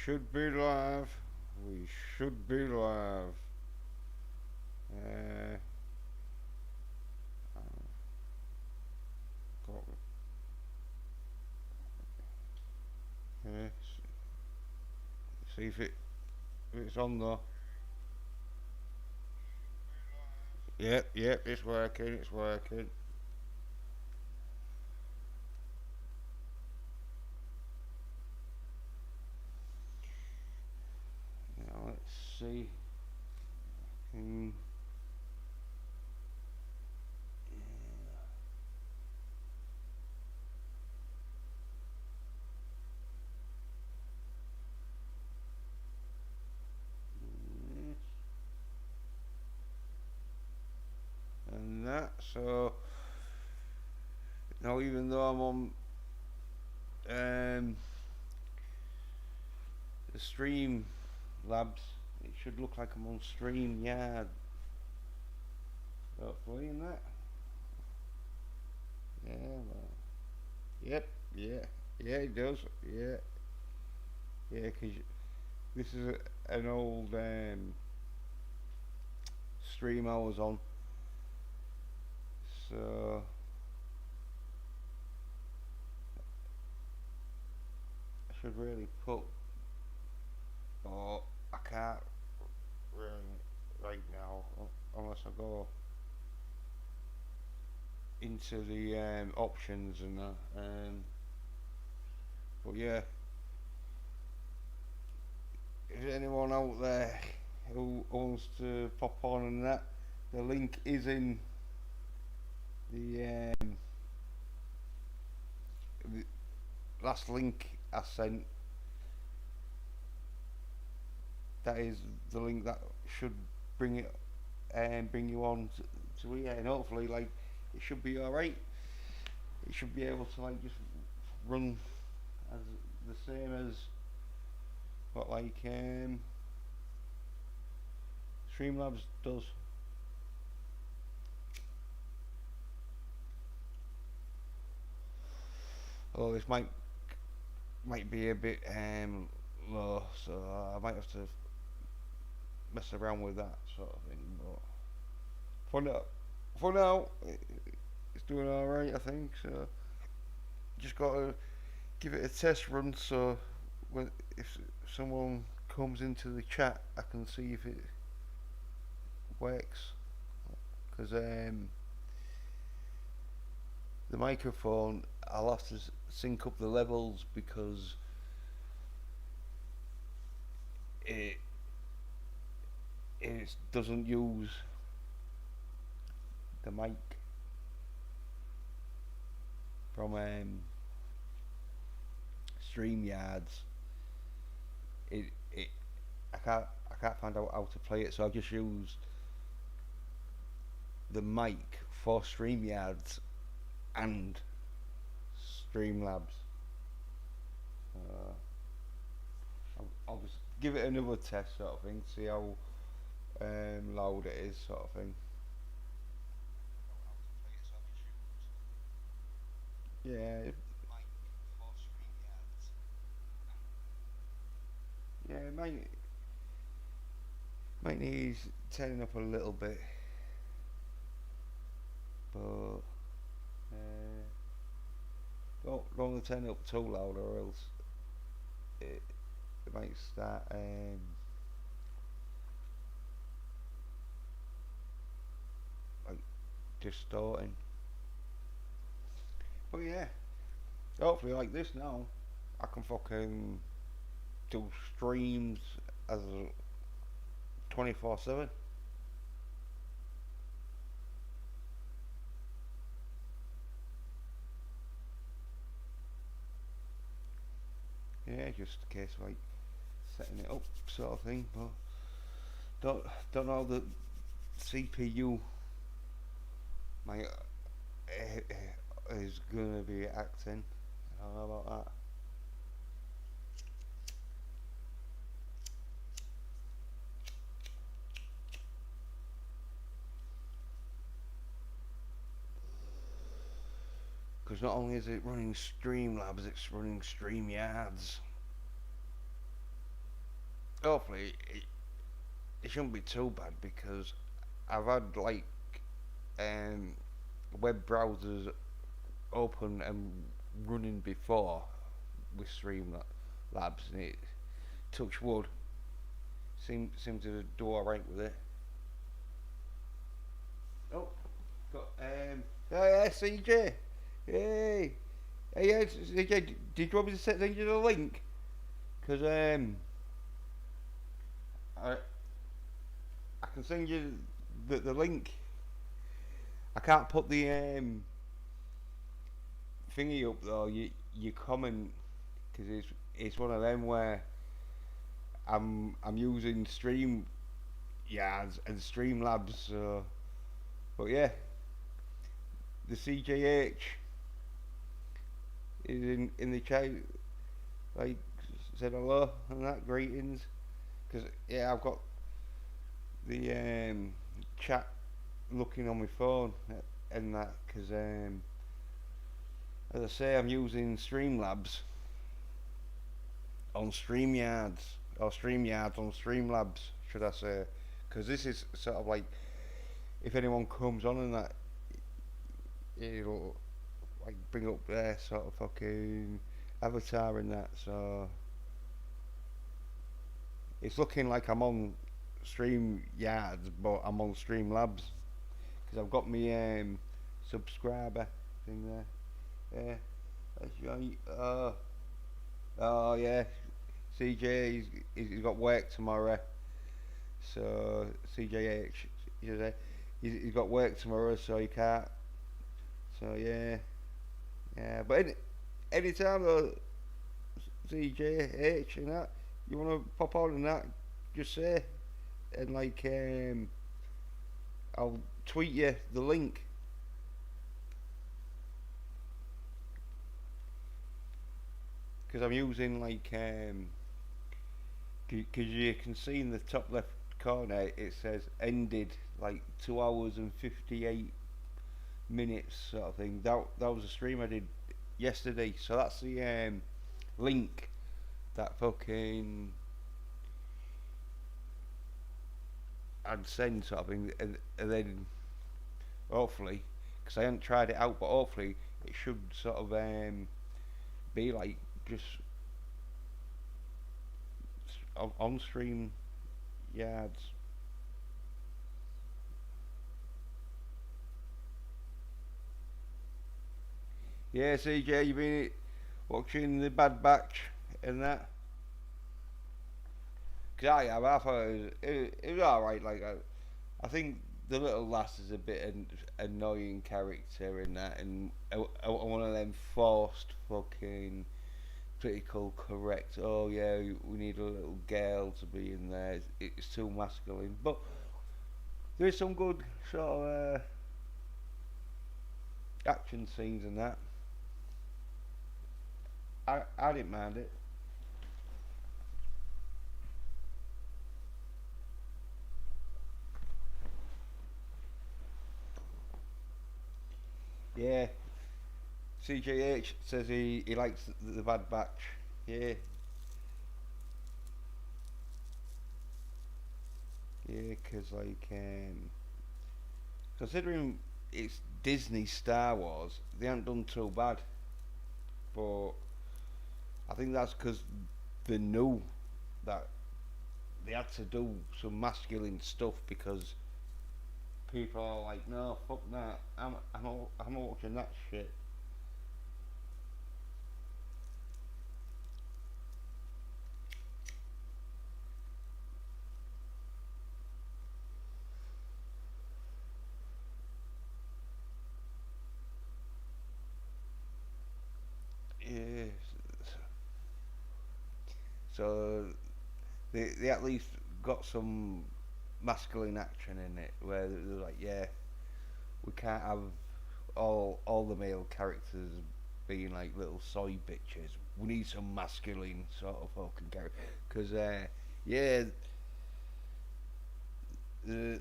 should be live. We should be live. Uh, got, uh, see if it's on though. Yep, it's working. It's working. Now let's see. Hmm, and that. So now, even though I'm on um, the Stream Labs, it should look like I'm on Stream Yard. Hopefully, in that. Yeah. Well, yep. Yeah. Yeah. It does. Yeah. Yeah. Because this is an old stream I was on, so I should really put. But I can't really right now unless I go into the options and that. But yeah, is anyone out there who wants to pop on and that? The link is in the the last link I sent. That is the link that should bring it and bring you on to here, and hopefully, like, it should be all right. It should be able to like just run as the same as what like Streamlabs does. Although this might be a bit low, so I might have to mess around with that sort of thing. But for now, for now, it's doing all right, I think. So just gotta give it a test run. So when if someone comes into the chat, I can see if it works. Because the microphone, I'll have to sync up the levels because it it doesn't use the mic from StreamYards. It I can't find out how to play it, so I've just used the mic for StreamYards and Streamlabs. Uh, I'll just give it another test sort of thing, see how loud it is sort of thing. Yeah, yeah, might need turning up a little bit, but uh, don't want to turn it up too loud or else it, it might start like distorting. But yeah, hopefully like this now, I can fucking do streams as 24/7. Yeah, just a case of like setting it up sort of thing. But don't don't know the CPU my is gonna be acting. I don't know about that. Because not only is it running Streamlabs, it's running StreamYards. hopefully it shouldn't be too bad because I've had like um, web browsers open and running before with Streamlabs, and it touch wood seem to do all right with it. Oh, got oh yeah, CJ. Hey, hey, yeah, CJ. Did you want me to send you the link? Cause I I can send you the link. I can't put the thingy up though. You comment because it's one of them where I'm using Stream Yards and Streamlabs. So, but yeah, the CJH is in the chat. Like said hello and that greetings. Because yeah, I've got the chat looking on my phone and that. Because as I say, I'm using Streamlabs on StreamYards or StreamYards on Streamlabs, should I say? Because this is sort of like if anyone comes on and that, it'll like bring up their sort of fucking avatar and that. So it's looking like I'm on StreamYards, but I'm on Streamlabs because I've got my subscriber thing there. Yeah, that's right. Oh yeah, CJ, he's got work tomorrow. So CJH, he's got work tomorrow, so he can't. So yeah, yeah. But any time though, CJH and that, you wanna pop on and that, just say and like I'll tweet you the link because I'm using like because you can see in the top left corner it says ended like 2 hours and 58 minutes sort of thing. That was a stream I did yesterday, so that's the link that fucking I'd send sort of thing, and then hopefully, because I haven't tried it out, but hopefully it should sort of be like just on stream yards. Yeah, CJ, you been watching the Bad Batch and that? Cause I have. I thought it was alright. Like I think the little lass is a bit annoying character in that, and one of them forced fucking critical correct. Oh yeah, we need a little girl to be in there. It's too masculine, but there's some good sort of action scenes in that. I didn't mind it. Yeah, CJH says he likes the Bad Batch. Yeah, yeah, cause like considering it's Disney Star Wars, they haven't done too bad. But I think that's because they knew that they had to do some masculine stuff because people are like, no, fuck that. I'm not watching that shit. Yeah. So they at least got some masculine action in it where they're like, yeah, we can't have all the male characters being like little soy bitches. We need some masculine sort of fucking character because yeah, the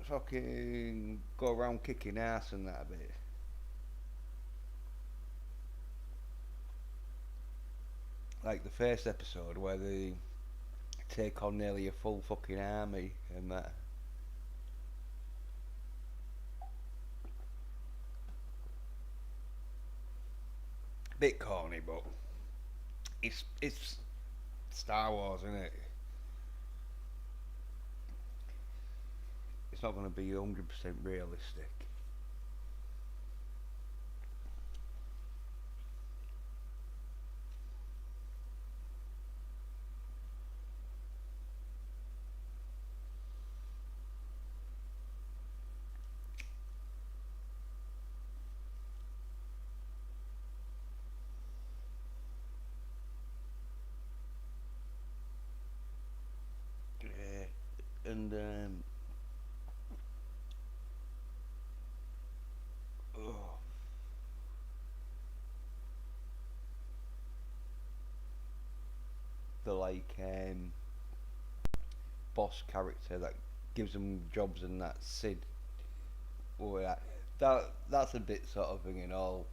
fucking go around kicking ass and that a bit. Like the first episode where they take on nearly a full fucking army and that. Bit corny, but it's Star Wars, isn't it? It's not going to be 100% realistic. Yeah. And oh, the like boss character that gives them jobs and that Sid. Oh, yeah. That's a bit sort of thing and all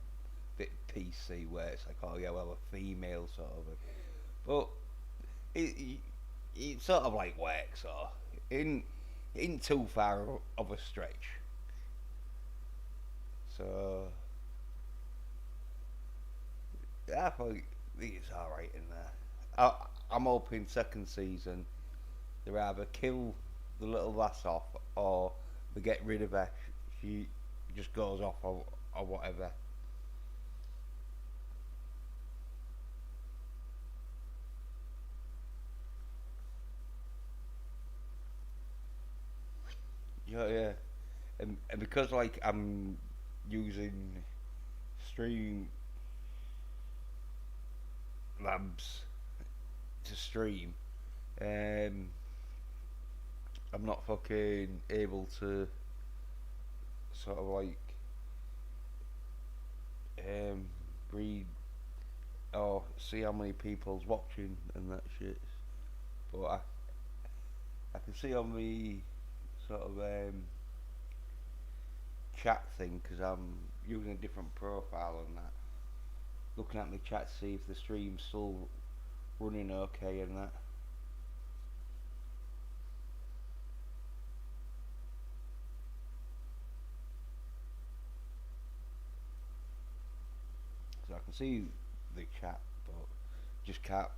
bit PC where it's like, oh yeah, well, a female sort of. But it, it sort of like works, or in too far of a stretch. So I think it's all right in there. I'm hoping second season they either kill the little lass off or they get rid of her. She just goes off or whatever. Yeah, yeah. And because like I'm using stream labs to stream, um, I'm not fucking able to sort of like um, read or see how many people's watching and that shit. But I can see on the sort of chat thing because I'm using a different profile and that. Looking at my chat to see if the stream's still running okay and that. So I can see the chat, but just can't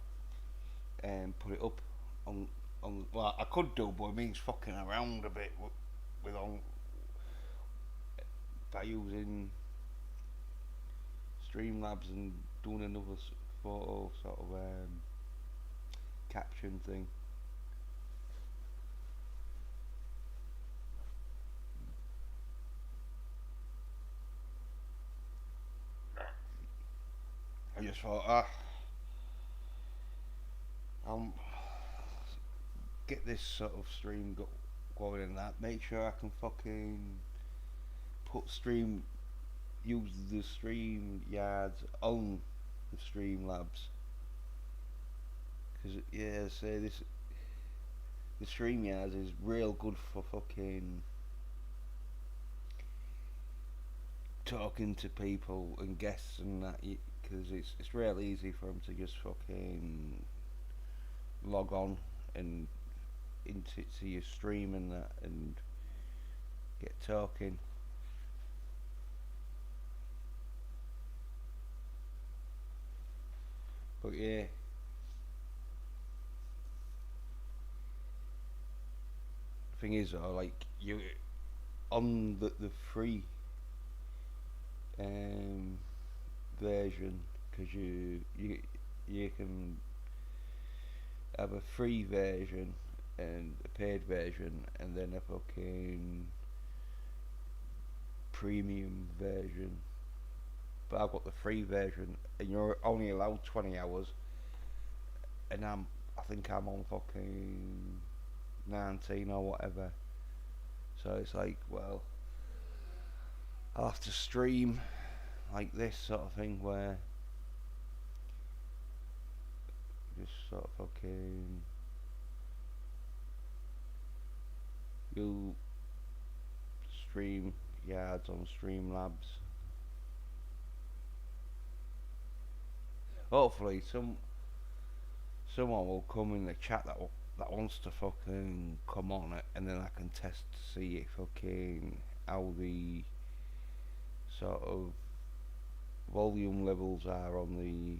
put it up on. Well, I could do, but it means fucking around a bit with on by using Streamlabs and doing another photo sort of caption thing. I just thought, I'll get this sort of stream going and that. Make sure I can fucking put stream, use the stream yards on the Streamlabs. Because, yeah, say this, the stream yards is real good for fucking talking to people and guests and that. Because it's real easy for them to just fucking log on and into your stream and that and get talking. But yeah, thing is, though, like you on the free um, version, because you can have a free version and a paid version, and then a fucking premium version. But I've got the free version, and you're only allowed 20 hours, and I think I'm on fucking 19 or whatever. So it's like, well, I'll have to stream like this sort of thing where just sort of fucking you stream yards on Streamlabs. Hopefully, someone will come in the chat that wants to fucking come on it, and then I can test to see if fucking how the sort of volume levels are on the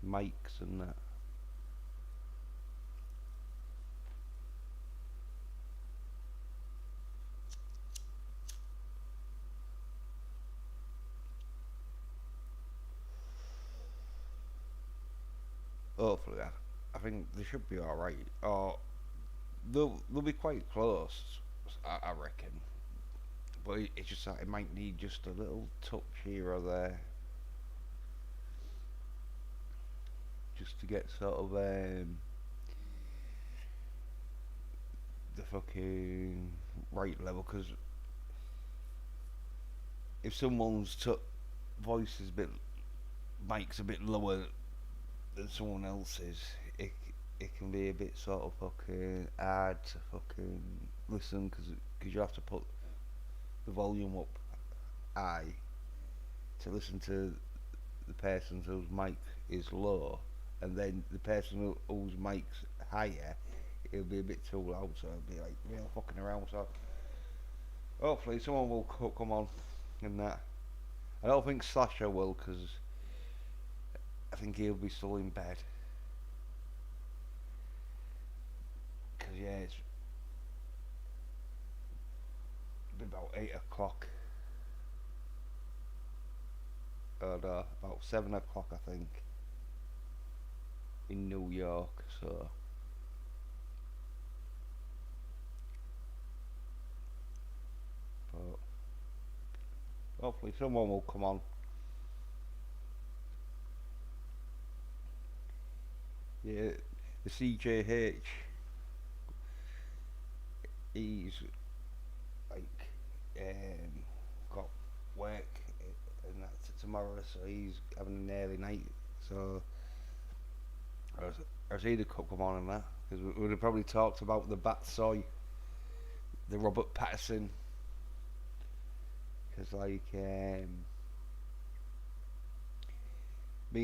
mics and that. Hopefully, I think they should be all right. Or they'll be quite close, I reckon. But it's just that it might need just a little touch here or there, just to get sort of the fucking right level. Because if someone's voice is a bit, mic's a bit lower than someone else's, it can be a bit sort of fucking hard to fucking listen because you have to put the volume up high to listen to the person whose mic is low, and then the person whose mic's higher, it'll be a bit too loud, so it'll be like real fucking around. So hopefully someone will come on in that. I don't think Slasher will, because I think he'll be still in bed. Because yeah, it's been about 8 o'clock. Or no, about 7 o'clock, I think, in New York. So but hopefully someone will come on. Yeah, the CJH, he's like got work and that's tomorrow, so he's having an early night. So I was either come on and that, because we would have probably talked about the Batsoy, the Robert Patterson, because like me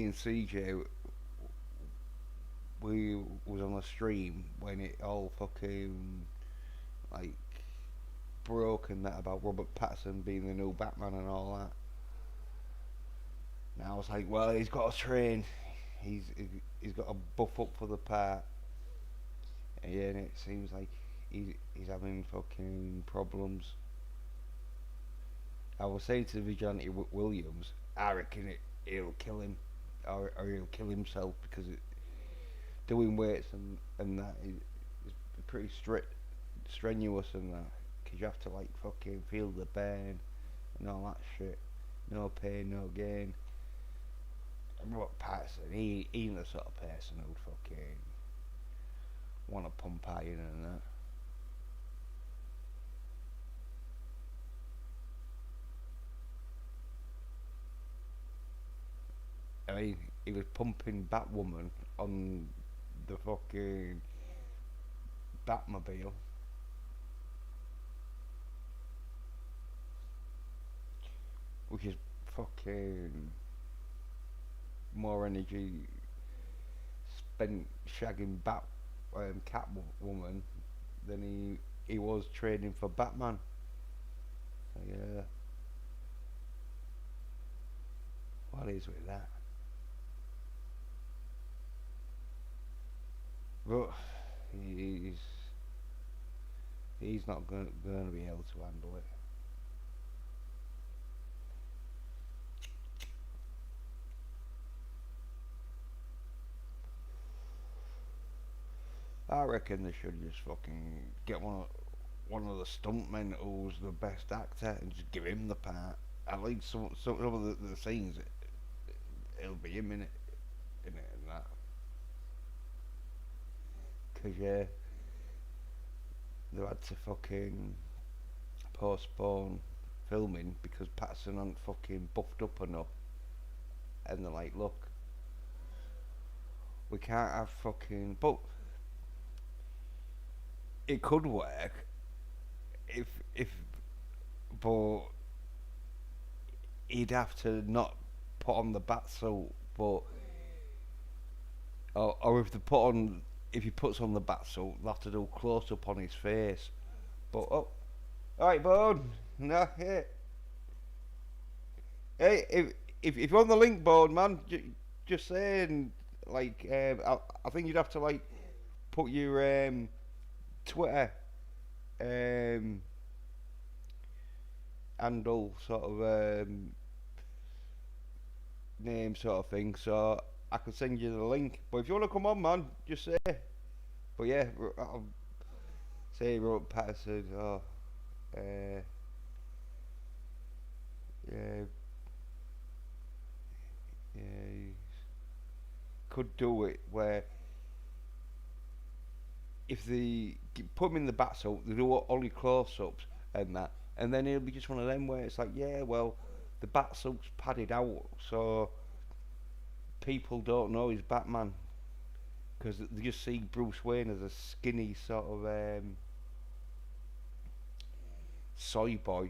and CJ, we was on a stream when it all fucking like broke and that about Robert Pattinson being the new Batman and all that. And I was like, well, he's got to train. He's he's got to buff up for the part. And yeah, and it seems like he's having fucking problems. I was saying to Vigilante Williams, I reckon it'll kill him, or he'll kill himself because doing weights and that is pretty strenuous and that, because you have to like fucking feel the pain and all that shit. No pain, no gain. And Robert Patterson, he ain't the sort of person who'd fucking want to pump iron and that. I mean, he was pumping Batwoman on the fucking Batmobile, which is fucking more energy spent shagging Catwoman than he was training for Batman. So yeah, what is with that? But he's he's not gonna be able to handle it. I reckon they should just fucking get one of the stuntmen who's the best actor and just give him the part. At least some of the scenes, it'll be him in it and that. Cause yeah, they had to fucking postpone filming because Patterson hadn't fucking buffed up enough. And they're like, look, we can't have fucking. But it could work if, but he'd have to not put on the bat suit, but or if they put on, if he puts on the bat suit, they'll have to do close up on his face. But alright, Bone. No, hey, if you're on the link board, man, just saying, like, I think you'd have to like put your Twitter um, handle sort of name sort of thing, so I could send you the link. But if you want to come on, man, just say. But yeah, I'll say Robert Patterson. Oh, uh, yeah, yeah, could do it where if they put him in the bat suit, they do only close-ups and that, and then it'll be just one of them where it's like, yeah, well, the bat suit's padded out, so people don't know he's Batman because they just see Bruce Wayne as a skinny sort of soy boy,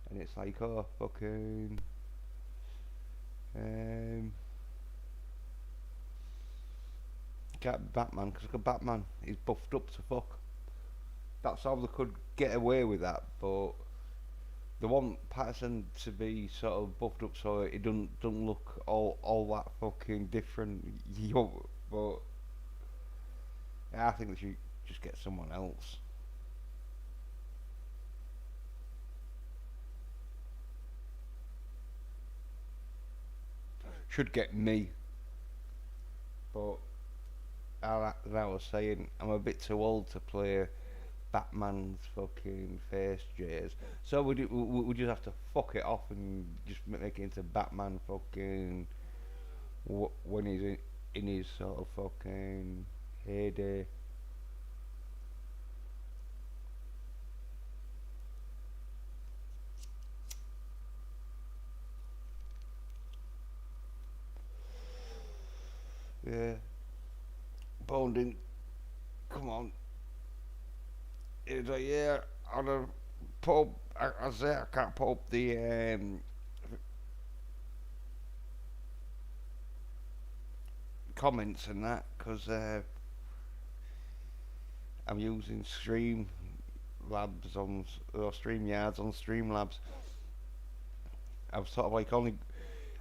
and it's like, oh, fucking, um, can't be Batman because Batman is buffed up to fuck. That's how they could get away with that, but they want Patterson to be sort of buffed up so it don't look all that fucking different. But yeah, I think they should just get someone else. Should get me, but as I was saying, I'm a bit too old to play Batman's fucking face Jays. So we just have to fuck it off and just make it into Batman fucking when he's in his sort of fucking heyday. Yeah, Bonding. Come on. It's like, yeah, on a put up, I say I can't put up the comments and that because I'm using Stream Labs on or Stream Yards on Streamlabs. I've sort of like only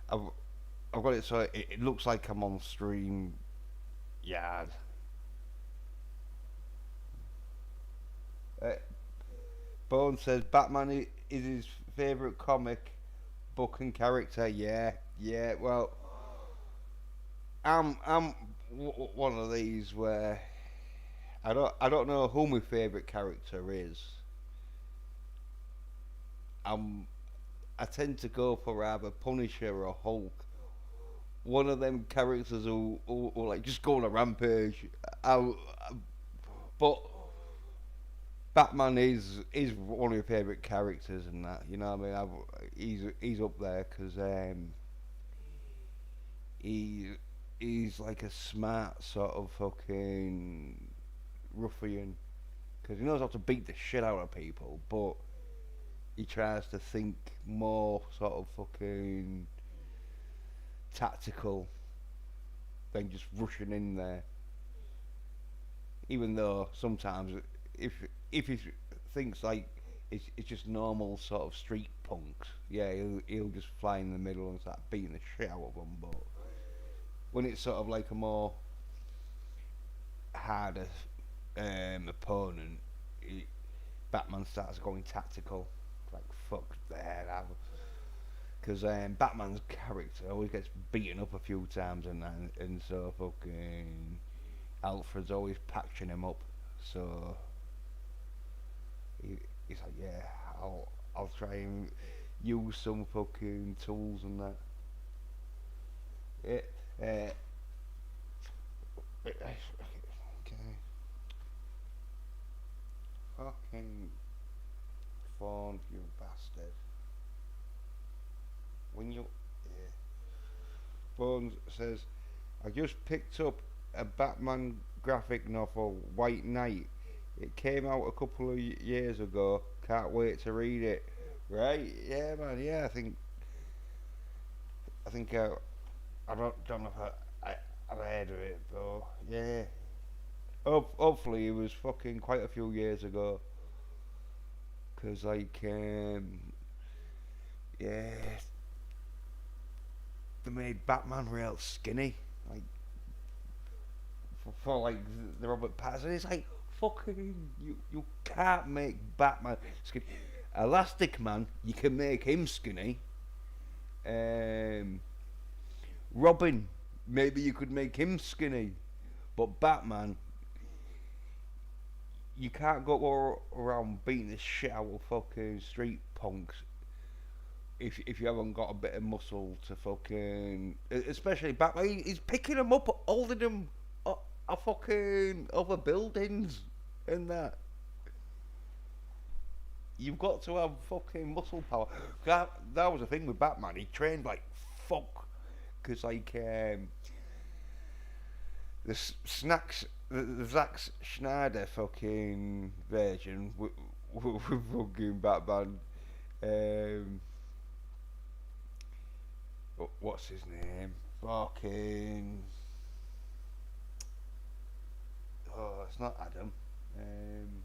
I've I've got it so it looks like I'm on Stream Yard. Uh, Bone says Batman is his favourite comic book and character. Yeah, yeah. Well, I'm one of these where I don't know who my favourite character is. I'm I tend to go for either Punisher or Hulk. One of them characters who like just go on a rampage. I, but Batman is one of my favourite characters and that. You know what I mean? He's up there because he he's like a smart sort of fucking ruffian because he knows how to beat the shit out of people, but he tries to think more sort of fucking tactical than just rushing in there. Even though sometimes if if he thinks like it's just normal sort of street punks, yeah, he'll just fly in the middle and start beating the shit out of them. But when it's sort of like a more harder opponent, it, Batman starts going tactical. Like fuck that, because Batman's character always gets beaten up a few times and so fucking Alfred's always patching him up. So he's like, yeah, I'll try and use some fucking tools and that. It, okay, fucking phone, you bastard. When you, yeah. Bones says, I just picked up a Batman graphic novel, White Knight. It came out a couple of years ago. Can't wait to read it. Right? Yeah, man. Yeah, I think I don't know if I've heard of it, but yeah. Hopefully it was fucking quite a few years ago, cause like yeah, they made Batman real skinny, like for like the Robert Pattinson. It's like fucking you can't make Batman skinny. Elastic Man, you can make him skinny. Um, Robin, maybe you could make him skinny, but Batman, you can't go around beating the shit out of fucking street punks if you haven't got a bit of muscle to fucking, especially Batman. He's picking them up, holding them a fucking other buildings and that. You've got to have fucking muscle power. That was the thing with Batman. He trained like fuck, because like the snacks, the Zack Schneider fucking version with fucking Batman. Um, what's his name? Fucking. Oh, it's not Adam. Um,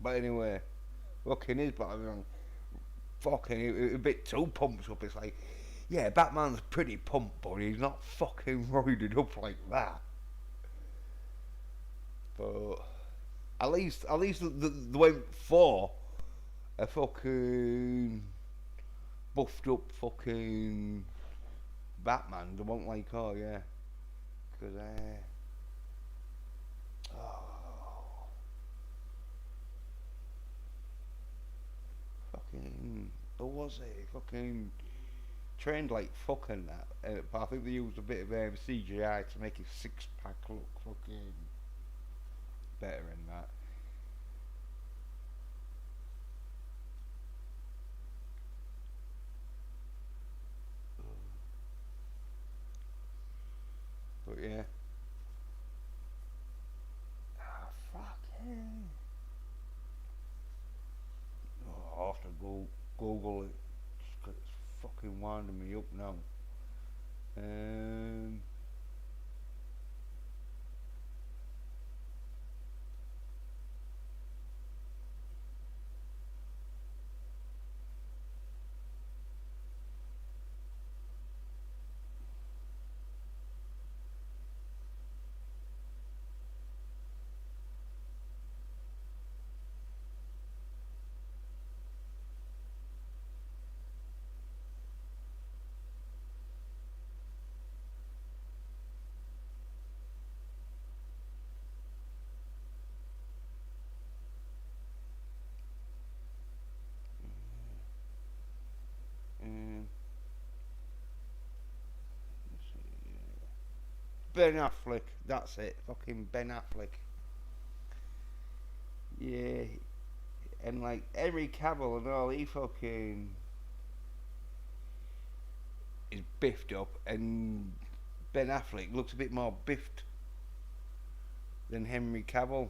but anyway, fucking his Batman. Fucking a bit too pumped up. It's like, yeah, Batman's pretty pumped, but he's not fucking roided up like that. But at least they went for a fucking buffed up fucking Batman. They won't like, oh yeah, because oh, fucking, what was it? Fucking trained like fucking that. But I think they used a bit of CGI to make his six pack look fucking better than that. But yeah. Ah, fuck yeah. Oh, I'll have to go Google it. It's fucking winding me up now. Um, um, let's see, Ben Affleck. That's it. Fucking Ben Affleck. Yeah, and like Henry Cavill and all, he fucking is biffed up, and Ben Affleck looks a bit more biffed than Henry Cavill,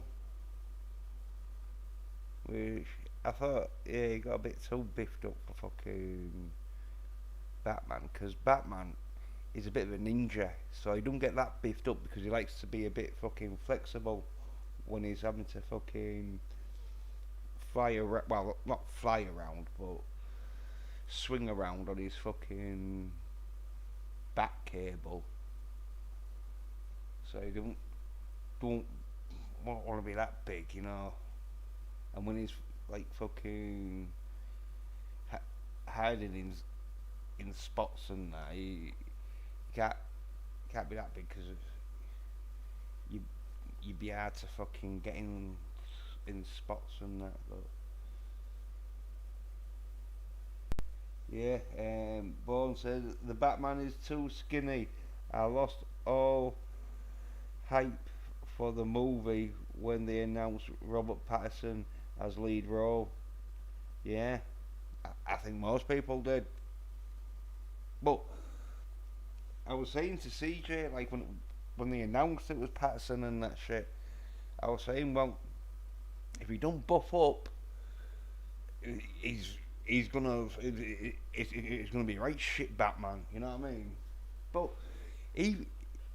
which I thought, yeah, he got a bit too biffed up for fucking Batman, because Batman is a bit of a ninja, so he don't get that biffed up because he likes to be a bit fucking flexible when he's having to fucking fly around. Well, not fly around, but swing around on his fucking back cable. So he don't want to be that big, you know. And when he's like fucking hiding in spots and that, he can't be that big because you you'd be hard to fucking get in spots and that. But yeah, Bourne said the Batman is too skinny. I lost all hype for the movie when they announced Robert Pattinson as lead role. Yeah, I think most people did. But I was saying to CJ, like when they announced it was Patterson and that shit, I was saying, well, if he don't buff up, he's gonna it's gonna be right shit Batman. You know what I mean? But he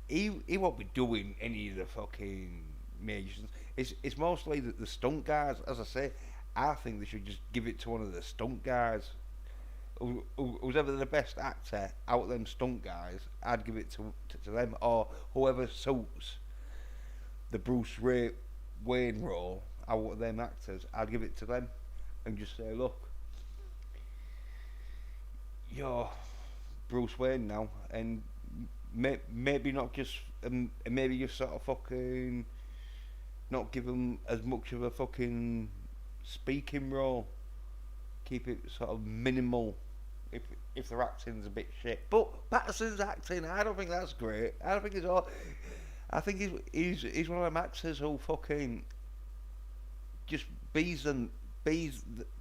he won't be doing any of the fucking majors. It's mostly the stunt guys. As I say, I think they should just give it to one of the stunt guys. Who's ever the best actor out of them stunt guys, I'd give it to them, or whoever suits the Wayne role out of them actors, I'd give it to them and just say, look, you're Bruce Wayne now, and maybe not just, maybe just sort of fucking not give them as much of a fucking speaking role. Keep it sort of minimal if their acting's a bit shit. But Patterson's acting, I don't think that's great. I don't think it's all. I think he's one of them actors who fucking just bees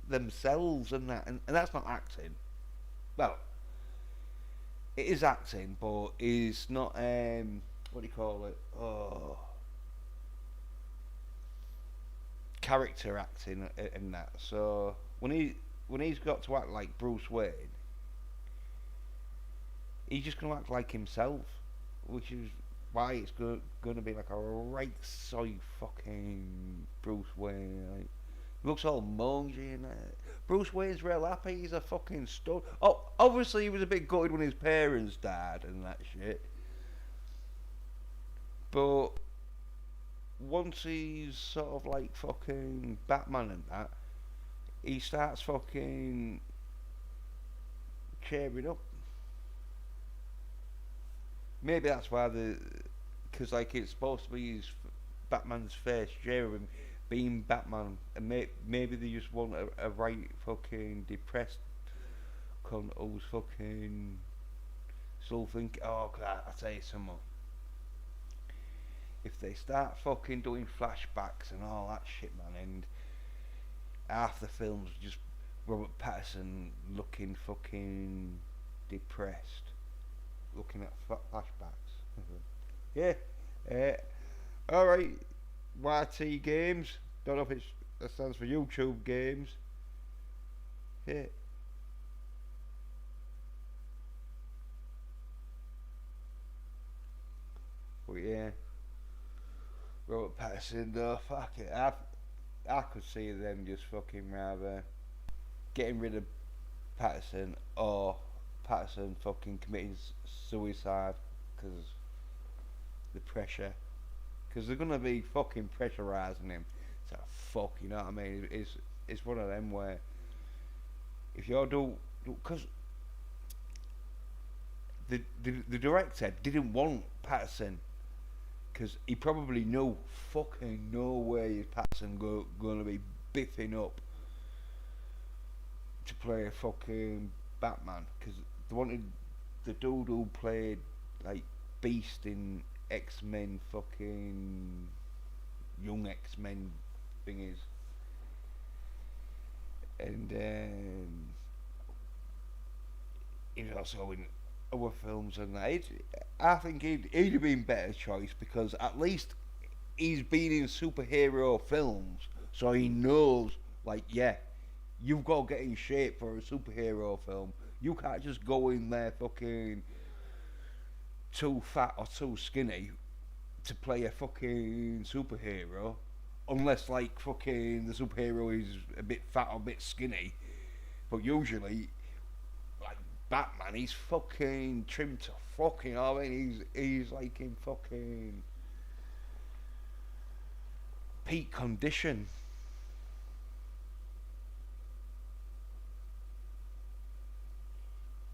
themselves and that, and that's not acting. Well, it is acting, but it's not what do you call it? Oh, character acting and that. So when he's got to act like Bruce Wayne, he's just gonna act like himself, which is why it's gonna be like a right side fucking Bruce Wayne. Like, looks all mangy and that. Bruce Wayne's real happy. He's a fucking stud. Oh, obviously he was a bit gutted when his parents died and that shit. But once he's sort of like fucking Batman and that, he starts fucking cheering up. Maybe that's why because like it's supposed to be his Batman's first year of him being Batman, and maybe they just want a right fucking depressed cunt who's fucking still think, oh, I'll tell you something. If they start fucking doing flashbacks and all that shit, man, and half the film's just Robert Pattinson looking fucking depressed, looking at flashbacks. Yeah, alright, YT Games. Don't know if that stands for YouTube Games. Yeah. But yeah, Robert Pattinson though, fuck it. I could see them just fucking rather getting rid of Patterson or Patterson fucking committing suicide because the pressure. Because they're gonna be fucking pressurising him. So fuck, you know what I mean? It's one of them where if you're because the director didn't want Patterson because he probably knew fucking no way is Patterson gonna be biffing up to play a fucking Batman because they wanted the dude who played like Beast in X-Men fucking young X-Men thingies and he was also in other films and that. I think he'd have been better choice because at least he's been in superhero films, so he knows. Like, yeah, you've got to get in shape for a superhero film. You can't just go in there fucking too fat or too skinny to play a fucking superhero, unless like fucking the superhero is a bit fat or a bit skinny. But usually like Batman, he's fucking trimmed to fucking. I mean, he's like in fucking peak condition.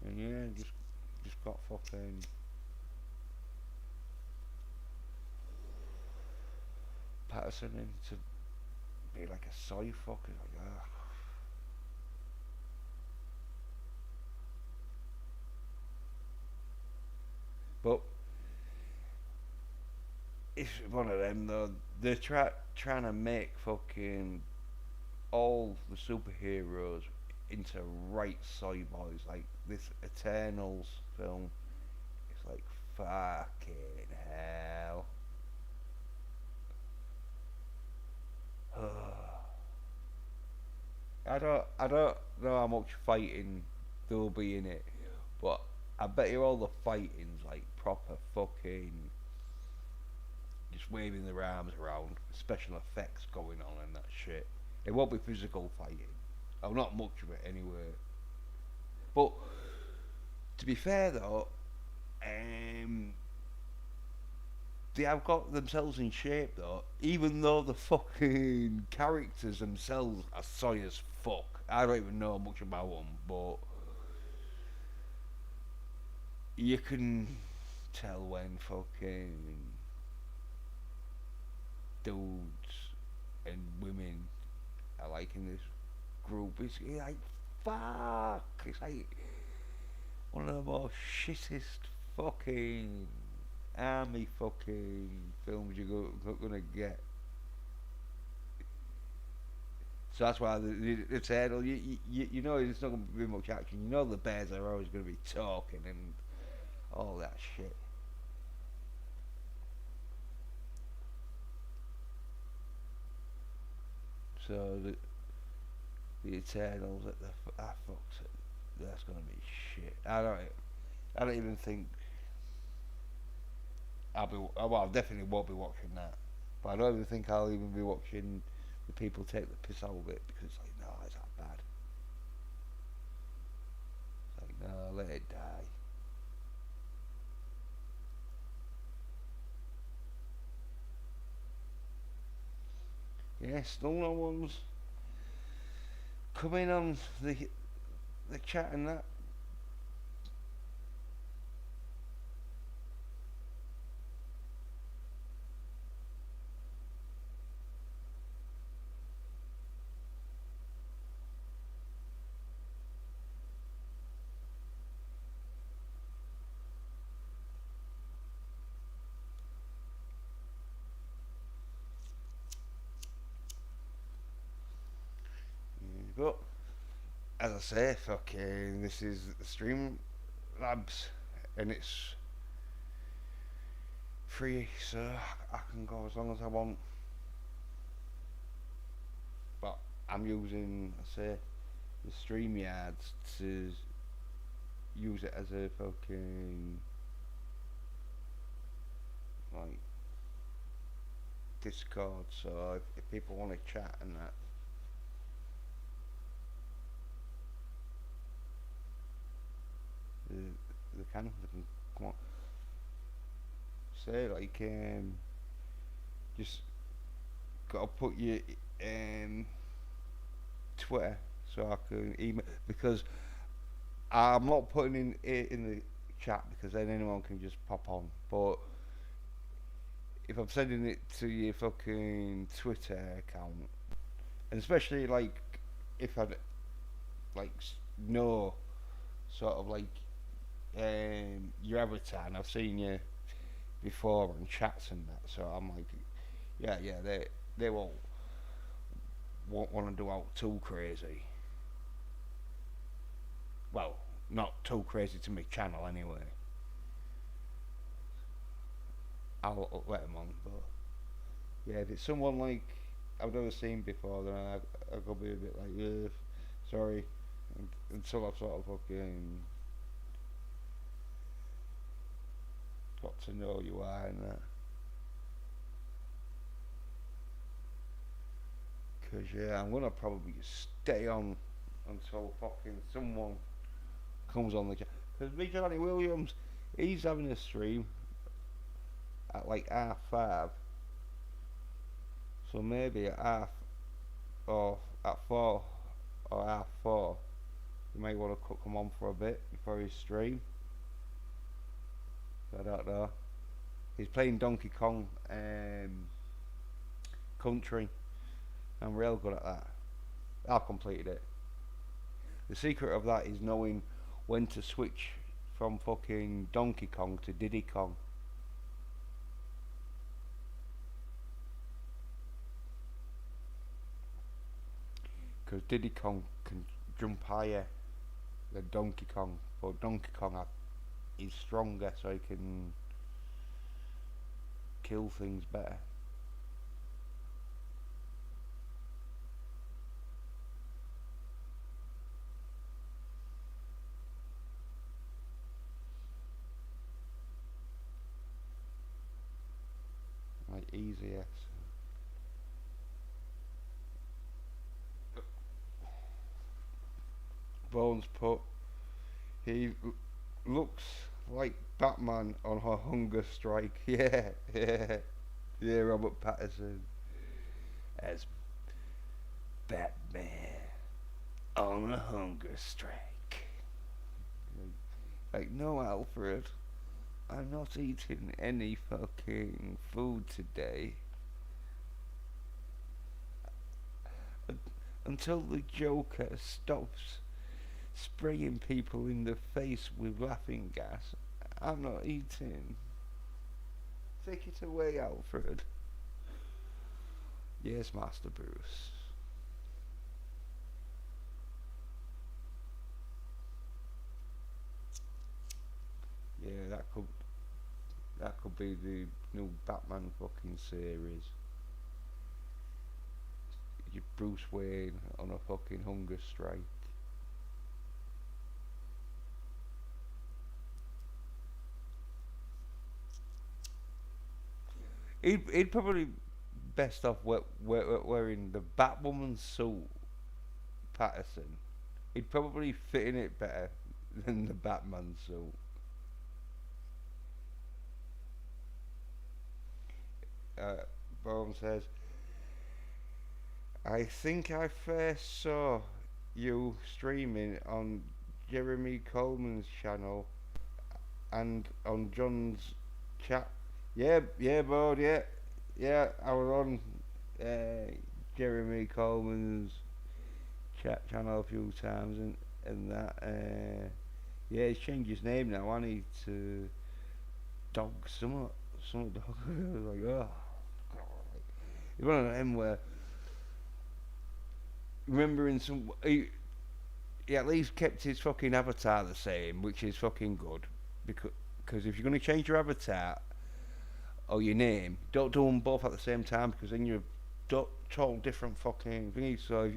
And yeah, just got fucking Patterson in to be like a soy fucker. Like, ugh. But it's one of them though. They're trying to make fucking all the superheroes into right soy boys. Like this Eternals film, it's like fucking hell. I don't know how much fighting there'll be in it, but I bet you all the fighting's like proper fucking just waving their arms around, special effects going on and that shit. It won't be physical fighting. Oh, not much of it anyway. But to be fair though, um, they have got themselves in shape though. Even though the fucking characters themselves are soy as fuck. I don't even know much about them, but you can tell when fucking dudes and women are like in this group. It's like fuck. It's like one of the most shittest fucking army fucking films you're gonna get. So that's why the turtle, you know, there's not going to be much action. You know, the bears are always going to be talking and all that shit. So the Eternals at the fuck's it. That's going to be shit. I don't even think well, I definitely won't be watching that. But I don't even think I'll even be watching the people take the piss out of it because it's like, no, it's that bad. It's like, no, let it die. Yeah, still no one's coming on the chat and that. But as I say, fucking, this is the Stream Labs, and it's free, so I can go as long as I want. But I'm using, I say, the StreamYards to use it as a fucking like Discord. So if people want to chat and that, they can come on. Say like just gotta put your um Twitter so I can email because I'm not putting in it in the chat because then anyone can just pop on. But if I'm sending it to your fucking Twitter account, and especially like if I like know sort of like your avatar, and I've seen you before on chats and that, so I'm like, yeah, they won't want to do out too crazy. Well, not too crazy to my channel anyway. I'll let them on, but yeah, if it's someone like I've never seen before, then I could be a bit like, sorry, until I've sort of fucking got to know you are and that. Cause yeah, I'm gonna probably stay on until fucking someone comes on the chat. Cause me Johnny Williams, he's having a stream at like half 5. So maybe at half or at 4 or half 4, you might want to come on for a bit before his stream. I don't know. He's playing Donkey Kong Country. I'm real good at that. I've completed it. The secret of that is knowing when to switch from fucking Donkey Kong to Diddy Kong. Because Diddy Kong can jump higher than Donkey Kong, but Donkey Kong is stronger, so he can kill things better. easy X. Bones put, he looks like Batman on her hunger strike. Yeah, yeah, yeah. Robert Pattinson as Batman on a hunger strike. Like, no, Alfred, I'm not eating any fucking food today until the Joker stops spraying people in the face with laughing gas. I'm not eating. Take it away, Alfred. Yes, Master Bruce. Yeah, that could be the new Batman fucking series. You Bruce Wayne on a fucking hunger strike. He'd probably best off wearing the Batwoman suit, Patterson. He'd probably fit in it better than the Batman suit. Uh, Bohm says, I think I first saw you streaming on Jeremy Coleman's channel and on John's chat. Yeah, yeah, bud, yeah. Yeah, I was on uh, Jeremy Coleman's chat channel a few times and that. Yeah, he's changed his name now, hasn't he, to Dog some dog. I was like, oh, God. It's one of them where remembering he at least kept his fucking avatar the same, which is fucking good. Because if you're going to change your avatar or your name, don't do them both at the same time because then you're total different fucking thingies. So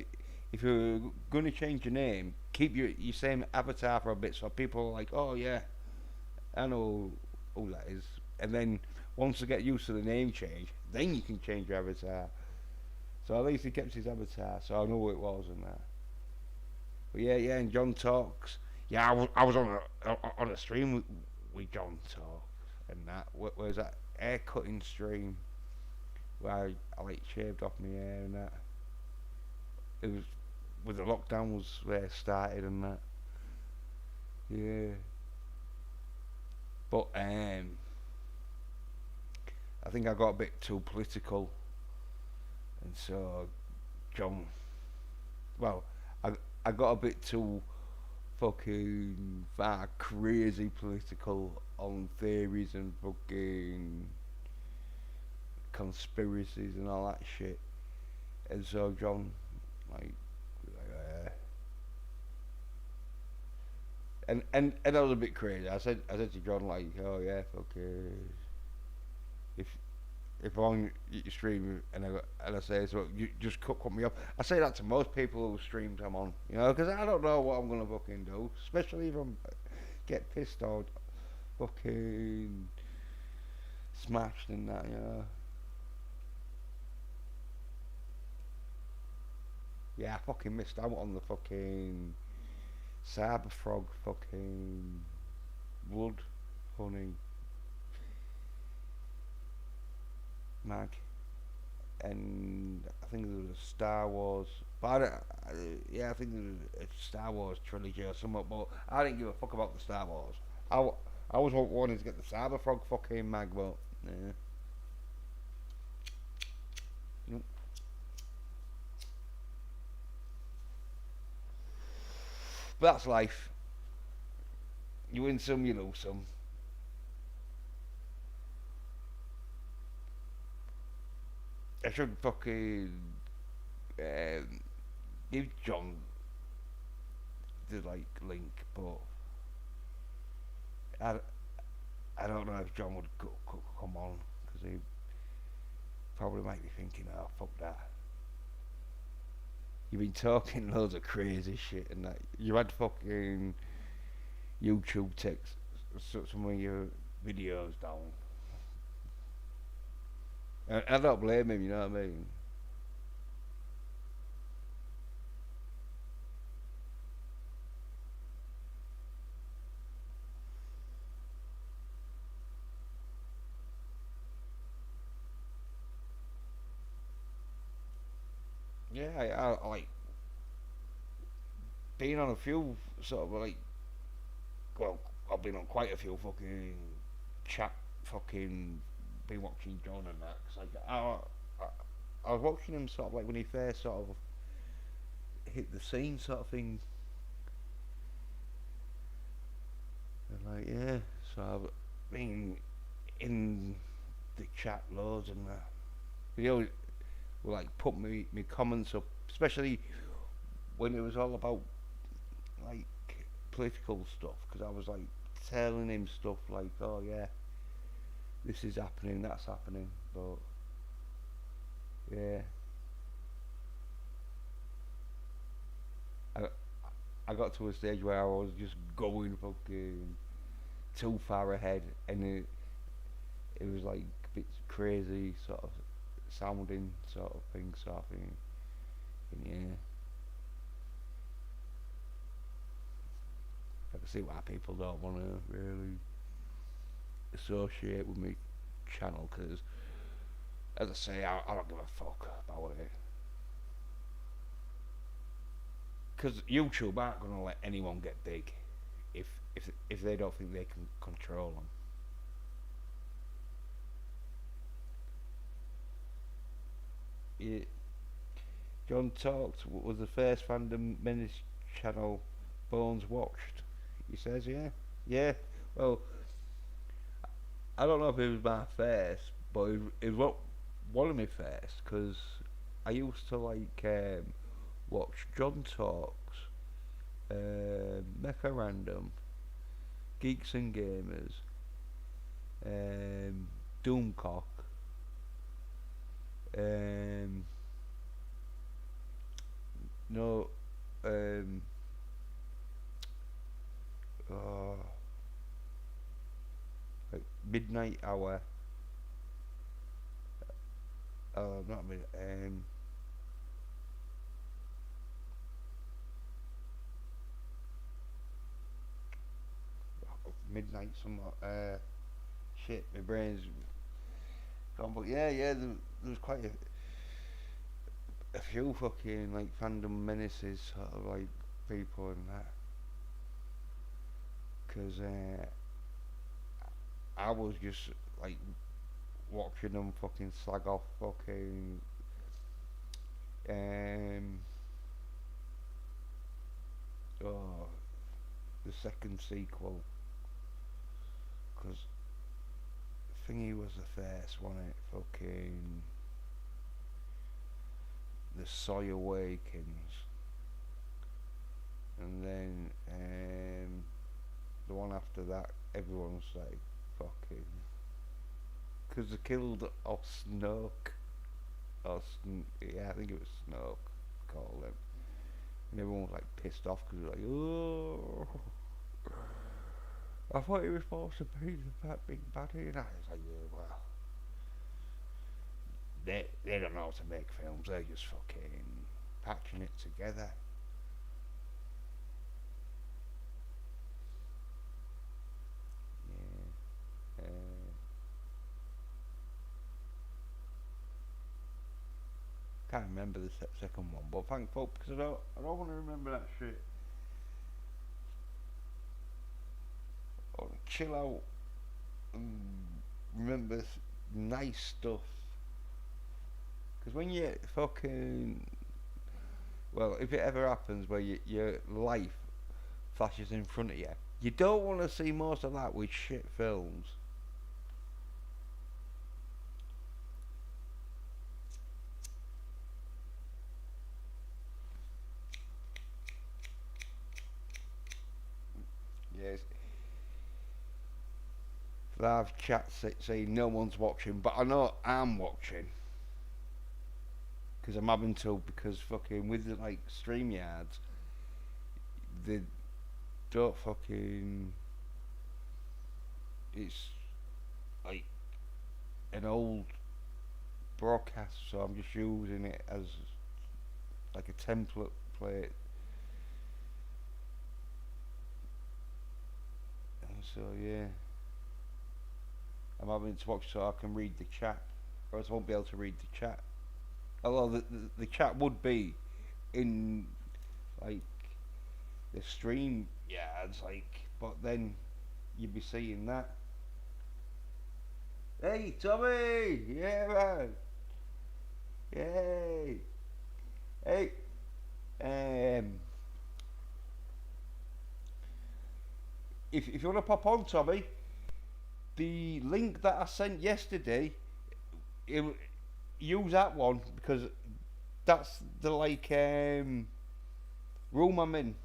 if you're going to change your name, keep your same avatar for a bit so people are like, oh yeah, I know who that is. And then once they get used to the name change, then you can change your avatar. So at least he kept his avatar, so I know who it was and that. But yeah, yeah, and John talks. Yeah, I was on a stream with John talks and that. Where's that hair cutting stream where I like shaved off my hair and that. It was with the lockdown was where it started and that. Yeah, but I think I got a bit too political, and so John. Well, I I got a bit too fucking far crazy political on theories and fucking conspiracies and all that shit. And so John, like, and I was a bit crazy. I said to John like, oh yeah, fucking if I'm on your stream and I say so, you just cut me off. I say that to most people who streams I'm on, because I don't know what I'm gonna fucking do, especially if I'm get pissed or fucking smashed and that. Yeah, I fucking missed out on the fucking Cyber Frog fucking blood honey mag, and I think there was a Star Wars. But yeah, I think there was a Star Wars trilogy or something. But I didn't give a fuck about the Star Wars. I was wanting to get the Cyber Frog fucking mag, but yeah. Nope. But that's life. You win some, you lose some. I should fucking give John the like link, but I, I don't know if John would come on because he probably might be thinking, oh fuck that. You've been talking loads of crazy shit and that. You had fucking YouTube text some of your videos down, I don't blame him. You know what I mean? Yeah, I like being on a few sort of like well, I've been on quite a few fucking chat fucking been watching John and that. 'Cause like I was watching him sort of like when he first sort of hit the scene sort of thing. And like yeah, so I've been in the chat loads and that. He always will like put me comments up, especially when it was all about like political stuff. Because I was like telling him stuff like, oh yeah, this is happening, that's happening, but yeah, I I got to a stage where I was just going fucking too far ahead, and it was like a bit crazy sort of sounding sort of thing. So I think, yeah, I can see why people don't want to really associate with me channel because, as I say, I don't give a fuck about it. Because YouTube aren't going to let anyone get big if if they don't think they can control them. It, John Talks was the first Fandom Menace channel Bones watched. He says, yeah, yeah. Well, I don't know if it was my first, but it was one of my first because I used to like watch John Talks, Mecha Random, Geeks and Gamers, um, Doomcock, um, no, um, oh, like Midnight Hour, not midnight, midnight somewhat. Shit, my brain's gone. But yeah, yeah, there was quite a few fucking like fandom menaces, sort of like people and that. Because I was just like watching them fucking slag off fucking um oh the second sequel because Thingy was the first one. It fucking the Soy Awakens, and then the one after that, everyone's like fucking because they killed off Snoke. Or yeah, I think it was Snoke. Called him, and everyone was like pissed off because like, oh, I thought he was supposed to be the fat big baddie, and I was like, yeah, well, they don't know how to make films. They're just fucking patching it together. Yeah. Can't remember the second one, but thank fuck because I don't want to remember that shit. I want to chill out and remember nice stuff. Because when you fucking well, if it ever happens where your life flashes in front of you, you don't want to see most of that with shit films. Yes, live chat say no one's watching, but I know I'm watching because I'm having to because fucking with the like StreamYards, they don't fucking. It's like an old broadcast, so I'm just using it as like a template plate. And so yeah, I'm having to watch so I can read the chat, or else I won't be able to read the chat. Although the chat would be in like the stream, yeah, it's like, but then you'd be seeing that. Hey, Tommy! Yeah, man! Yay! Hey! Um, if you want to pop on, Tommy, the link that I sent yesterday, it, use that one because that's the like room I'm in.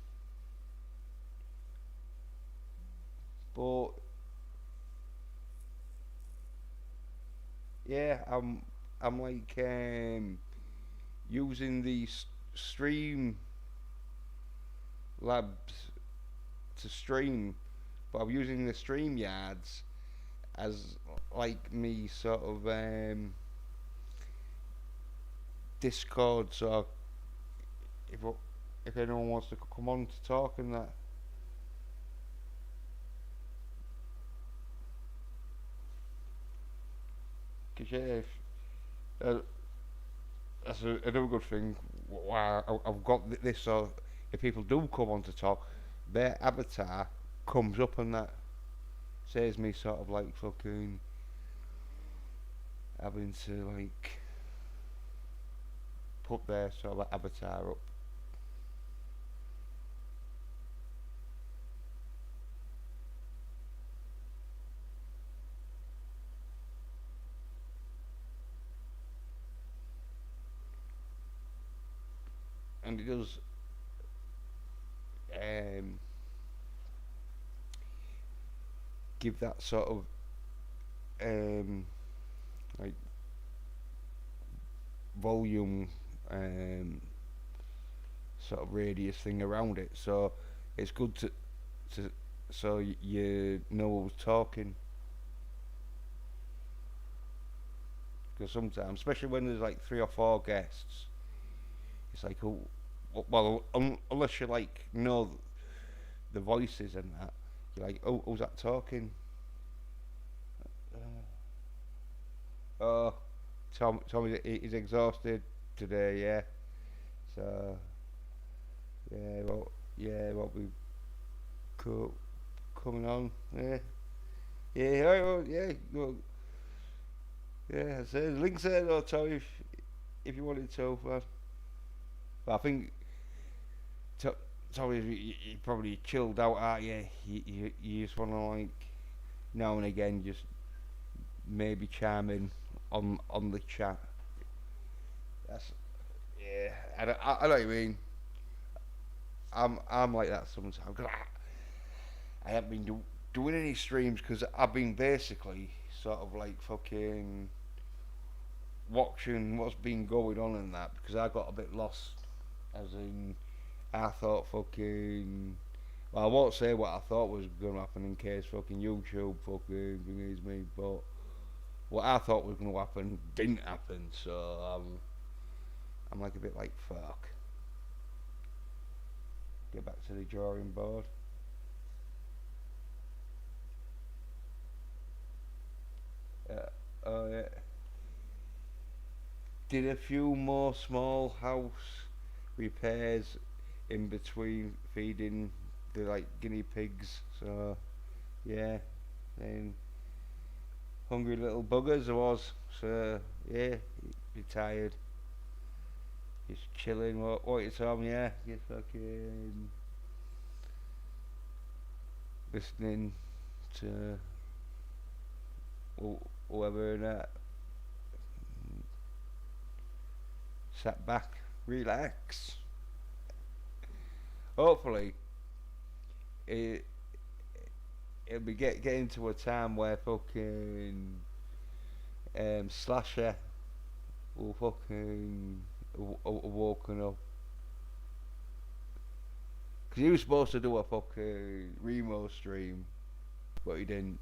But yeah, I'm like using the stream labs to stream, but I'm using the stream yards as like me sort of Discord. So if if anyone wants to come on to talk and that, because yeah, uh, that's another good thing. Why I've got this, so if people do come on to talk, their avatar comes up and that saves me sort of like fucking having to like put their sort of like avatar up. And it does um, give that sort of um, like volume sort of radius thing around it. So it's good to so you know who's talking. Because sometimes, especially when there's like three or four guests, it's like, oh, well, unless you like know the voices and that, you're like, oh, who's that talking? Oh, Tom is exhausted today, yeah. So yeah, what we co- coming on, yeah, yeah, yeah, well, yeah. So the links there, though, Tom, if you wanted to, but I think to, Tommy, you probably chilled out, aren't you? You just want to like now and again just maybe chime in on the chat. That's yeah. I know what you mean. I'm like that sometimes. 'Cause I haven't been doing any streams because I've been basically sort of like fucking watching what's been going on in that because I got a bit lost. As in, I thought fucking. Well, I won't say what I thought was gonna happen in case fucking YouTube fucking believes me, but what I thought was gonna happen didn't happen. So I'm like a bit like fuck. Get back to the drawing board. Yeah. Did a few more small house repairs in between feeding the like guinea pigs. So yeah, then hungry little buggers I was. So yeah, retired. Just chilling. What you tell me? Yeah, just fucking listening to whoever and that. Sat back, relax. Hopefully, it it'll be getting to a time where fucking Slasher will fucking woken up. Because he was supposed to do a fucking Remo stream, but he didn't.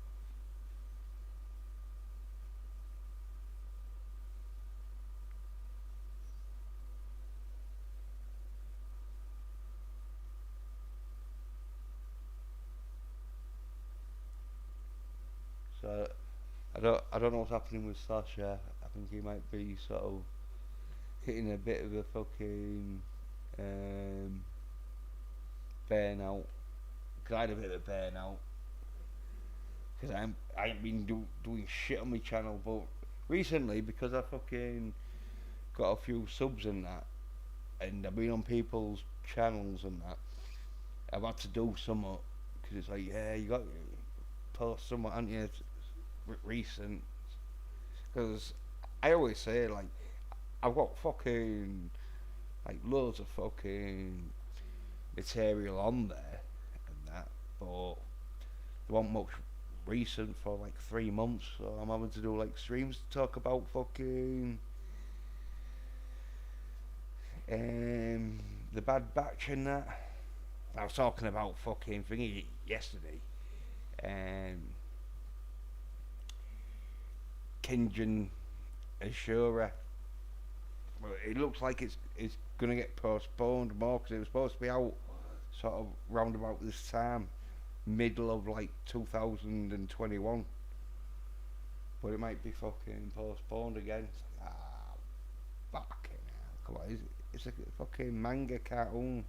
I don't know what's happening with Sasha. I think he might be sort of hitting a bit of a fucking um, burnout. Cause I had a bit of a burnout because I ain't been doing shit on my channel, but recently because I fucking got a few subs and that, and I've been on people's channels and that, I've had to do something because it's like yeah you got to post something, aren't you? Recent because I always say like I've got fucking like loads of fucking material on there and that, but there wasn't much recent for like 3 months, so I'm having to do like streams to talk about fucking um, the Bad Batch and that. I was talking about fucking thingy yesterday. Um, Kenjan Ashura. Well, it looks like it's gonna get postponed more because it was supposed to be out sort of round about this time, middle of like 2021, but it might be fucking postponed again. It's like, fucking hell, come on, it's a fucking manga cartoon.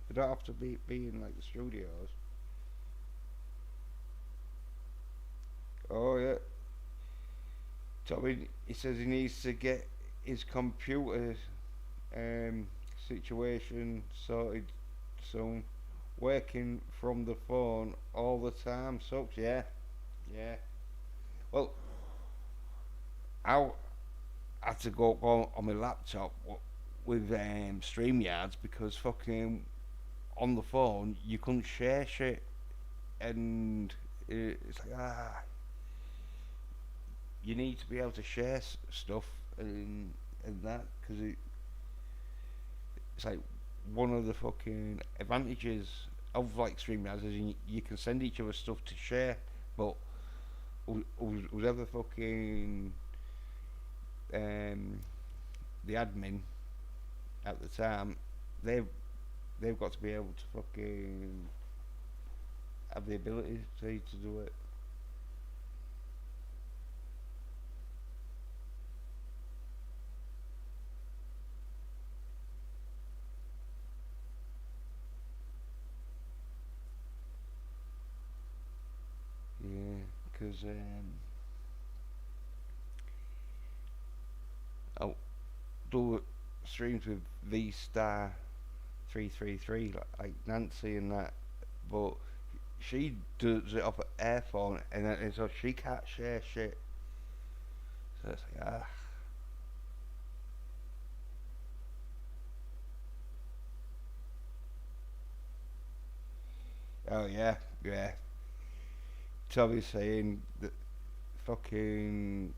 They don't have to be in like the studios. Oh yeah, Tommy. He says he needs to get his computer um, situation sorted soon. Working from the phone all the time sucks. Yeah, yeah. Well, I had to go on my laptop with StreamYards because fucking on the phone you couldn't share shit, and it's like you need to be able to share stuff and that because it's like one of the fucking advantages of like StreamYards is you can send each other stuff to share, but whoever fucking um, the admin at the time, they've they've got to be able to fucking have the ability to do it. Yeah, because I do streams with V Star 333 like Nancy and that, but she does it off her phone and so she can't share shit. So it's like oh yeah, yeah. Tommy's saying that fucking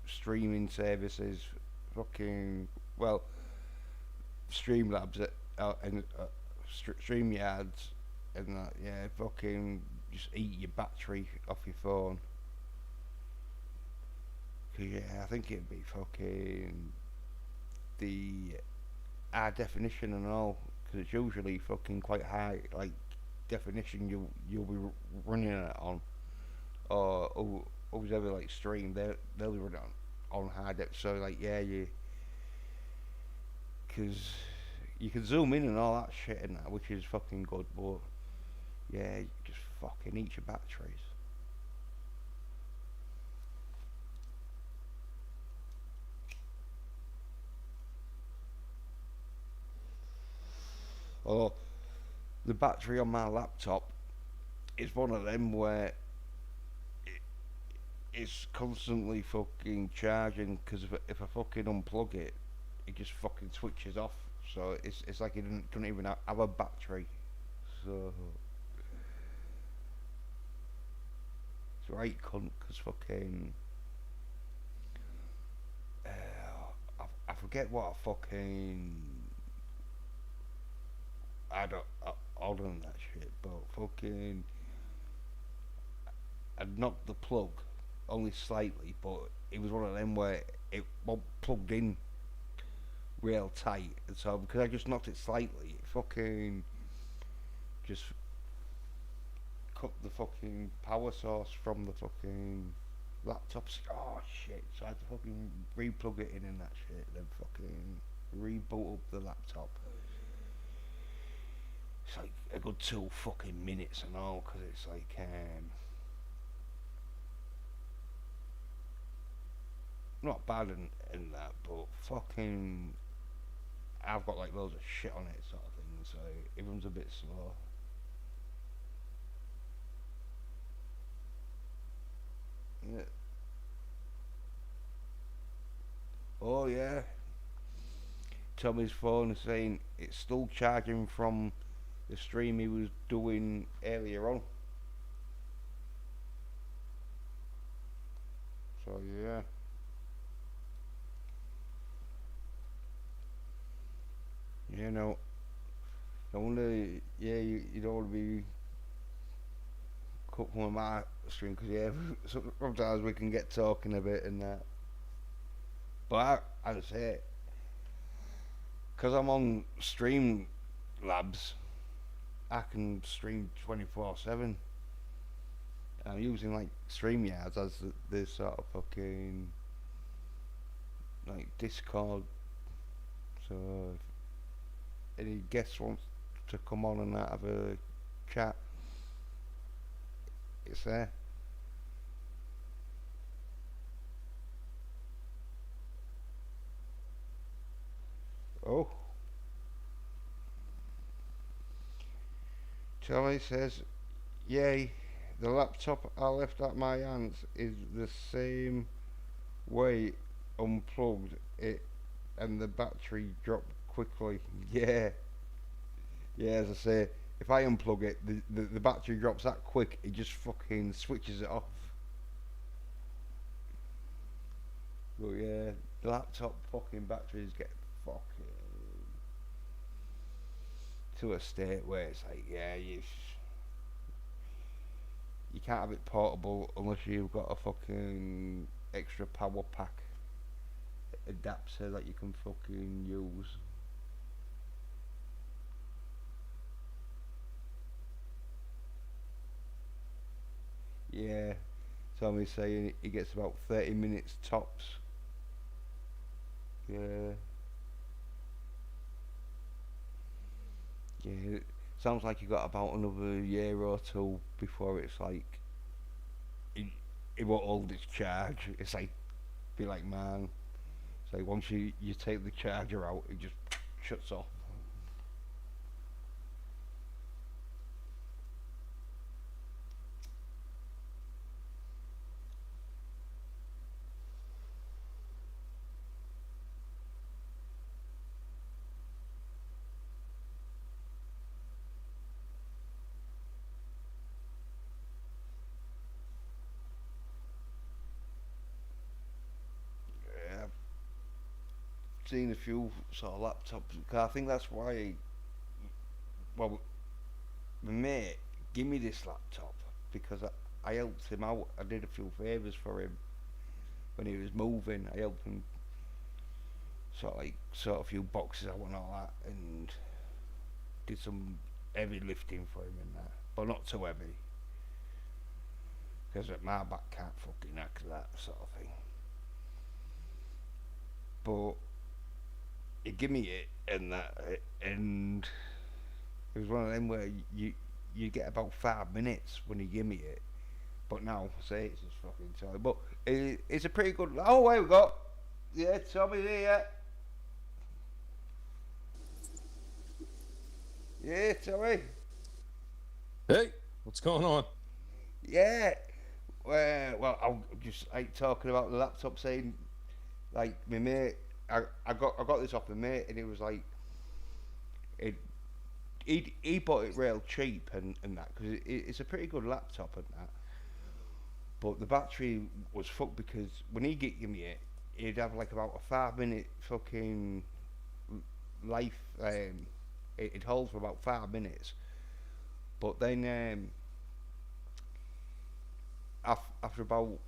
streaming services, fucking well, Streamlabs and Streamyards and that. Yeah, fucking just eat your battery off your phone. 'Cause, yeah, I think it'd be fucking the high definition and all. Because it's usually fucking quite high, like definition you'll be running it on, or who's ever like stream they'll be running on high def. So like yeah you because you can zoom in and all that shit and that, which is fucking good. But yeah, you just fucking eat your batteries. Or the battery on my laptop is one of them where it's constantly fucking charging because if I fucking unplug it, it just fucking switches off. So it's like it doesn't even have a battery. So it's right cunt because fucking I forget what I fucking I don't order that shit, but fucking I knocked the plug only slightly, but it was one of them where it wasn't plugged in real tight, and so because I just knocked it slightly, it fucking just cut the fucking power source from the fucking laptop's, oh shit, so I had to fucking replug it in and that shit, then fucking reboot up the laptop. It's like a good 2 fucking minutes and all, because it's like, not bad in that, but fucking, I've got like loads of shit on it sort of thing, so it runs a bit slow. Yeah. Oh yeah, Tommy's phone is saying it's still charging from the stream he was doing earlier on. So yeah, you know, I wonder, yeah, you don't want to be cut from my stream because yeah, sometimes we can get talking a bit and that. But as I say, because I'm on Stream Labs, I can stream 24/7. I'm using like StreamYards as the sort of fucking like Discord. So if any guests wants to come on and have a chat, it's there. Oh, Charlie says, "Yay, the laptop I left at my aunt's is the same way unplugged it and the battery dropped quickly." Yeah, yeah, as I say, if I unplug it, the battery drops that quick, it just fucking switches it off. But yeah, the laptop fucking batteries get fucking to a state where it's like, yeah, you can't have it portable unless you've got a fucking extra power pack adapter that you can fucking use. Yeah, Tommy's saying he gets about 30 minutes tops. Yeah, yeah. Sounds like you got about another year or two before it's like it, it won't hold its charge. It's like be like man. It's like once you take the charger out, it just shuts off. Yeah, I've seen a few sort of laptops. 'Cause I think that's why. Well, my mate give me this laptop because I helped him out. I did a few favours for him when he was moving. I helped him sort a few boxes out and all that, and did some heavy lifting for him and that, but not too heavy because my back can't fucking hack that sort of thing. But he give me it and that, and it was one of them where you get about 5 minutes when he give me it. But now, say it's just fucking time. But it's a pretty good. Oh, where we go? Yeah, Tommy here. Yeah, Tommy. Hey, what's going on? Yeah. Well, I'm just like talking about the laptop, saying like my mate. I got this off my mate, and it was like it. He bought it real cheap and that because it's a pretty good laptop and that. But the battery was fucked because when he get me it, he'd have like about a 5 minute fucking life. It'd hold for about 5 minutes, but then after about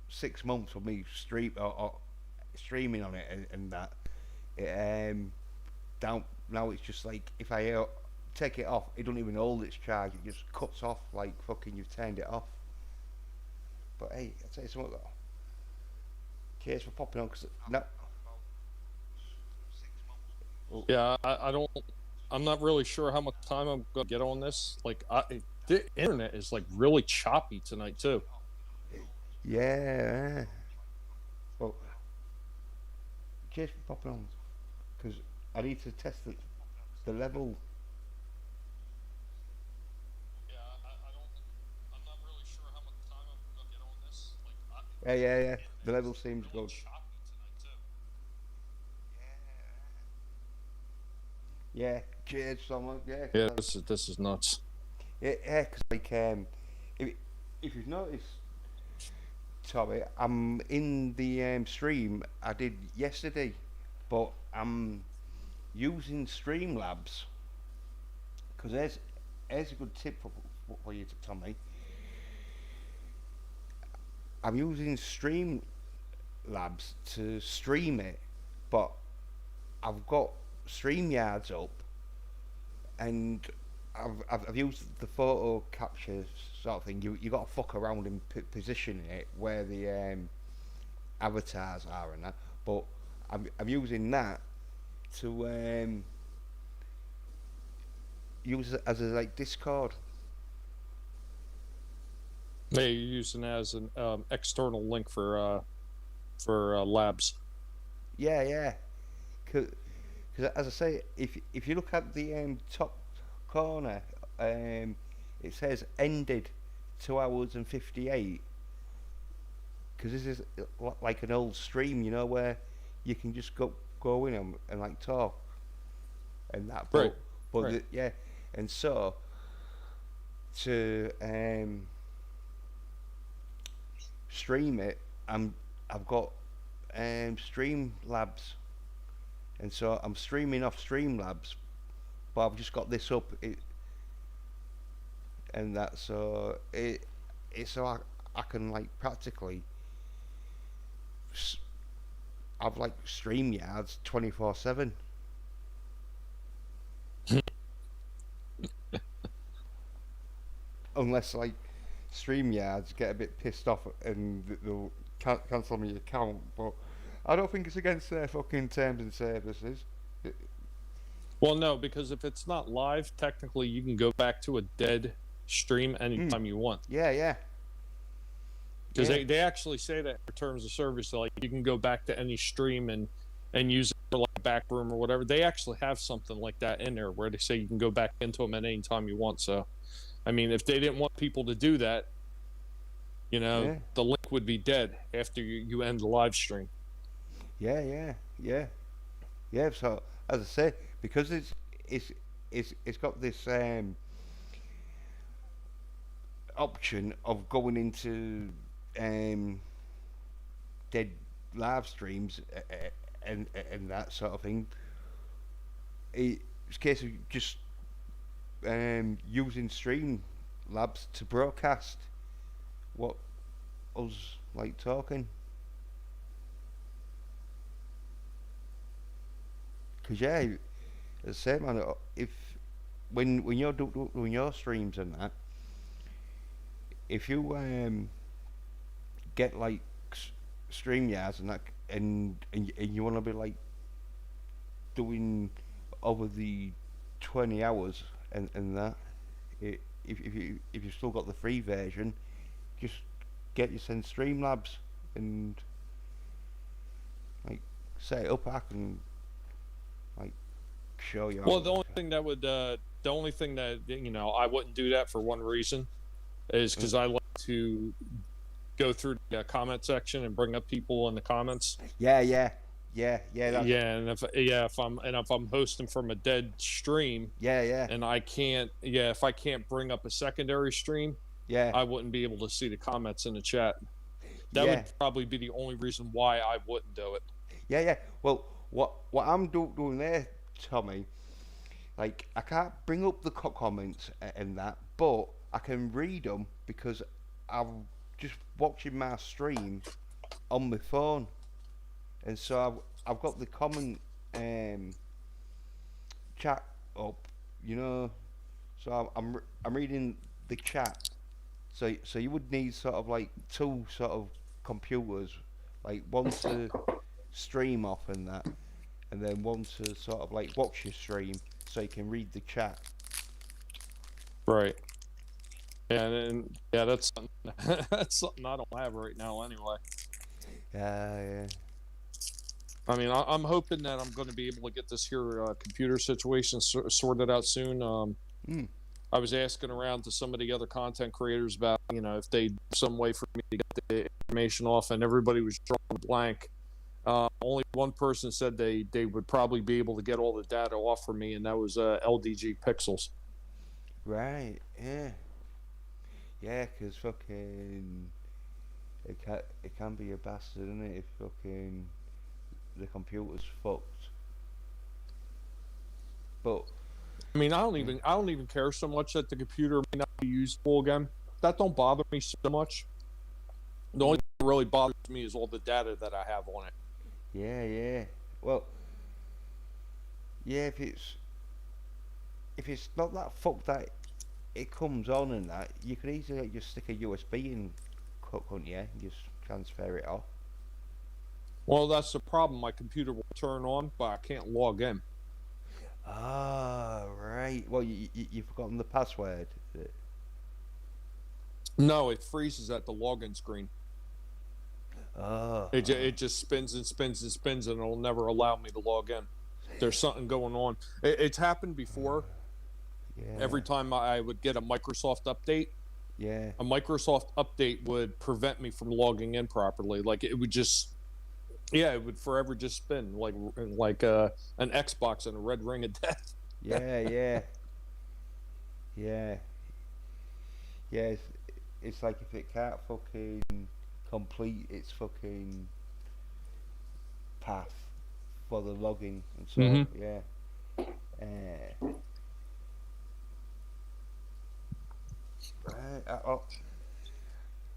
6 months of me streaming on it and that, it down now it's just like if I take it off, it don't even hold its charge. It just cuts off like fucking you've turned it off. But hey, I'll tell you something though. Cheers for popping on, because no. Oh, Yeah, I don't. I'm not really sure how much time I'm gonna get on this. Like, the internet is like really choppy tonight too. yeah. Well, cheers for popping on, because I need to test the level. Yeah, I don't. I'm not really sure how much time I'm gonna get on this. Like, Yeah, yeah, yeah. the The internet level is like seems really good. choppy tonight too. Yeah, cheers, someone. Yeah, Yeah, cause this is nuts. yeah, cause like if if you've noticed, Tommy, I'm in the stream I did yesterday, but I'm using Streamlabs, because there's a good tip for you, Tommy. I'm using Streamlabs to stream it, but I've got StreamYards up, and I've used the photo capture sort of thing. You got to fuck around and positioning it where the avatars are and that. But I'm using that to use it as a like Discord. They using it as an external link for labs. Yeah, yeah. Because as I say, if you look at the top corner, it says ended 2 hours and 58. Because this is like an old stream, where you can just go in and like talk and that. Right, But right. yeah, and so to stream it, I've got Streamlabs, and so I'm streaming off Streamlabs, but I've just got this up and that, so it's so I can like practically I've like StreamYards 24/7. Unless like StreamYards get a bit pissed off and they'll cancel my account, but I don't think it's against their fucking terms and services. Well, no, because if it's not live, technically you can go back to a dead stream Mm, anytime you want. yeah, yeah, Because yeah, they actually say that in terms of service, so like you can go back to any stream and use it for like back room or whatever. They actually have something like that in there where they say you can go back into them at any time you want. So, I mean, if they didn't want people to do that, yeah, the link would be dead after you end the live stream. yeah, yeah, yeah, yeah. So as I say, because it's it's got this option of going into um, dead live streams and that sort of thing. It's a case of just using Streamlabs to broadcast what us like talking. Cause yeah, as I say, man, if when you're doing your streams and that, if you get like StreamYards and that, and you want to be like doing over the 20 hours and that, if you've still got the free version, just get your send Streamlabs and like set it up. I can like show you Well, how. the only thing that I wouldn't do that for one reason is Mm. because I like to go through the comment section and bring up people in the comments. Yeah, yeah, yeah. That's Yeah, and if I'm hosting from a dead stream yeah, yeah, and if I can't bring up a secondary stream, yeah, I wouldn't be able to see the comments in the chat. That yeah, would probably be the only reason why I wouldn't do it. yeah. Well, what I'm doing there, Tommy, like I can't bring up the comments and that, but I can read them because I'm just watching my stream on my phone, and so I've got the comment um, chat up, so I'm reading the chat So you would need sort of like two sort of computers, like one to stream off and that, and then one to sort of like watch your stream so you can read the chat. Right. And yeah, that's something, that's something I don't have right now anyway. Yeah. I mean, I'm hoping that I'm going to be able to get this here computer situation sorted out soon. Mm. I was asking around to some of the other content creators about, if they some way for me to get the information off, and everybody was drawing blank. Only one person said they would probably be able to get all the data off for me, and that was LDG Pixels. Right. Yeah. Yeah, 'cause fucking it can be a bastard, isn't it? If fucking the computer's fucked. But I mean, I don't even care so much that the computer may not be usable again. That don't bother me so much. The only thing that really bothers me is all the data that I have on it. yeah. Well, yeah. If it's not that fucked that it comes on and that, you could easily like, just stick a USB in, couldn't you? And just transfer it off. Well, that's the problem. My computer will turn on, but I can't log in. Ah, right. Well, you've forgotten the password. No, it freezes at the login screen. Oh. It just spins and spins and spins, and it'll never allow me to log in. There's something going on. It's happened before. Yeah. Every time I would get a Microsoft update, Yeah. a Microsoft update would prevent me from logging in properly. Like it would just, yeah, it would forever just spin like an Xbox and a red ring of death. Yeah. Yeah. Yeah. It's like if it can't fucking complete its fucking path for the login and so Mhm. yeah. Uh,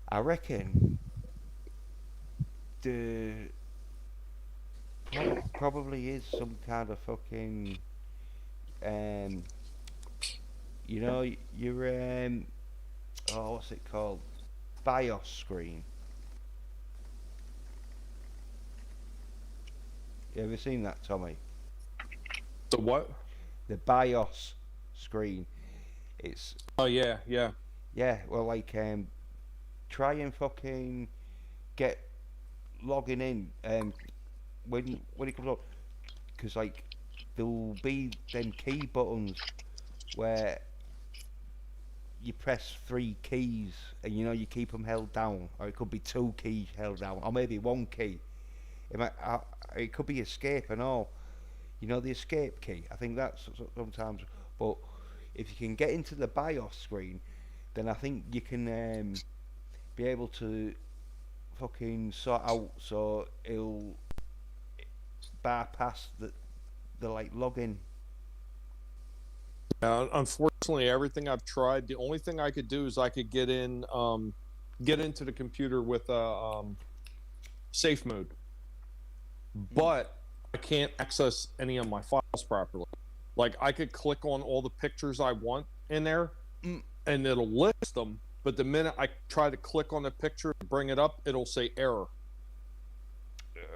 I reckon the probably is some kind of fucking um your what's it called, BIOS screen. You ever seen that, Tommy? The what? The BIOS screen. It's Oh yeah. yeah. Well, like try and fucking get logging in when it comes up, because like there'll be them key buttons where you press three keys and you keep them held down, or it could be two keys held down, or maybe one key. It could be escape and all. The escape key. I think that's sometimes. But if you can get into the BIOS screen, then I think you can be able to fucking sort out so it'll bypass the like login. Unfortunately, everything I've tried, the only thing I could do is I could get into the computer with a safe mode, but I can't access any of my files properly. Like I could click on all the pictures I want in there, and it'll list them. But the minute I try to click on the picture to bring it up, it'll say error.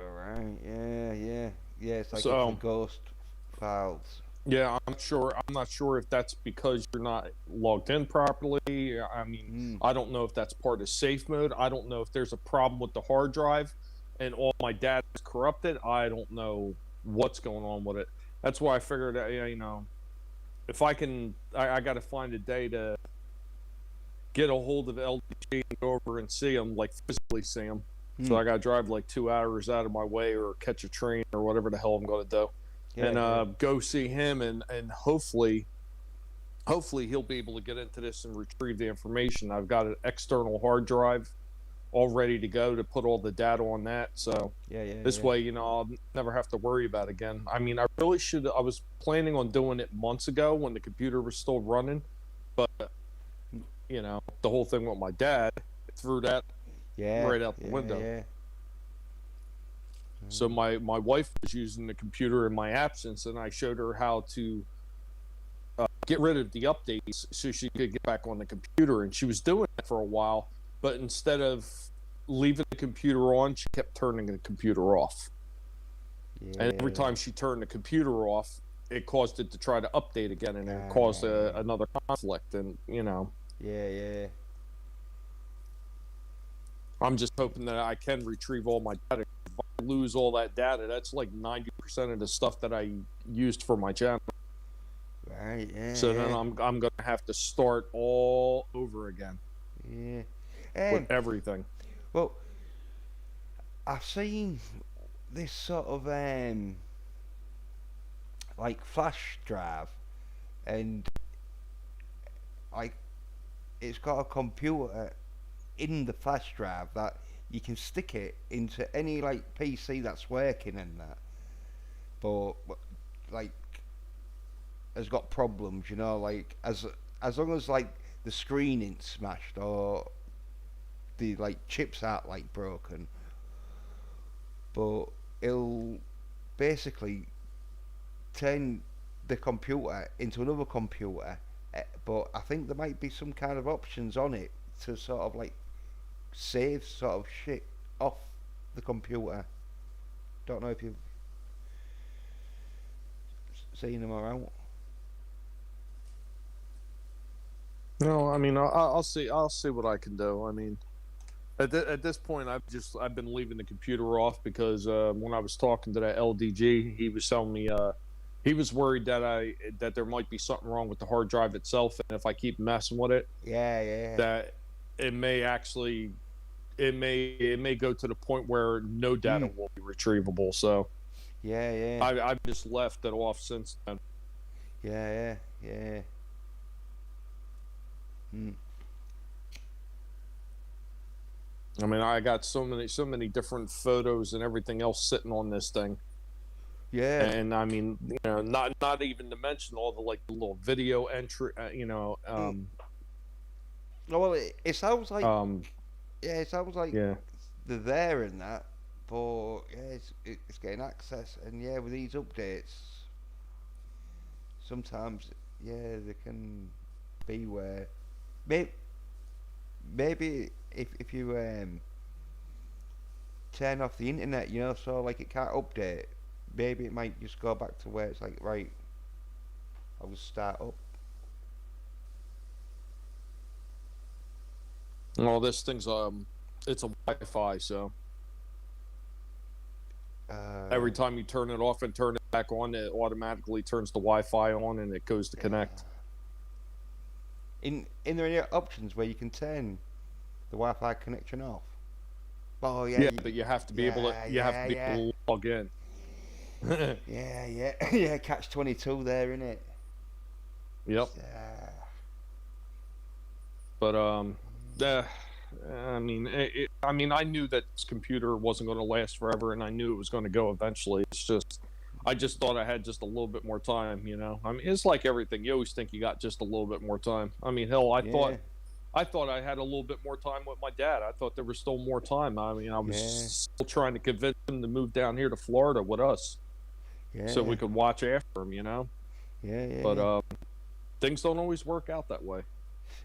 Alright, yeah. It's like So- it's the ghost files. Yeah, I'm not sure if that's because you're not logged in properly. I mean, I don't know if that's part of safe mode. I don't know if there's a problem with the hard drive and all my data is corrupted. I don't know what's going on with it. That's why I figured that, if I can, I got to find a day to get a hold of LDG and go over and see them, like physically see them. So I got to drive like 2 hours out of my way or catch a train or whatever the hell I'm going to do. Go see him, and hopefully he'll be able to get into this and retrieve the information. I've got an external hard drive all ready to go to put all the data on that. So this way, I'll never have to worry about it again. I mean, I really should. I was planning on doing it months ago when the computer was still running, but the whole thing with my dad threw that right out the window. Yeah. So my wife was using the computer in my absence, and I showed her how to get rid of the updates so she could get back on the computer. And she was doing it for a while, but instead of leaving the computer on, she kept turning the computer off. Yeah. And every time she turned the computer off, it caused it to try to update again, and it caused another conflict. And Yeah. I'm just hoping that I can retrieve all my data. If I lose all that data, that's like 90% of the stuff that I used for my channel. Right. Yeah. So then I'm gonna have to start all over again. Yeah. With everything. Well, I've seen this sort of like flash drive, and like it's got a computer in the flash drive that you can stick it into any like PC that's working and that, but like has got problems, like as long as like the screen ain't smashed or the like chips aren't like broken, but it'll basically turn the computer into another computer. But I think there might be some kind of options on it to sort of like save sort of shit off the computer. Don't know if you've seen them around. No, I mean, I'll see what I can do. I mean, at this point, I've been leaving the computer off because when I was talking to that LDG, he was telling me he was worried that there might be something wrong with the hard drive itself, and if I keep messing with it, that it may go to the point where no data will be retrievable. So I've just left it off since then. Yeah. I mean, I got so many different photos and everything else sitting on this thing. Yeah. And I mean, not even to mention all the like little video entry, Well, it sounds like it sounds like they're there and that, but it's getting access, and with these updates, sometimes they can be where maybe if you turn off the internet, so like it can't update, maybe it might just go back to where it's like, right, I'll just start up. Well, this thing's it's a Wi-Fi, so every time you turn it off and turn it back on, it automatically turns the Wi-Fi on and it goes to connect. In there any options where you can turn the Wi-Fi connection off? Oh yeah. But you have to be able to. You have to be able to log in. yeah. Catch 22 there, innit? Yep. But I mean, I knew that this computer wasn't going to last forever, and I knew it was going to go eventually. It's just, I just thought I had just a little bit more time, I mean, it's like everything. You always think you got just a little bit more time. I mean, hell, I thought I had a little bit more time with my dad. I thought there was still more time. I mean, I was still trying to convince him to move down here to Florida with us, so we could watch after him, But things don't always work out that way.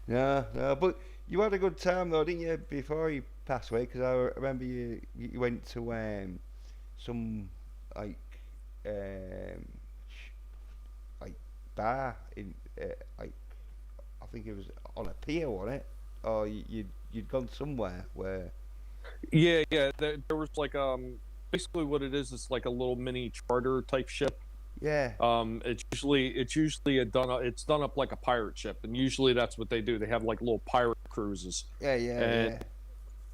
No, but you had a good time though, didn't you, before he passed away? Because I remember you went to some like bar in like, I think it was on a pier, wasn't it? Or you'd gone somewhere where. Yeah. There was like basically what it is like a little mini charter type ship. Yeah. It's usually it's done up like a pirate ship, and usually that's what they do. They have like little pirate cruises. Yeah.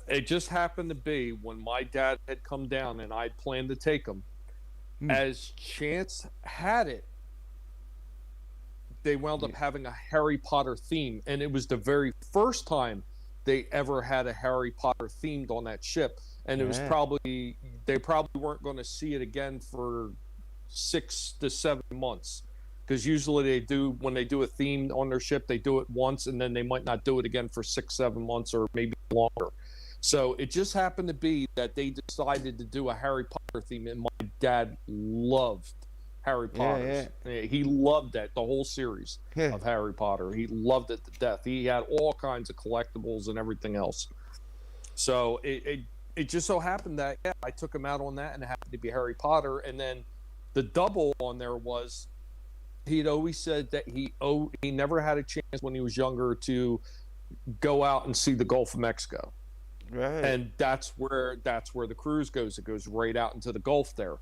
It just happened to be when my dad had come down and I planned to take him. As chance had it, they wound up having a Harry Potter theme, and it was the very first time they ever had a Harry Potter themed on that ship, and it was they probably weren't going to see it again for 6 to 7 months, because usually when they do a theme on their ship, they do it once and then they might not do it again for 6-7 months or maybe longer. So it just happened to be that they decided to do a Harry Potter theme, and my dad loved Harry Yeah, Potter's. He loved that, the whole series yeah. of Harry Potter. He loved it to death. He had all kinds of collectibles and everything else. So it just so happened that I took him out on that, and it happened to be Harry Potter. And then the double on there was he'd always said that he never had a chance when he was younger to go out and see the Gulf of Mexico. Right. And that's where the cruise goes. It goes right out into the Gulf there.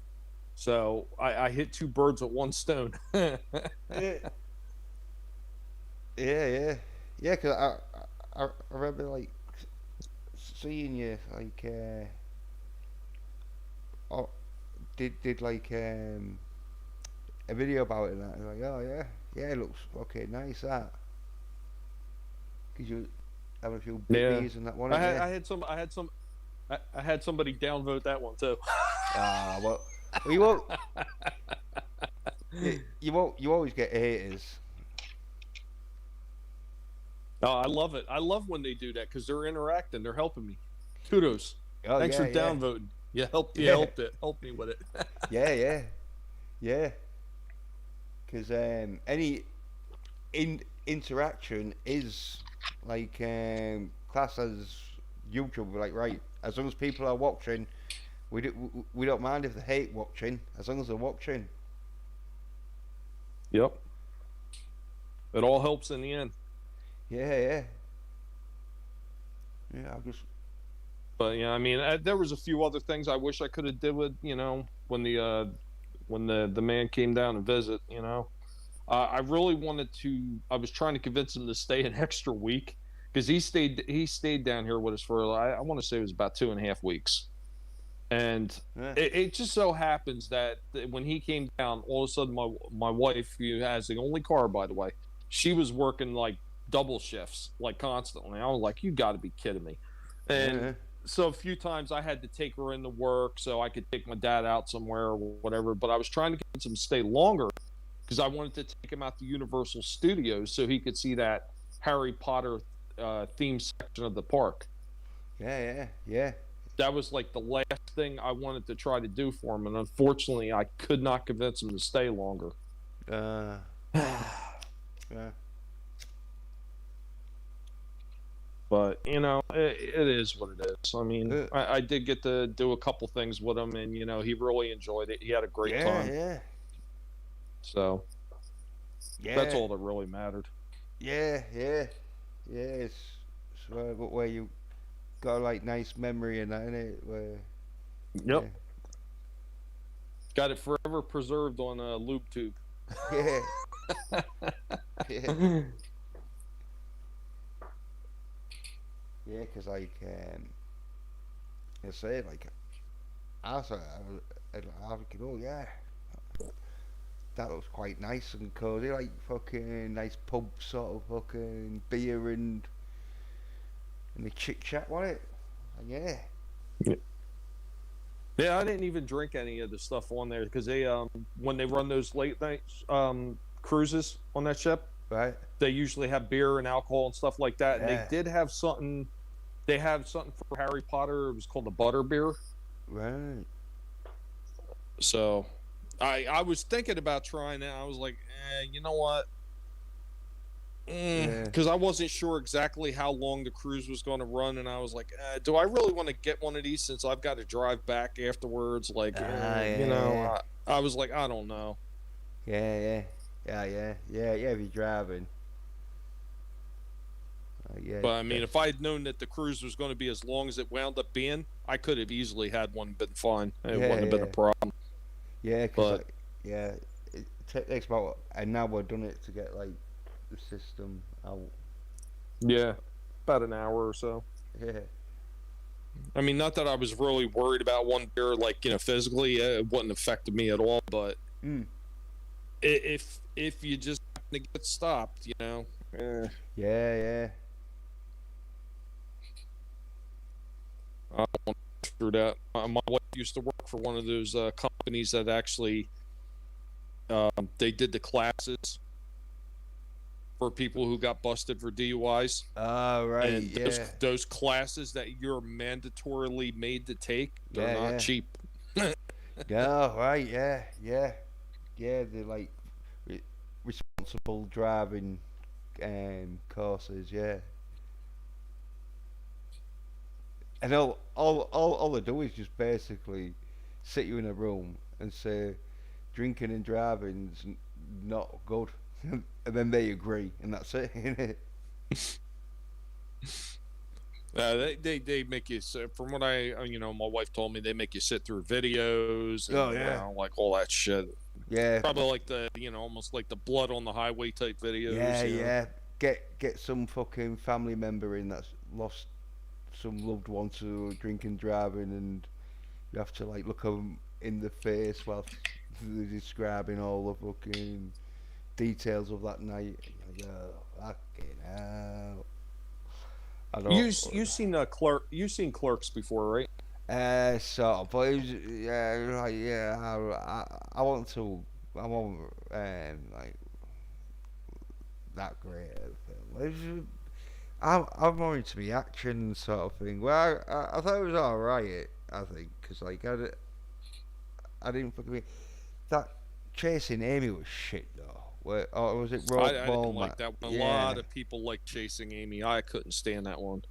So I hit two birds with one stone. yeah. Yeah. Yeah, because I remember, like, seeing you, like, oh, did like, a video about it, and I was like, oh, yeah. Yeah, it looks okay, nice, that. Because you having a few bibbies and that one. I had somebody downvote that one too. Ah, well, you won't. You won't. You always get haters. Oh, I love it. I love when they do that because they're interacting. They're helping me. Kudos. Oh, Thanks yeah, for downvoting. You helped. You helped it. Help me with it. Yeah. Because any interaction is like class as YouTube. Like, right, as long as people are watching, we don't mind if they hate watching, as long as they're watching. Yep. It all helps in the end. Yeah. I just. But yeah, I mean, there was a few other things I wish I could have did with, when the man came down to visit. I really wanted to. I was trying to convince him to stay an extra week because he stayed down here with us for I want to say it was about 2.5 weeks. And it just so happens that when he came down, all of a sudden my wife, who has the only car, by the way, she was working like double shifts, like constantly. I was like, you got to be kidding me. And so a few times I had to take her into work so I could take my dad out somewhere or whatever. But I was trying to get him to stay longer because I wanted to take him out to Universal Studios so he could see that Harry Potter theme section of the park. Yeah. That was like the last thing I wanted to try to do for him, and unfortunately, I could not convince him to stay longer. Yeah. But it is what it is. I mean, I did get to do a couple things with him, and he really enjoyed it. He had a great time. Yeah. So that's all that really mattered. Yeah. It's where you got like nice memory and that, innit? Where. Yep. Yeah. Got it forever preserved on a lube tube. Yeah. Yeah, because like I say, like I was thinking, oh yeah, that looks quite nice and cozy, like fucking nice pub sort of fucking beer and the chit chat, wasn't it? And yeah, I didn't even drink any of the stuff on there because they when they run those late night cruises on that ship, right? They usually have beer and alcohol and stuff like that. And they did have something. They have something for Harry Potter. It was called the butter beer. Right. So, I was thinking about trying it. I was like, you know what? Because I wasn't sure exactly how long the cruise was going to run, and I was like, do I really want to get one of these since I've got to drive back afterwards? Like, I was like, I don't know. Yeah. If you're driving. But I mean, if I had known that the cruise was going to be as long as it wound up being, I could have easily had one been fine. It wouldn't have been a problem. Yeah, because it takes about an hour, doesn't it, to get like the system out? Yeah, about an hour or so. Yeah. I mean, not that I was really worried about one beer, like physically, it wouldn't affect me at all. But if you just happen to get stopped, Yeah. I don't want to screw that. My wife used to work for one of those companies that actually they did the classes for people who got busted for DUIs. Right. And those classes that you're mandatorily made to take, they're not cheap. Yeah, right. Yeah. yeah, they're like re- responsible driving courses. Yeah, and all they do is just basically sit you in a room and say drinking and driving's not good, and then they agree, and that's it. They make you from what my wife told me they make you sit through videos Oh and yeah, like all that shit. yeah, Probably like the almost like the blood on the highway type videos. yeah. Get some fucking family member in that's lost some loved one to drinking driving, and you have to like look them in the face while they're describing all the fucking details of that night. You're like, oh, fucking hell. I don't. You seen you seen Clerks before, right? Sort of, but it was, yeah, like, yeah. I want to. I want like that great of a film. I'm more into the action sort of thing. Well, I thought it was alright. I think because like I didn't fucking that chasing Amy was shit though. Or was it Rogue I didn't Mall? like that one. A Yeah, lot of people like Chasing Amy. I couldn't stand that one.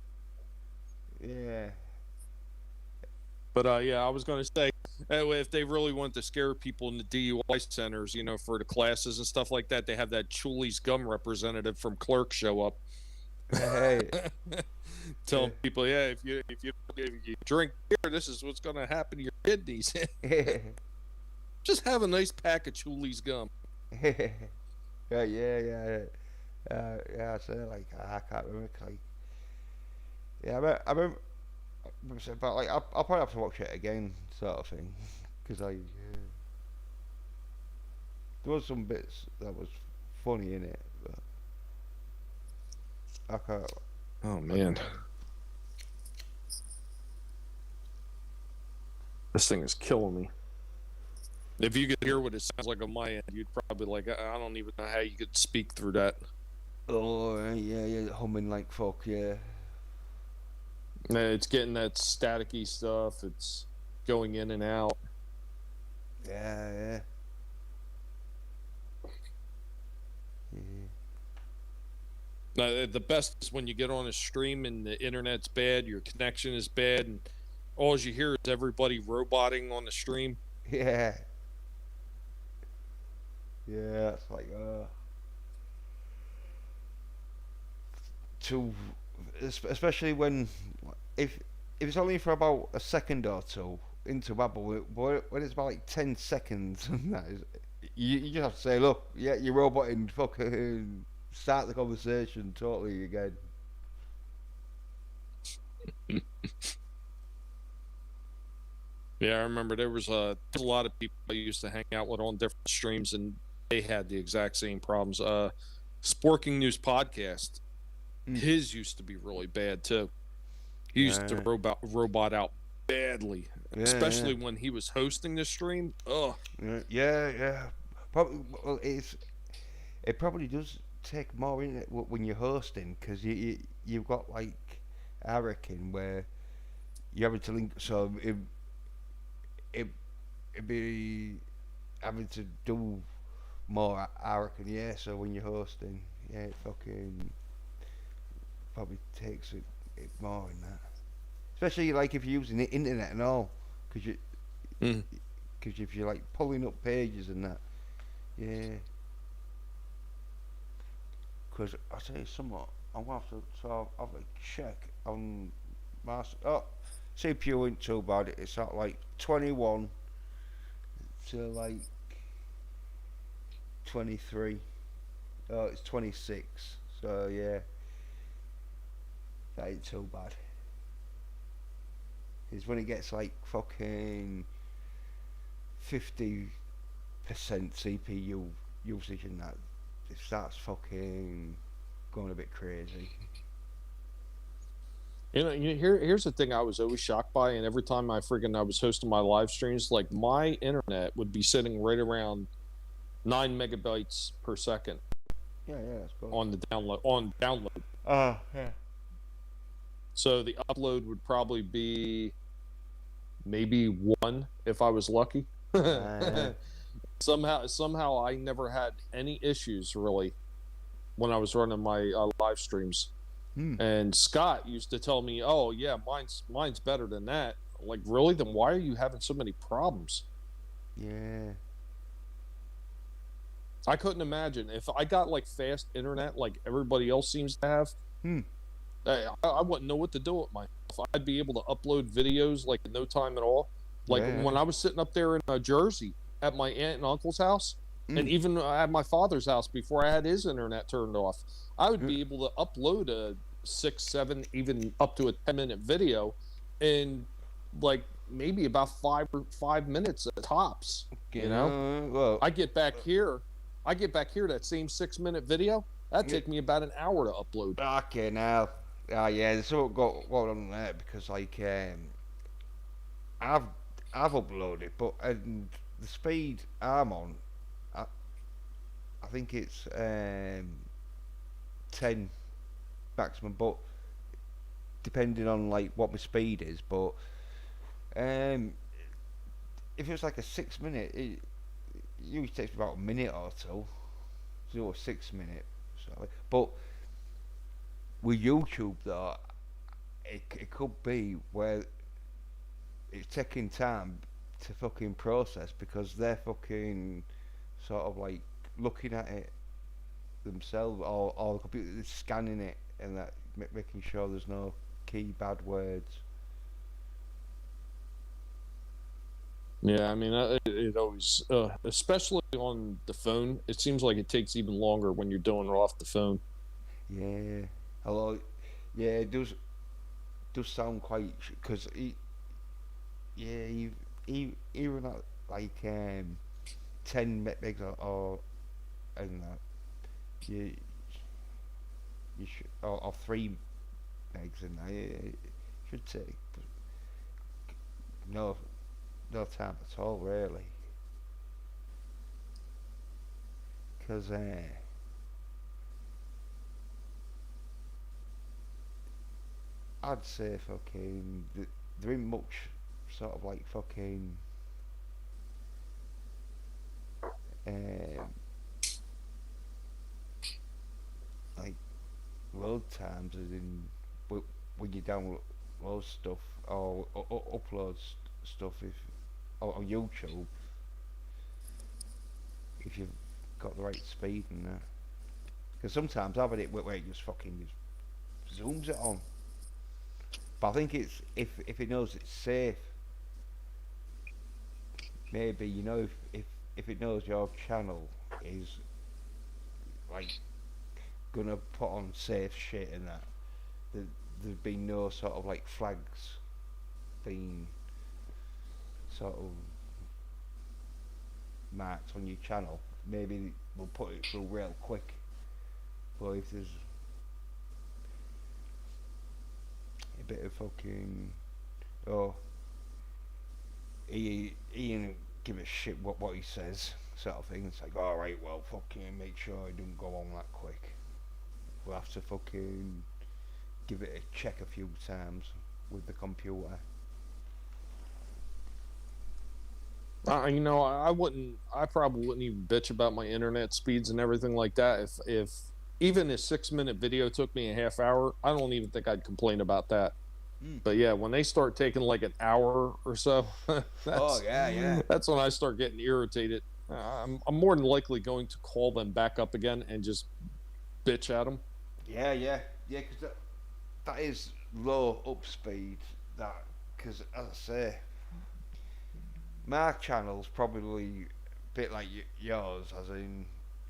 yeah, But yeah, I was going to say, if they really want to scare people in the DUI centers, for the classes and stuff like that, they have that Chuli's gum representative from Clerk show up, hey, telling people, yeah, if you drink beer, this is what's going to happen to your kidneys. yeah, Just have a nice pack of Chuli's gum. yeah, yeah. Yeah, I say like I can't remember. Like, yeah, I remember, but like I'll probably have to watch it again, sort of thing, because there was some bits that was funny in it, but I can't. Oh man, this thing is killing me. If you could hear what it sounds like on my end, you'd probably like, I don't even know how you could speak through that. Oh yeah, humming like fuck, yeah. It's getting that staticky stuff. It's going in and out. Yeah. The best is when you get on a stream and the internet's bad, your connection is bad, and all you hear is everybody roboting on the stream. Yeah. Yeah, it's like to especially when if it's only for about a second or two into Babel, when it's about like 10 seconds, and that is, you just have to say, look, yeah, you're roboting, fucking start the conversation totally again. Yeah, I remember there was a lot of people I used to hang out with on different streams, and they had the exact same problems. Sporking News podcast, his used to be really bad too. He used to robot out badly, especially when he was hosting the stream. Ugh. Yeah. Probably, well, it probably does take more in it when you're hosting, because you've got like I reckon where you're having to link, so it'd be having to do more, I reckon, yeah. So when you're hosting, yeah, it fucking probably takes it more in that. Especially like if you're using the internet and all, because if you're like pulling up pages and that, yeah. Because I'll tell you something, I'm going to have to, so I'll have a check on my, CPU ain't too bad, it's at like 21 to like 23, oh it's 26, so yeah, that ain't too bad. It's when it gets like fucking 50% CPU usage and that, it starts fucking going a bit crazy. Here's the thing I was always shocked by, and every time I was hosting my live streams, like my internet would be sitting right around 9 megabytes per second. Yeah, that's cool. On the download. Yeah. So the upload would probably be maybe 1 if I was lucky. So somehow I never had any issues really when I was running my live streams. Hmm. And Scott used to tell me, "Oh yeah, mine's better than that." Like, really? Then why are you having so many problems? Yeah. I couldn't imagine if I got like fast internet like everybody else seems to have. Hmm. I wouldn't know what to do with myself. I'd be able to upload videos like in no time at all. Like Yeah. when I was sitting up there in Jersey at my aunt and uncle's house, and Hmm. even at my father's house before I had his internet turned off, I would Hmm. be able to upload a 6, 7, even up to a 10-minute video in like maybe about 5 minutes at tops. You know. Well. I get back here, that same 6-minute video, that'd Yeah. take me about an hour to upload. Okay. Now. Yeah. There's something going on there because like I've I've uploaded, but and the speed I'm on, I, I think it's 10 maximum, but depending on like what my speed is. But um, if it's like a 6 minute, it usually takes about a minute or two, 0 6 minute. So, but with YouTube though, it could be where it's taking time to fucking process because they're fucking sort of like looking at it themselves, or the computer is scanning it and that making sure there's no key bad words. Yeah, I mean, it always, especially on the phone, it seems like it takes even longer when you're doing it off the phone. Yeah, hello. Yeah, it does sound quite because yeah, even at like 10 megs or and that you you should or 3 megs and that it should take no no time at all really because I'd say fucking there ain't much sort of like fucking um, like load times as in when you download stuff or upload stuff if on YouTube if you've got the right speed and that. Because sometimes I've had it where it just fucking just zooms it on. But I think it's if it knows it's safe, maybe you know if it knows your channel is like gonna put on safe shit and that, there, there's been no sort of like flags being sort of marked on your channel. Maybe we'll put it through real quick. But if there's a bit of fucking oh he ain't give a shit what he says sort of thing. It's like alright, well fucking make sure it don't go on that quick. We'll have to fucking give it a check a few times with the computer. I probably wouldn't even bitch about my internet speeds and everything like that. If even a 6-minute video took me a half hour, I don't even think I'd complain about that. Mm. But yeah, when they start taking like an hour or so, Oh yeah. that's when I start getting irritated. I'm more than likely going to call them back up again and just bitch at them. Yeah, because that is low up speed. That because as I say, my channel's probably a bit like yours, as in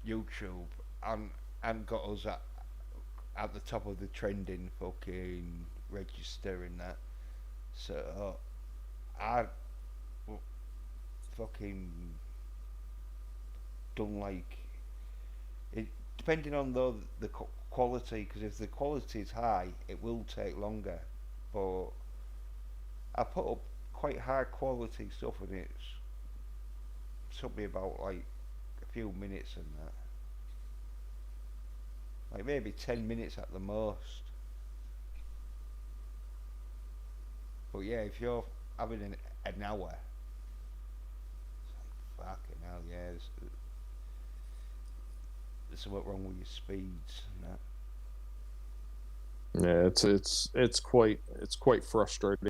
YouTube, and got us at the top of the trending fucking register in that. So I fucking don't like it. Depending on the quality, because if the quality is high, it will take longer. But I put up quite high quality stuff, and it's took me about like a few minutes and that, like maybe 10 minutes at the most. But yeah, if you're having an hour, it's Fucking hell, yeah. There's something wrong with your speeds and that. Yeah, it's quite frustrating.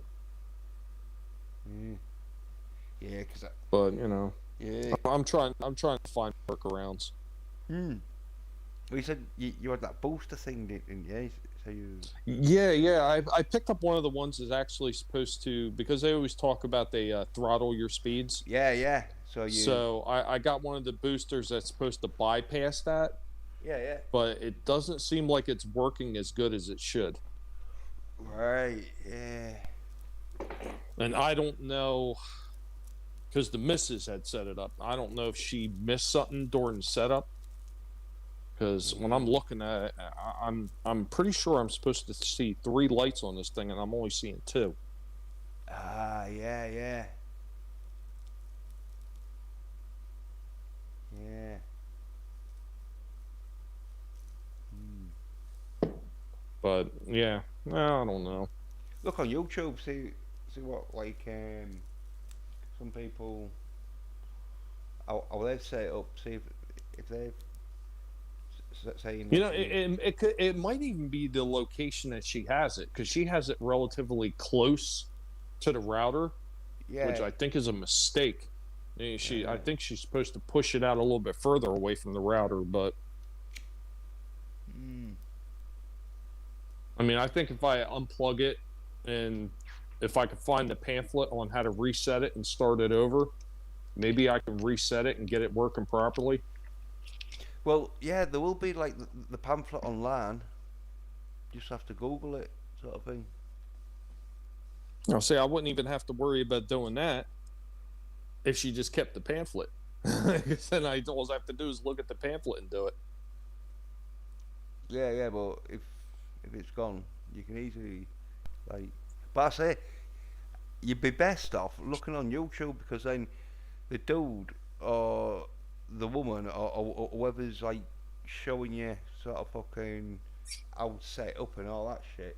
Yeah, yeah, because But you know, yeah. I'm trying to find workarounds. Hmm. Well, you said you had that booster thing, didn't you? So you. Yeah. I picked up one of the ones that's actually supposed to, because they always talk about they throttle your speeds. Yeah, yeah. So you. So I got one of the boosters that's supposed to bypass that, Yeah, yeah. but it doesn't seem like it's working as good as it should. Right. Yeah. And I don't know, because the missus had set it up. I don't know if she missed something during the setup. Because when I'm Mm. looking at it, I'm pretty sure I'm supposed to see 3 lights on this thing, and I'm only seeing 2. Ah, yeah, yeah, yeah. Hmm. But yeah, I don't know. Look on YouTube. See what like some people. I'll they've set it up. See if they've saying You that know, it might even be the location that she has it, because she has it relatively close to the router, which yeah. I think is a mistake. I Uh, think she's supposed to push it out a little bit further away from the router, but mm, I mean, I think if I unplug it and if I could find the pamphlet on how to reset it and start it over, maybe I can reset it and get it working properly. well, yeah, there will be like the pamphlet online. You just have to Google it, sort of thing. I'll say I wouldn't even have to worry about doing that if she just kept the pamphlet. Then all I have to do is look at the pamphlet and do it. Yeah, yeah, but if it's gone, you can easily like. But I say you'd be best off looking on YouTube because then the dude or the woman or whoever's like showing you sort of fucking how to set it up and all that shit,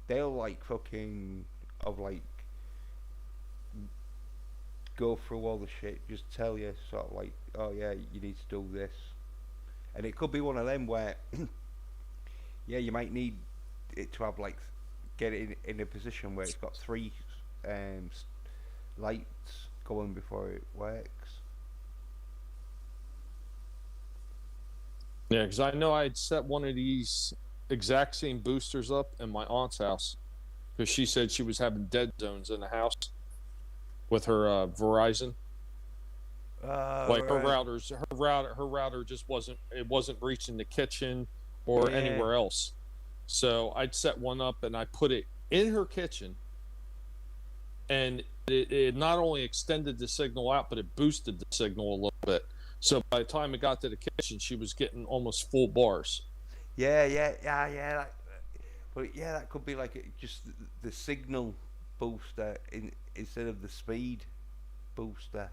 they'll like fucking of like go through all the shit, just tell you sort of like, oh yeah, you need to do this, and it could be one of them where yeah, you might need it to have like get it in a position where it's got three um, lights going before it works. Yeah, because I know I'd set one of these exact same boosters up in my aunt's house, because she said she was having dead zones in the house with her Verizon. Like her Right. routers, her router just wasn't reaching the kitchen or Yeah. anywhere else. So I'd set one up and I put it in her kitchen, and it not only extended the signal out, but it boosted the signal a little bit. So by the time it got to the kitchen, she was getting almost full bars. Yeah, yeah, yeah, yeah. But yeah, that could be like just the signal booster instead of the speed booster.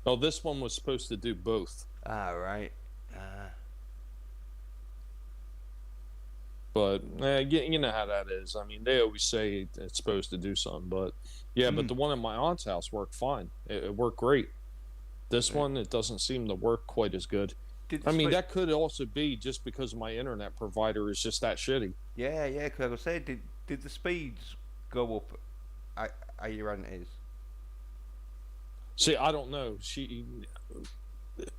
Oh, this one was supposed to do both, Ah, right. Ah. but you know how that is. I mean, they always say it's supposed to do something, but yeah, but Mm. the one in my aunt's house worked fine. It worked great. This Right. one, it doesn't seem to work quite as good. Did the I mean, speed? that could also be just because my internet provider is just that shitty. Yeah, yeah. Cause I was saying, did the speeds go up at your auntie's? See, I don't know.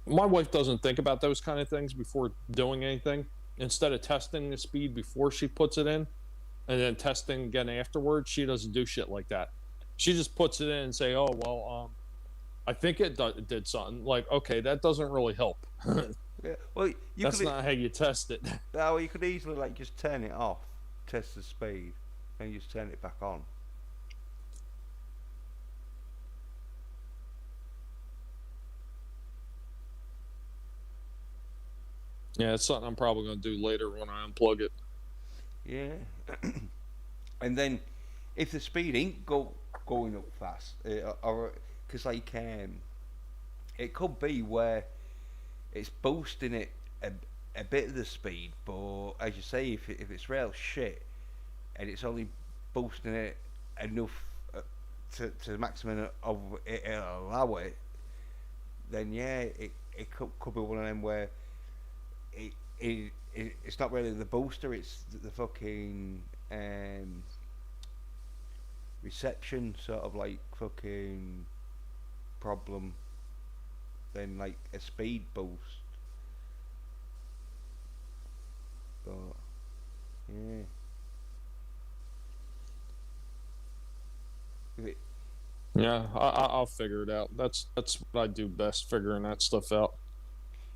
My wife doesn't think about those kind of things before doing anything. Instead of testing the speed before she puts it in, and then testing again afterwards, she doesn't do shit like that. She just puts it in and say, "Oh well, I think it did something." Like, okay, that doesn't really help. Yeah. Well, you That's could. not how you test it. Well, you could easily like just turn it off, test the speed, and you just turn it back on. Yeah, it's something I'm probably going to do later when I unplug it. Yeah. And then if the speed ain't going up fast, or because like it could be where it's boosting it a bit of the speed, but as you say, if it's real shit and it's only boosting it enough to the maximum of it'll allow it, then yeah, it could be one of them where it's not really the booster, it's the fucking reception sort of like fucking problem, then like a speed boost. But yeah, if it, Yeah, I'll figure it out. That's what I do best, figuring that stuff out.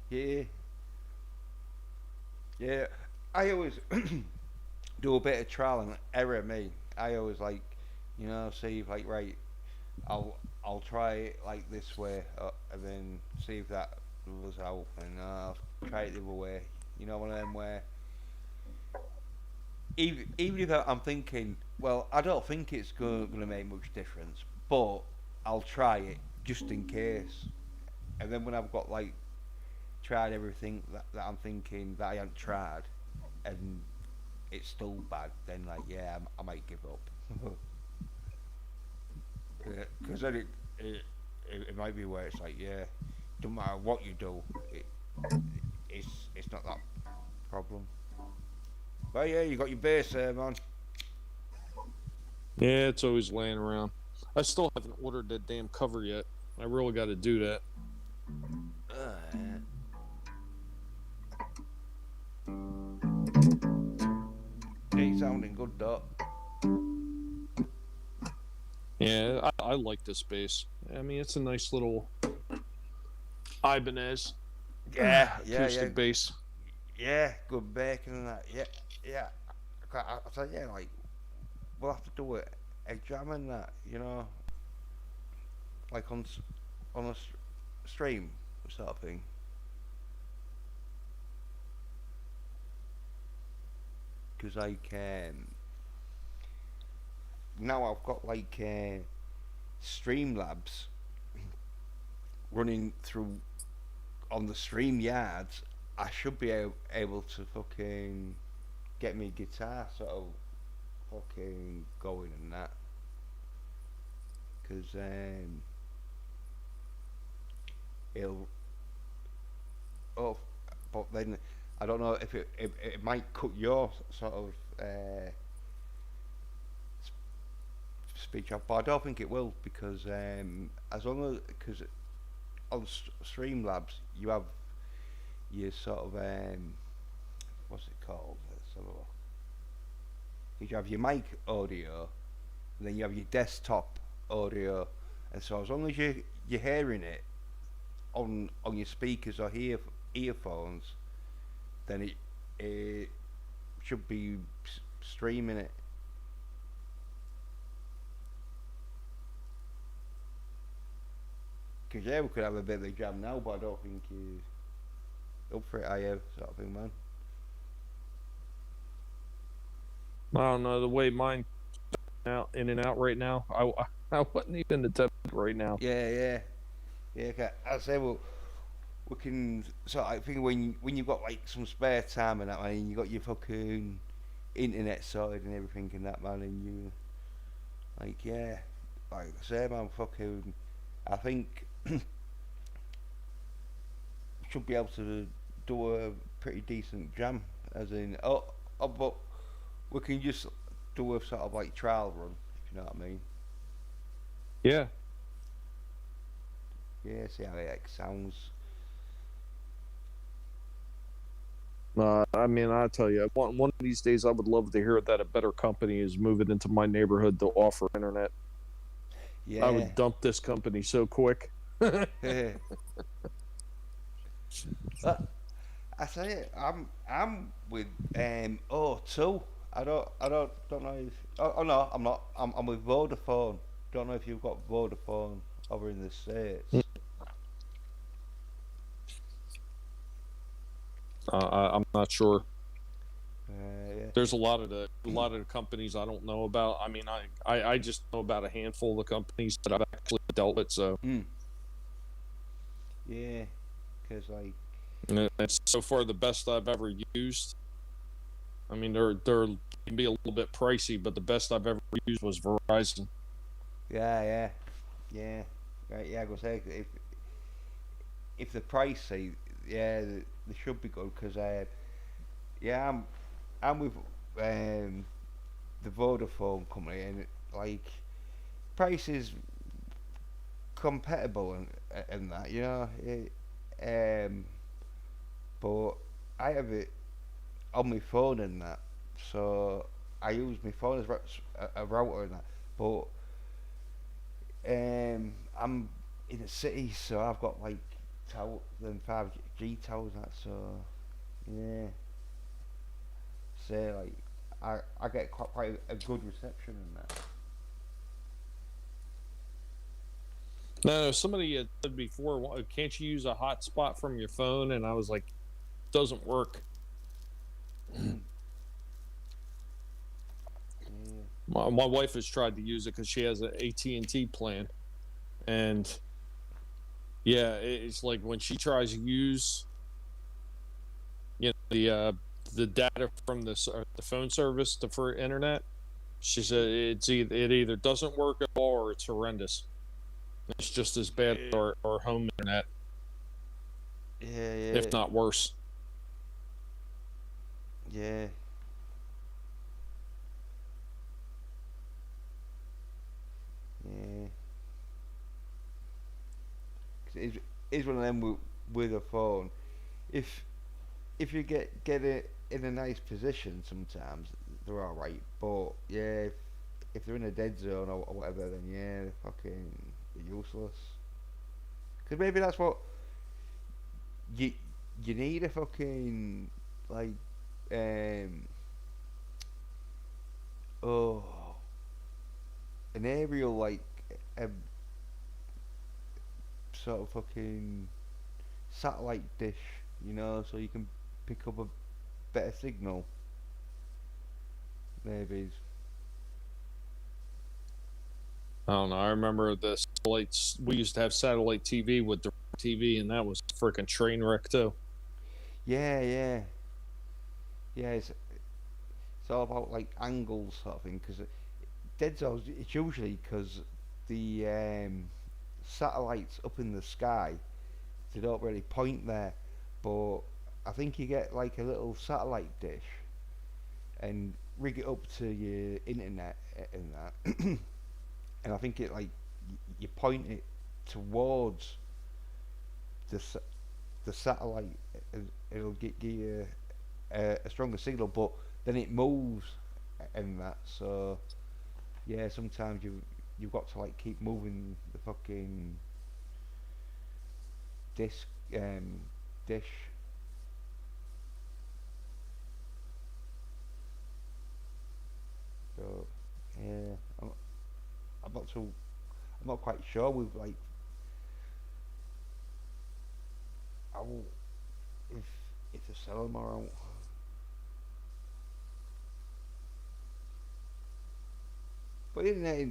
yeah, yeah. I always do a bit of trial and error. Me, I always like, see if like right, I'll try it like this way, and then see if that was out, and I'll try it the other way. One of them where even if I'm thinking, well, I don't think it's gonna make much difference, but I'll try it just in case. And then when I've got like tried everything that I'm thinking that I haven't tried, and it's still bad, then like yeah, I might give up. Because then it might be where it's like yeah, don't matter what you do, it's not that problem. But yeah, you got your base there, man. Yeah, it's always laying around. I still haven't ordered that damn cover yet. I really got to do that. Uh, Ain't sounding good, though. Yeah, I like this base. I mean, it's a nice little Ibanez Yeah, acoustic base. yeah. Good bacon and that. Yeah, yeah. I said yeah, like we'll have to do it. Examine that, like on a stream sort of thing. Because like now I've got like Streamlabs running through on the stream yards. I should be able to fucking get me guitar sort of fucking going and that. Because it'll. Oh, but then I don't know if it might cut your sort of speech off, but I don't think it will because as long as because on Streamlabs you have your sort of what's it called? Let's have a look. You have your mic audio, and then you have your desktop audio, and so as long as you're hearing it on your speakers or earphones, then it should be streaming it. Because yeah, we could have a bit of a jam now, but I don't think you up for it. I have sort of thing, man. I don't know the way mine out in and out right now. I wouldn't even attempt it right now. Yeah. Okay. I say we can. So I think when you've got like some spare time and that, man, and you got your fucking internet sorted and everything and that, man, and you like yeah, like I say, man, fucking. I think should be able to do a pretty decent jam, as in but we can just do a sort of like trial run, if you know what I mean. Yeah. Yeah, see how it sounds. I mean, I tell you, one of these days, I would love to hear that a better company is moving into my neighborhood to offer internet. Yeah. I would dump this company so quick. I say I'm with O2. I don't know if no, I'm not. I'm with Vodafone. Don't know if you've got Vodafone over in the States. I'm not sure. Yeah. There's a lot of the companies I don't know about. I mean, I just know about a handful of the companies that I've actually dealt with. So Yeah, because like and it's so far the best I've ever used. I mean, they're can be a little bit pricey, but the best I've ever used was Verizon. Yeah, yeah, yeah. Right, yeah. I was saying if the price say yeah, they should be good because yeah, I'm with um the Vodafone company and like price is compatible and that you know but I have it on my phone and that so I use my phone as a router and that but I'm in a city so I've got like them 5G towers and that so yeah say like I get quite a good reception in that. No, somebody had said before, can't you use a hotspot from your phone? And I was like, doesn't work. Yeah. My wife has tried to use it because she has an AT&T plan, and yeah, it's like when she tries to use the data from the phone service for internet, she said it either doesn't work at all or it's horrendous. It's just as bad as Yeah, our home internet, yeah, if not worse. yeah, yeah. 'Cause it's one of them with a phone. If if you get it in a nice position, sometimes they're all right. But yeah, if they're in a dead zone or whatever, then yeah, they're fucking useless. Because maybe that's what you you need a fucking like um oh an aerial like a sort of fucking satellite dish, you know, so you can pick up a better signal. Maybe. I don't know. I remember the satellites. We used to have satellite TV with the TV, and that was a freaking train wreck too. Yeah, yeah, yeah. It's all about like angles sort of thing. Because dead zones, it's usually because the satellites up in the sky they don't really point there, but I think you get like a little satellite dish and rig it up to your internet and that, and I think it like you point it towards the the satellite, it'll give you a stronger signal, but then it moves and that. So yeah, sometimes you've got to like keep moving the fucking disc dish. So yeah, I'm not too I'm not quite sure with like how if if they sell them or out. But internet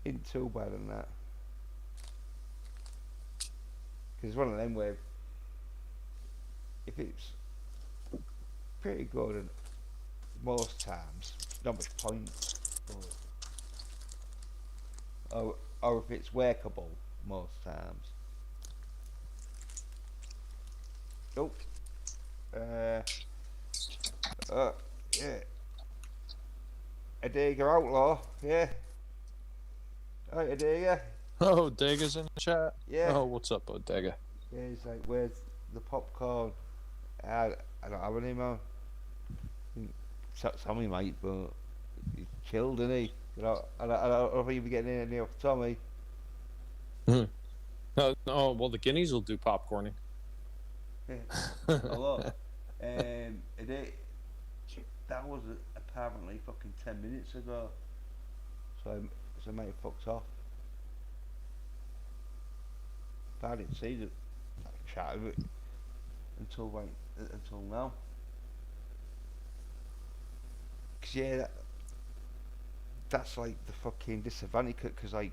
ain't too bad on that because it's one of them where if it's pretty good and most times not much point, but or if it's workable most times. Nope. Uh, uh, yeah. Adega Outlaw. Yeah. Alright, Adega. Oh, Dega's in the chat. Yeah. Oh, what's up, Dega? Yeah, he's like, where's the popcorn? I don't have any more. Tommy might, but he's chilled, isn't he? I don't think he'll be getting any off Tommy. No, no, well, the guineas will do popcorning. A lot. Adega, that was apparently fucking 10 minutes ago. So I might have fucked off. But I didn't see the chat of it until now. Cause yeah, that's like the fucking disadvantage. Cause like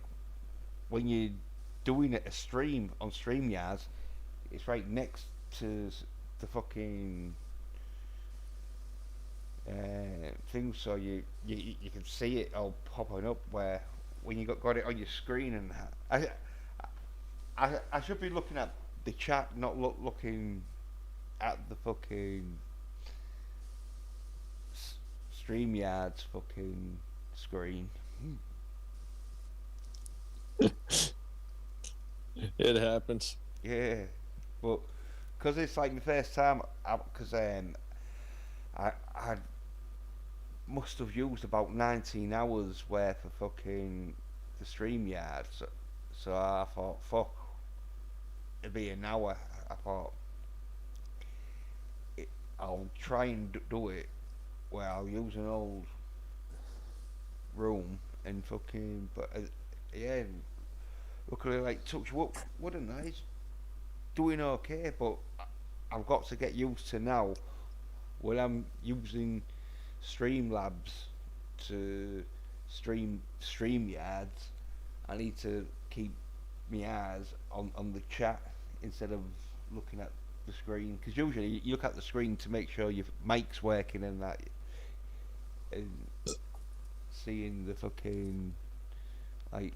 when you're doing it a stream on StreamYard, it's right next to the fucking thing, so you can see it all popping up where when you got it on your screen and that. I should be looking at the chat, not looking at the fucking StreamYard's fucking screen. It happens. Yeah, but because it's like the first time, because I must have used about 19 hours worth of fucking the StreamYard, so I thought, fuck, it'd be an hour. I thought I'll try and do it where I'll use an old room and fucking, but yeah, luckily like touch wood, wouldn't I? It's doing okay, but I've got to get used to now when I'm using Streamlabs to stream StreamYards. I need to keep my eyes on the chat instead of looking at the screen, because usually you look at the screen to make sure your mic's working and that, and seeing the fucking like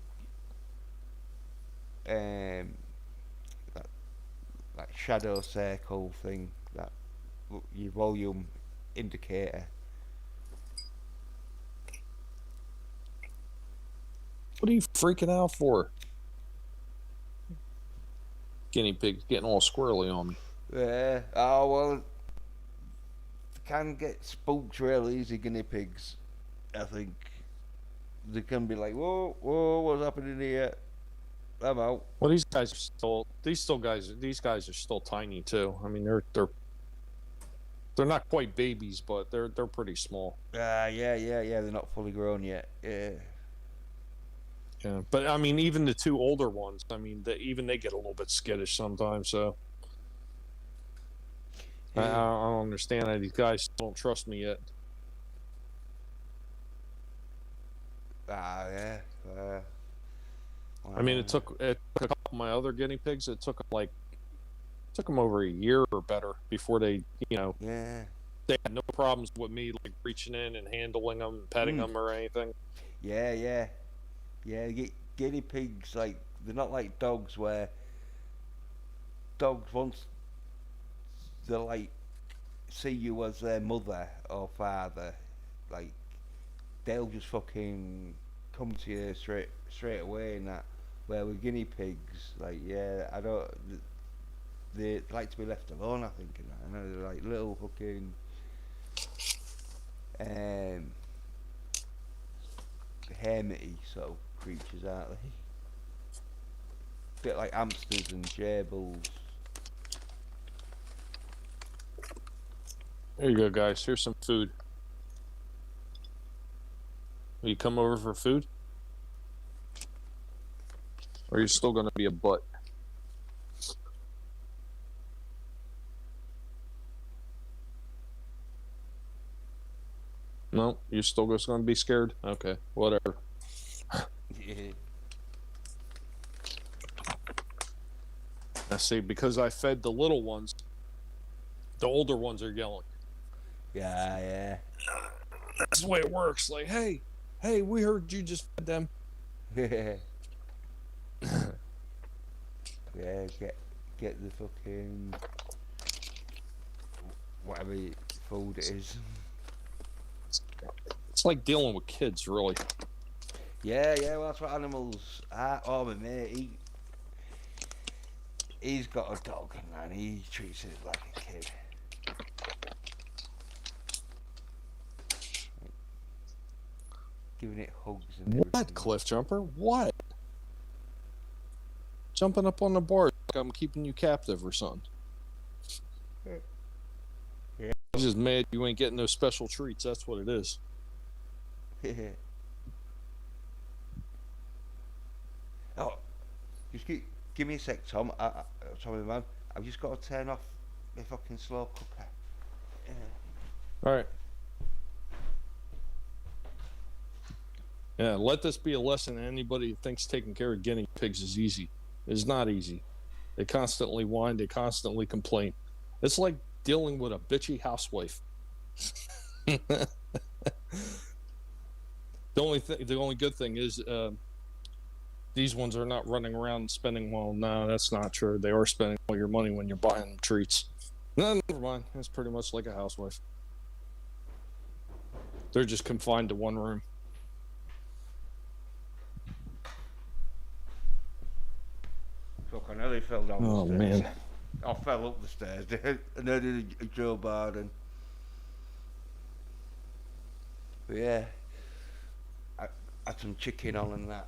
that shadow circle thing, that your volume indicator. What are you freaking out for? Guinea pig's getting all squirrely on me. Yeah. Oh well, they can get spooked real easy. Guinea pigs, I think. They can be like, whoa, what's happening here? I'm out. Well, these guys are still tiny too. I mean, they're not quite babies, but they're pretty small. Yeah. They're not fully grown yet. Yeah. Yeah, but I mean, even the two older ones, I mean, they get a little bit skittish sometimes. So I don't understand that these guys don't trust me yet. Yeah. I mean, it took a couple of my other guinea pigs. It took them over a year or better before they, Yeah. they had no problems with me like reaching in and handling them, petting them, or anything. Yeah. Guinea pigs, like, they're not like dogs, where dogs, once they like see you as their mother or father, like, they'll just fucking come to you straight away and that. Where with guinea pigs, like, yeah, I don't. They like to be left alone, I think. And that. I know they're like little fucking hermity sort of creatures, aren't they? Bit like hamsters and gerbils. There you go, guys. Here's some food. Will you come over for food? Or are you still going to be a butt? No, you're still just going to be scared? Okay, whatever. Yeah. I see, because I fed the little ones, the older ones are yelling. Yeah. That's the way it works. Like, hey, we heard you just fed them. Yeah, get the fucking whatever food it is. It's like dealing with kids, really. Yeah, well, that's what animals are. Oh, my mate, he's got a dog and he treats it like a kid. Giving it hugs and everything. What, Cliff Jumper? What? Jumping up on the bar like I'm keeping you captive or something. Yeah. He's just mad you ain't getting those special treats. That's what it is. Oh, just give me a sec, Tom. Sorry, man. I've just got to turn off the fucking slow cooker. All right. Yeah, let this be a lesson to anybody who thinks taking care of guinea pigs is easy. It's not easy. They constantly whine. They constantly complain. It's like dealing with a bitchy housewife. The only good thing is these ones are not running around and spending. Well, no, that's not true. They are spending all your money when you're buying them treats. No, never mind. It's pretty much like a housewife. They're just confined to one room. Fuck, I nearly fell down Oh, the stairs. man. I fell up the stairs and I did a Joe Biden. But yeah, I had some chicken on and that,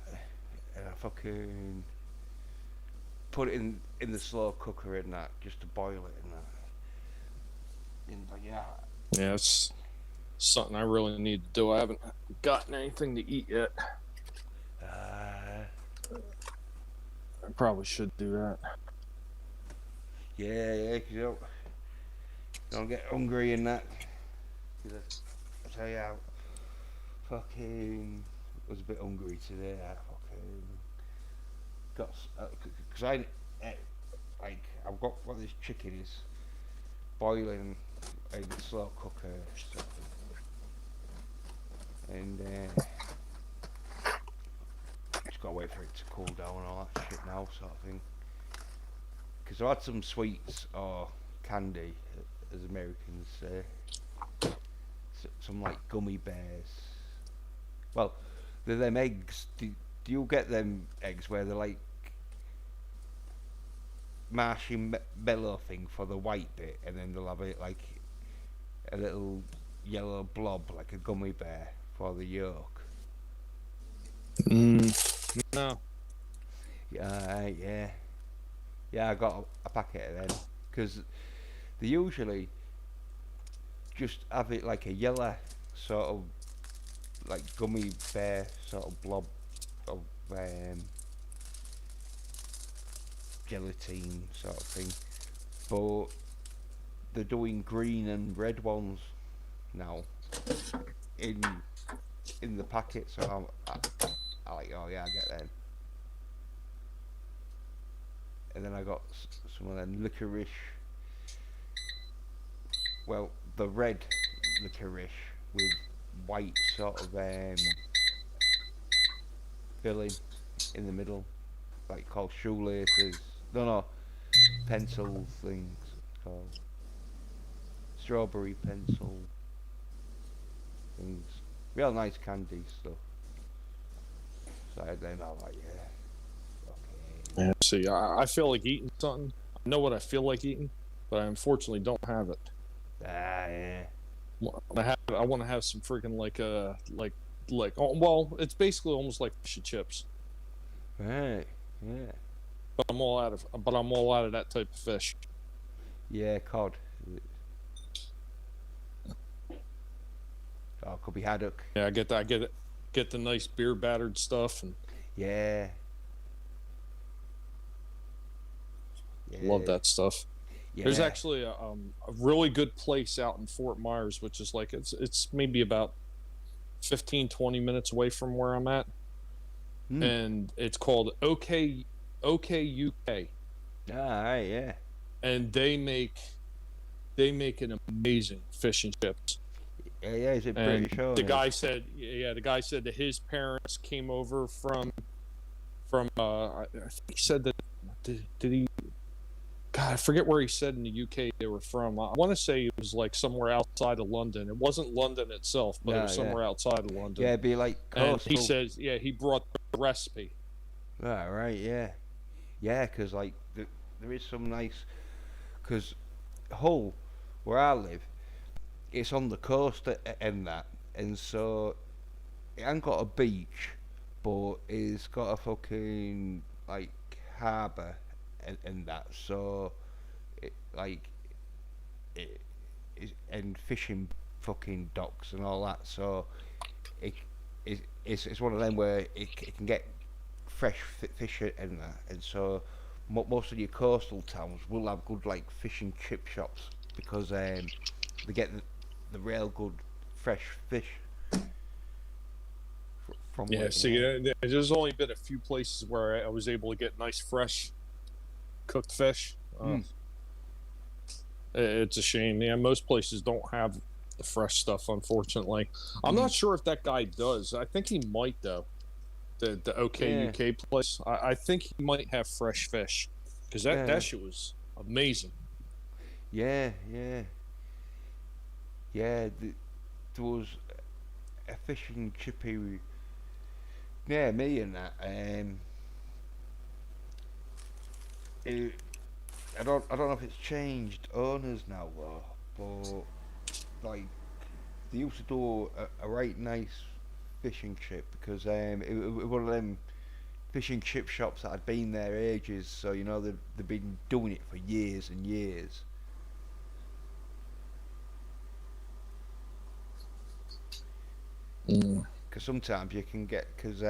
and I fucking put it in the slow cooker and that, just to boil it and that. And like, yeah, Yeah, it's something I really need to do. I haven't gotten anything to eat yet. I probably should do that. yeah, 'cause you don't get hungry and that. 'Cause I tell you, I fucking was a bit hungry today. I fucking got, because like, I've got what this chicken is boiling in the slow cooker stuff. And just gotta wait for it to cool down and all that shit now, sort of thing. Because I had some sweets or candy, as Americans say. Some like gummy bears. Well, they're them eggs. Do you get them eggs where they're like marshmallow thing for the white bit, and then they'll have it like a little yellow blob like a gummy bear for the yolk? No. Yeah. I got a packet of them because they usually just have it like a yellow sort of like gummy bear sort of blob of gelatine sort of thing, but they're doing green and red ones now in the packet, so I like, oh yeah, I get them. And then I got some of them licorice, well, the red licorice with white sort of filling in the middle, like called shoelaces. No, pencil things called strawberry pencil things. Real nice candy stuff. So I had them. I was like, yeah, okay. Yeah. See, I feel like eating something. I know what I feel like eating, but I unfortunately don't have it. Yeah. I want to have some freaking like oh, well, it's basically almost like fish and chips. Right. Yeah. But I'm all out of that type of fish. Yeah, cod. Oh, could be haddock. Yeah, I get the nice beer battered stuff and Yeah. love that stuff. Yeah. There's actually a really good place out in Fort Myers, which is like it's maybe about 15-20 minutes away from where I'm at, and it's called OK UK. Alright, yeah. And they make an amazing fish and chips. Yeah, is it And British owned? the guy said that his parents came over from I think he said that did he, God, I forget where he said in the UK they were from. I want to say it was like somewhere outside of London. It wasn't London itself, but it was somewhere outside of London. Yeah, it'd be like and coastal. he says, yeah, he brought the recipe. Right, yeah. Yeah, because like there is some nice, because Hull, where I live, it's on the coast and that, and so it ain't got a beach, but it's got a fucking like harbour and that, so it like it is, and fishing fucking docks and all that, so it's one of them where it can get fresh fish and that, and so most of your coastal towns will have good like fish and chip shops because they get the real good fresh fish from Yeah, see, there's only been a few places where I was able to get nice fresh cooked fish. It's a shame. Yeah, most places don't have the fresh stuff, unfortunately. I'm not sure if that guy does. I think he might though. the OK Yeah, UK place. I think he might have fresh fish because that yeah, shit was amazing. yeah, yeah, yeah. There was a fishing chippy near me and that. It, I don't know if it's changed owners now though, but like they used to do a right nice fishing chip because it was one of them fishing chip shops that had been there ages, so you know they've been doing it for years and years. Mm. Because sometimes you can get because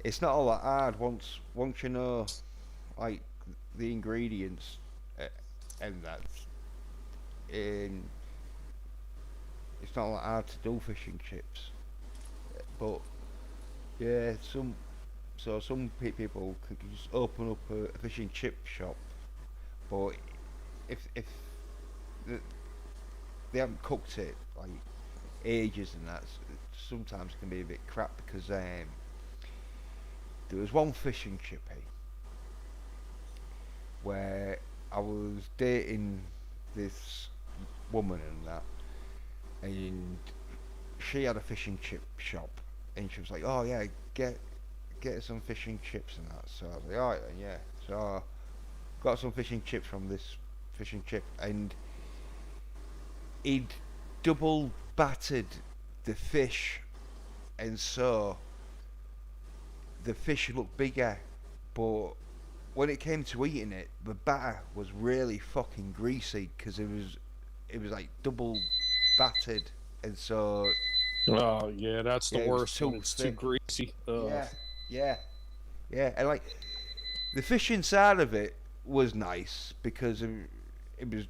it's not all that hard once you know like the ingredients uh, and that. Um, it's not all that hard to do fishing chips, but yeah, some people can just open up a fishing chip shop, but if the, they haven't cooked it like ages and that, sometimes it can be a bit crap because there was one fishing chippy where I was dating this woman and that, and she had a fishing chip shop, and she was like, "Oh yeah, get some fishing chips and that." So I was like, "Alright then, yeah." So I got some fishing chips from this fishing chip, and he'd double battered the fish, and so the fish looked bigger, but when it came to eating it, the batter was really fucking greasy because it was like double battered, and so Oh yeah, that's the yeah, it was worst when too it's too thick. greasy. Yeah, yeah, yeah, and like the fish inside of it was nice because it was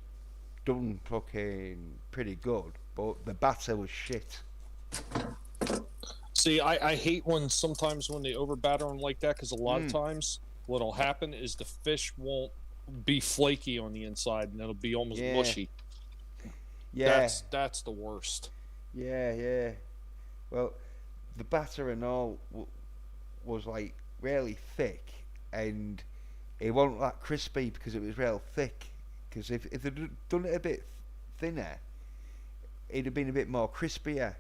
done fucking pretty good, but the batter was shit. See, I hate when sometimes when they over batter them like that because a lot of Mm, times what'll happen is the fish won't be flaky on the inside and it'll be almost yeah, mushy. yeah, That's the worst. yeah, yeah. Well, the batter and all was like really thick, and it wasn't that crispy because it was real thick. Because if they'd done it a bit thinner, it'd have been a bit more crispier.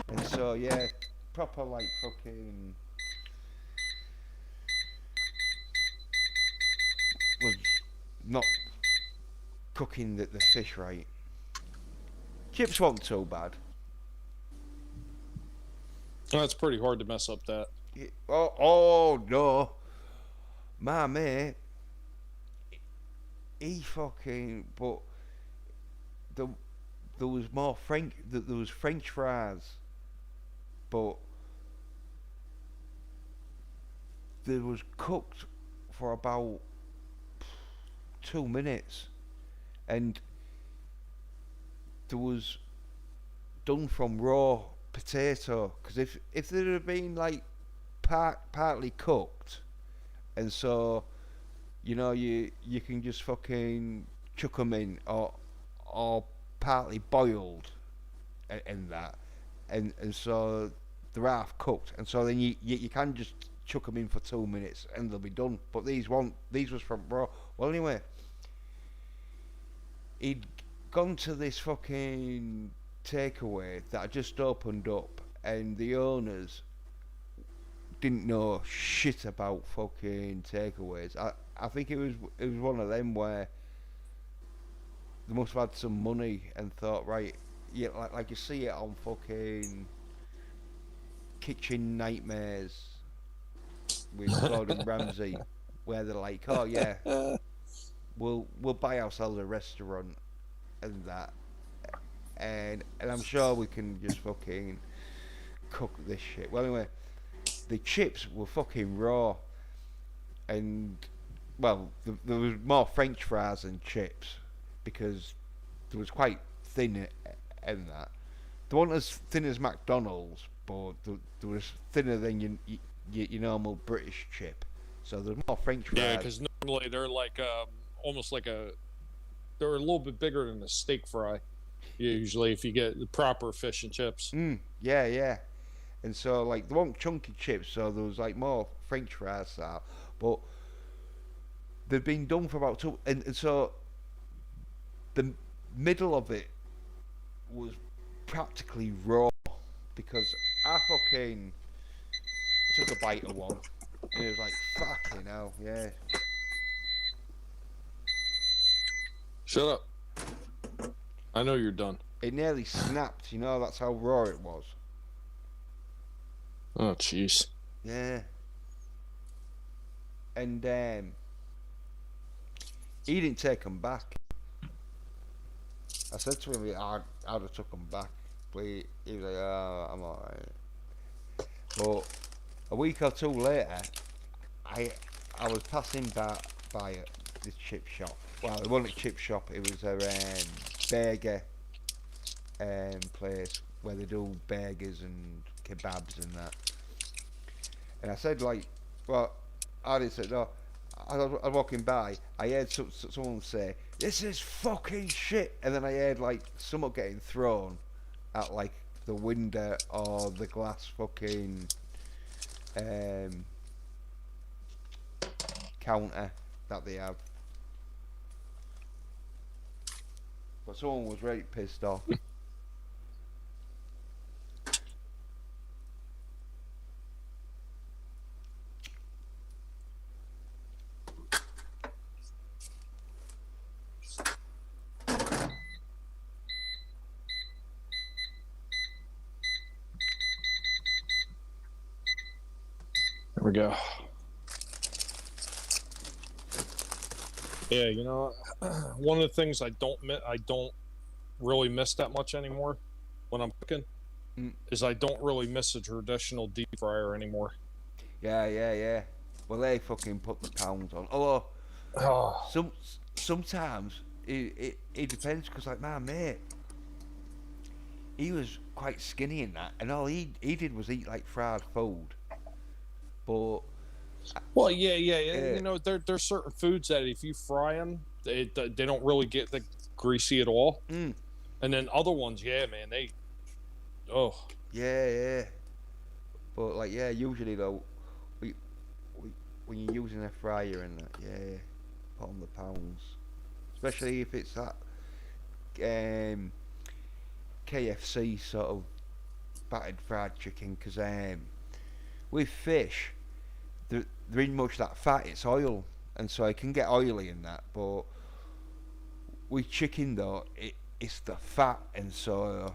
And so yeah, proper like fucking was not cooking the fish right. Chips weren't too bad. That's pretty hard to mess up that. Oh no, my mate, he fucking but the there was more French. There was French fries, but they was cooked for about 2 minutes, and there was done from raw potato. Because if they'd have been like partly cooked, and so you know you can just fucking chuck them in, or partly boiled and that, and so they're half cooked, and so then you can just chuck them in for 2 minutes and they'll be done. But these was from raw. Well, anyway, he'd gone to this fucking takeaway that had just opened up, and the owners didn't know shit about fucking takeaways. I think it was one of them where they must have had some money and thought, right, yeah, like you see it on fucking Kitchen Nightmares with Gordon Ramsay, where they're like, oh yeah, we'll buy ourselves a restaurant and that, and I'm sure we can just fucking cook this shit. Well, anyway, the chips were fucking raw, and well, there was more French fries than chips because there was quite thin and that. They weren't as thin as McDonald's, but there was thinner than your normal British chip. So there's more French Yeah, fries. because normally they're like almost like they're a little bit bigger than a steak fry. Usually, if you get the proper fish and chips. Yeah, yeah. And so like they weren't chunky chips, so there was like more French fries style, but they'd been done for about two, and so the middle of it was practically raw because I fucking took a bite of one and it was like fucking hell, yeah. Shut up. I know you're done. It nearly snapped, you know, that's how raw it was. Oh, jeez. Yeah. And he didn't take them back. I said to him, I'd have took them back. But he was like, oh, I'm alright. But a week or two later, I was passing by this chip shop. Well, it wasn't a chip shop, it was a burger place where they do burgers and kebabs and that. And I said, like, well, I didn't say, no. I was walking by, I heard someone say, "This is fucking shit," and then I heard like someone getting thrown at like the window or the glass fucking counter that they have. But someone was really pissed off. There we go. Yeah, you know, one of the things I don't really miss that much anymore when I'm cooking is I don't really miss a traditional deep fryer anymore. Yeah. Well, they fucking put the pounds on. Although Oh, sometimes it depends because like my mate, he was quite skinny in that, and all he did was eat like fried food. But well, yeah. uh, You know, there's certain foods that if you fry them, they don't really get the greasy at all, mm, and then other ones, yeah, man, they oh yeah. But like yeah, usually though, we, we when you're using a fryer and that, yeah, put on the pounds, especially if it's that um, KFC sort of battered fried chicken, because with fish, there ain't much that fat, it's oil, and so it can get oily in that. But with chicken though, it's the fat, and so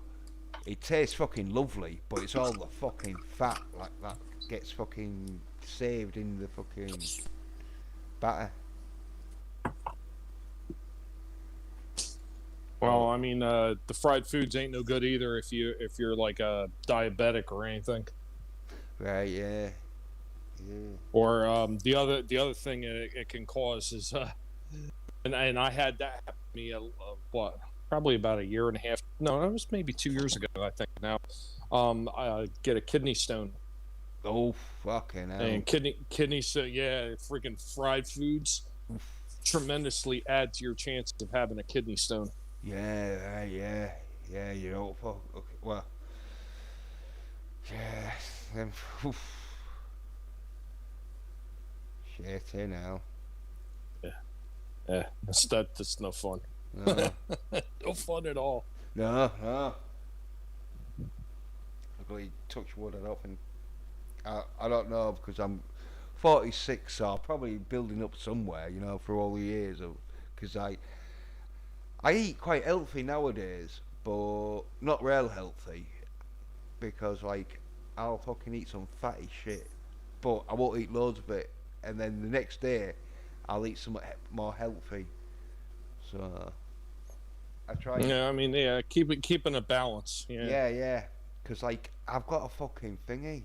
it tastes fucking lovely, but it's all the fucking fat like that gets fucking saved in the fucking batter. well, I mean, the fried foods ain't no good either if you're like a diabetic or anything. Right, yeah. Or the other thing it can cause is and I had that happen to me what probably about a year and a half. No, it was maybe 2 years ago. I think now. I get a kidney stone Oh fucking hell. and kidney stone. Yeah, freaking fried foods tremendously add to your chance of having a kidney stone. Yeah. You know, fuck. Okay, well, yeah. Then, oof, shit, you know. Yeah, yeah. That's no fun. No, No fun at all. no. I got touch wood. I don't think. I don't know because I'm 46, so I'm probably building up somewhere, you know, for all the years. Because I eat quite healthy nowadays, but not real healthy. Because like I'll fucking eat some fatty shit, but I won't eat loads of it, and then the next day I'll eat something more healthy. So I try. Yeah, I mean, yeah, keeping a balance. Yeah. Yeah. Because like I've got a fucking thingy.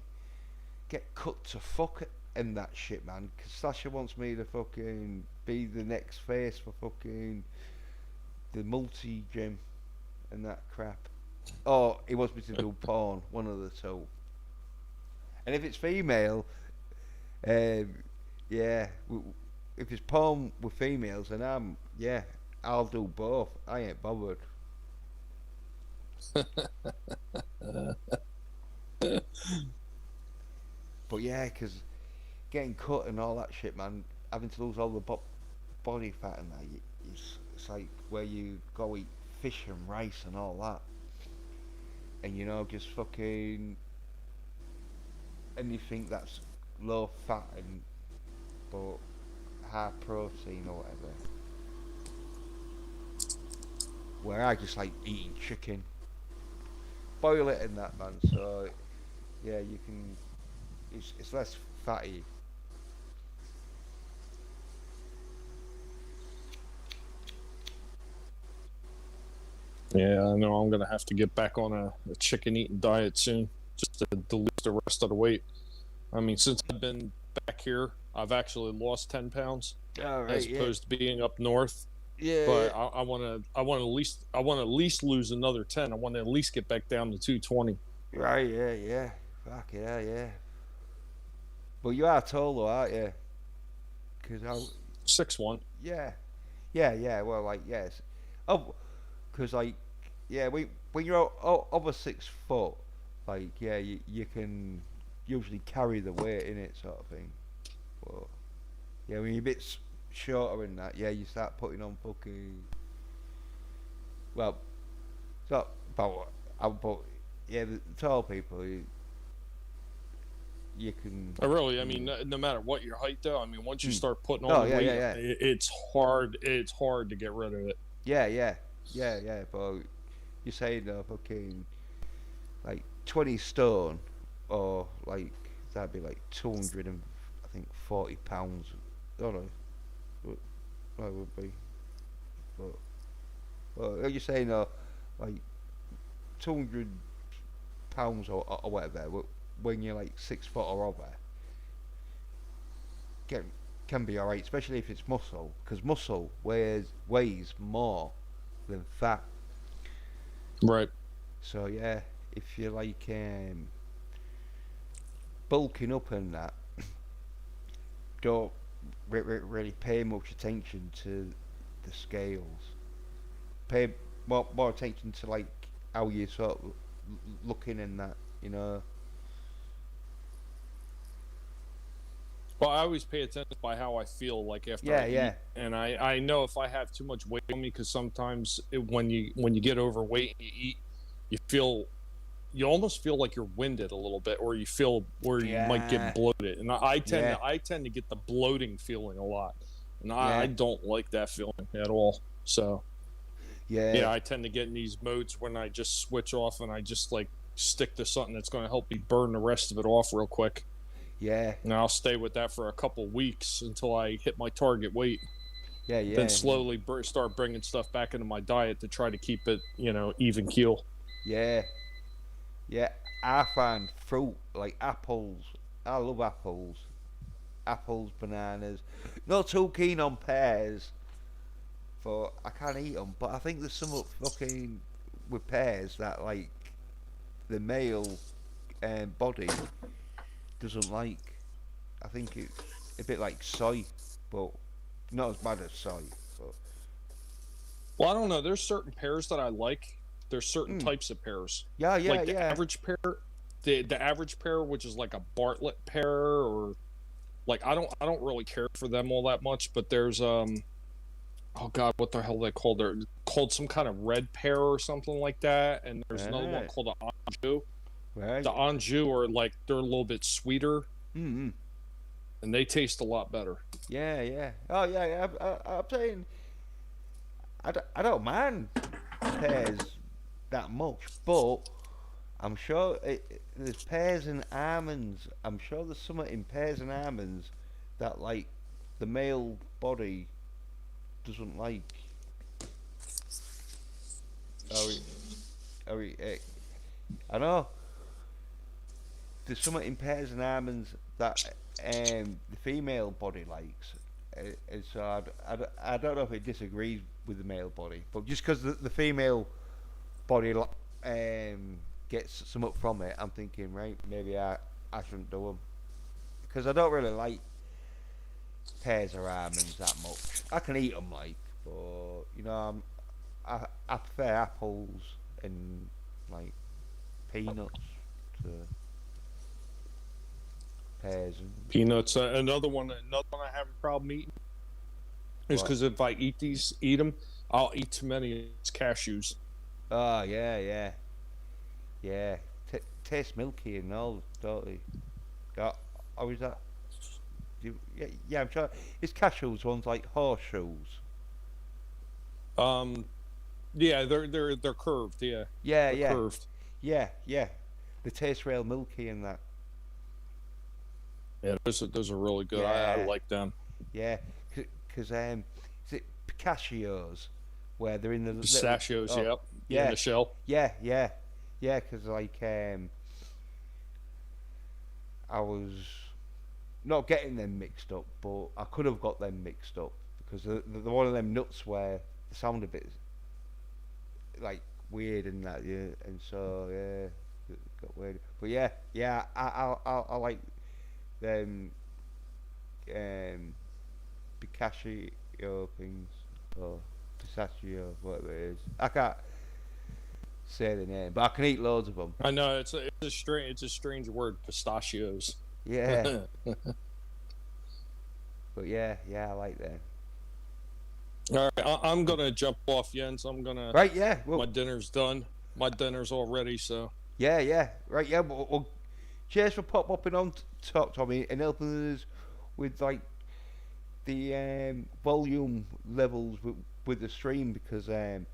Get cut to fuck it in that shit, man. Because Sasha wants me to fucking be the next face for fucking the multi gym and that crap. Oh, he wants me to do porn, one of the two. And if it's female, um, yeah, if it's porn with females, then yeah, I'll do both. I ain't bothered. yeah, because getting cut and all that shit, man, having to lose all the body fat and that, it's like where you go eat fish and rice and all that, and just fucking anything that's low fat and but high protein or whatever. Where I just like eating chicken, boil it in that, man. So yeah, you can. It's less fatty. Yeah, I know I'm gonna have to get back on a chicken eating diet soon, just to lose the rest of the weight. I mean, since I've been back here, I've actually lost 10 pounds All as right, yeah, opposed to being up north. yeah, yeah. But I want to at least lose another 10. I want to at least get back down to 220. Right, yeah, yeah. Fuck yeah, yeah. But you are tall though, aren't you? Cause I, 6'1". yeah, yeah, yeah. Well, like yes. Oh, cause like yeah, when you're over 6 foot, like yeah, you can usually carry the weight in it, sort of thing. But yeah, when you're a bit shorter in that, yeah, you start putting on fucking. Well, it's not about but yeah, the tall people, you can. I mean, no matter what your height, though, I mean, once you Mm. start putting on Oh the yeah, yeah, weight, yeah, it's hard. It's hard to get rid of it. yeah, yeah, yeah, yeah. But you're saying fucking like 20 stone, or like that'd be like 200 and I think 40 pounds. I don't know what that would be. But are you saying like 200 pounds or whatever when you're like 6 foot or over can can be alright, especially if it's muscle, because muscle weighs more than fat. Right. So yeah, if you're like bulking up and that, don't really pay much attention to the scales. Pay more attention to like how you sort of looking in that, you know. Well, I always pay attention by how I feel like after Yeah, I eat, yeah, and I know if I have too much weight on me, because sometimes when you get overweight and you eat, you feel you almost feel like you're winded a little bit, or you feel where you might get yeah, bloated. And yeah, I tend to get the bloating feeling a lot, and I yeah, don't like that feeling at all. So yeah, yeah, I tend to get in these modes when I just switch off and I just like stick to something that's going to help me burn the rest of it off real quick. yeah, And I'll stay with that for a couple weeks until I hit my target weight. yeah, Then yeah, slowly start bringing stuff back into my diet to try to keep it, even keel. yeah, yeah. I find fruit like apples. I love apples. Apples, bananas. Not too keen on pears, but I can't eat them. But I think there's some fucking with pears that like the male body doesn't like. I think it's a bit like soy, but not as bad as soy. But Well, I don't know. There's certain pears that I like. There's certain mm, types of pears. yeah, yeah, Like the yeah. average pear, the average pear, which is like a Bartlett pear, or like I don't really care for them all that much. But there's oh god, what the hell are they called? They're called some kind of red pear or something like that. And there's another one Right, called an Anjou. right. The Anjou are like they're a little bit sweeter Mm-hmm. and they taste a lot better. Yeah, yeah. Oh, yeah, yeah. I'm saying I don't mind pears that much, but I'm sure there's pears and almonds. I'm sure there's something in pears and almonds that like the male body doesn't like. Or, I know there's something in pears and almonds that the female body likes. And so I don't know if it disagrees with the male body, but just because the female body gets something from it, I'm thinking, right, maybe I shouldn't do them. Because I don't really like pears or almonds that much. I can eat them, like, but, I prefer apples and, like, peanuts to pears and Peanuts. Another one I have a problem eating is what? because if I eat them, I'll eat too many cashews. Oh yeah, yeah, yeah. Taste milky and all, don't they? Yeah. Oh, is that? Yeah, yeah. I'm sure it's cashews. Ones like horseshoes. Um, yeah, they're curved. Yeah, Yeah, they're yeah, curved. yeah, yeah. They taste real milky and that. Yeah, those are really good. I Yeah, like them. yeah. Cause is it pistachios where they're in the little? Pistachios. Oh, Yep. Yeah, in yeah, the shell. yeah, yeah, yeah. Cause like I was not getting them mixed up, but I could have got them mixed up because they're one of them nuts where they sound a bit like weird and that, yeah, and so yeah, it got weird. But yeah, yeah, I like them um, pistachio things or pistachio, whatever it is. I can't say the name, but I can eat loads of them. I know it's a strange word, pistachios. Yeah, but yeah, yeah, I like them. All right, I'm gonna jump off, Jens. Right, yeah, My well, dinner's done. My dinner's all ready, so yeah, yeah, right, yeah. Well, cheers for popping on top, Tommy, and helping us with like the volume levels with the stream because, as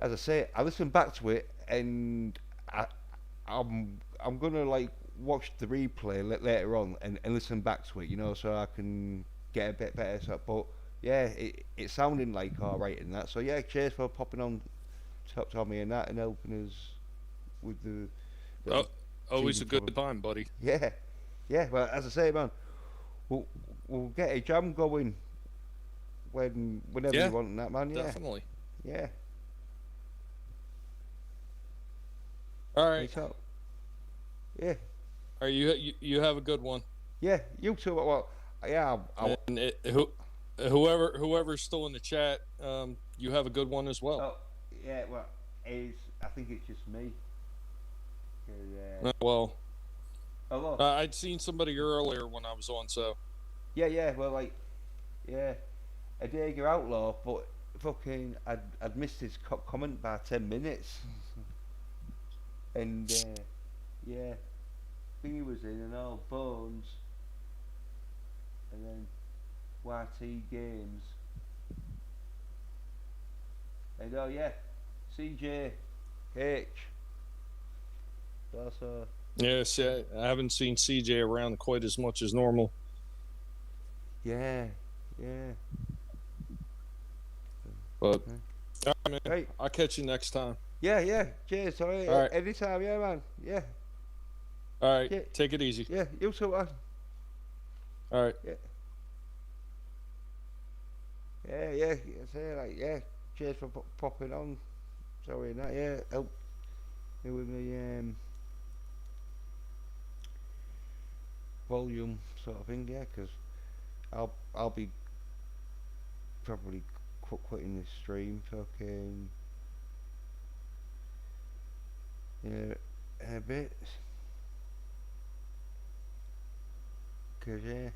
I say, I listened back to it and I'm gonna like watch the replay later on and listen back to it, so I can get a bit better. So, but yeah, it sounding like all right in that. So yeah, cheers for popping on top Tommy and that and helping us with the oh, little always teething a good problem. time, buddy. Yeah, yeah. Well, as I say, man, we'll we'll get a jam going whenever Yeah, you want that, man. Yeah, definitely. yeah. All right, Peace out. Yeah, all right. You have a good one. yeah. You too. Well, yeah. And whoever's still in the chat, you have a good one as well. Oh, yeah. Well, I think it's just me. 'Cause, Well, hello. I'd seen somebody earlier when I was on, so Yeah, yeah. Well, like, yeah. A Dagger Outlaw, but fucking, I'd missed his comment by 10 minutes, and yeah, Thingy was in and all Bones, and then YT Games, and oh yeah, CJ Also, yeah. See, I haven't seen CJ around quite as much as normal. yeah, yeah. But Okay. all right, man, Right. I'll catch you next time. Yeah, yeah. Cheers. Sorry. All right. Anytime. Yeah, man. Yeah. All right, Yeah. take it easy. Yeah. You too, man. All right. Yeah. Yeah, yeah. Say like, yeah. Cheers for popping on. Sorry, that. Yeah. Help me with the volume sort of thing. Yeah, because I'll be probably quitting this stream. Fucking. In a bit. Cause yeah,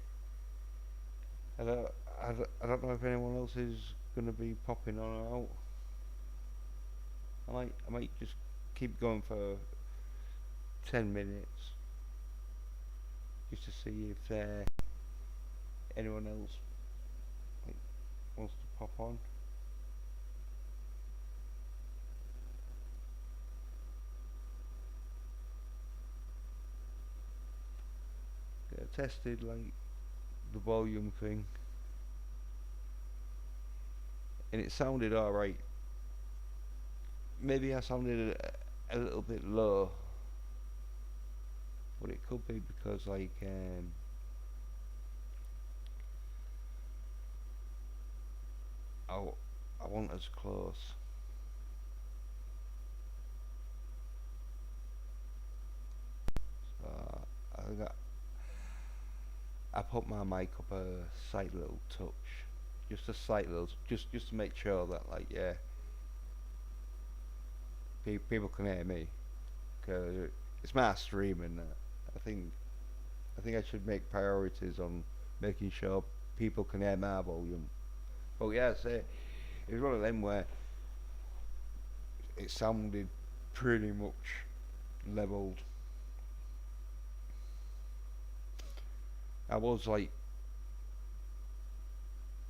I don't know if anyone else is gonna be popping on or out. I might just keep going for 10 minutes just to see if anyone else like wants to pop on. Yeah, I tested like the volume thing, and it sounded alright. Maybe I sounded a little bit low, but it could be because like I want as close. So I put my mic up a slight little touch, just a slight little, just to make sure that like yeah, people can hear me, cause it's my stream and I think I think I should make priorities on making sure people can hear my volume. But yeah, say it was one of them where it sounded pretty much leveled. I was like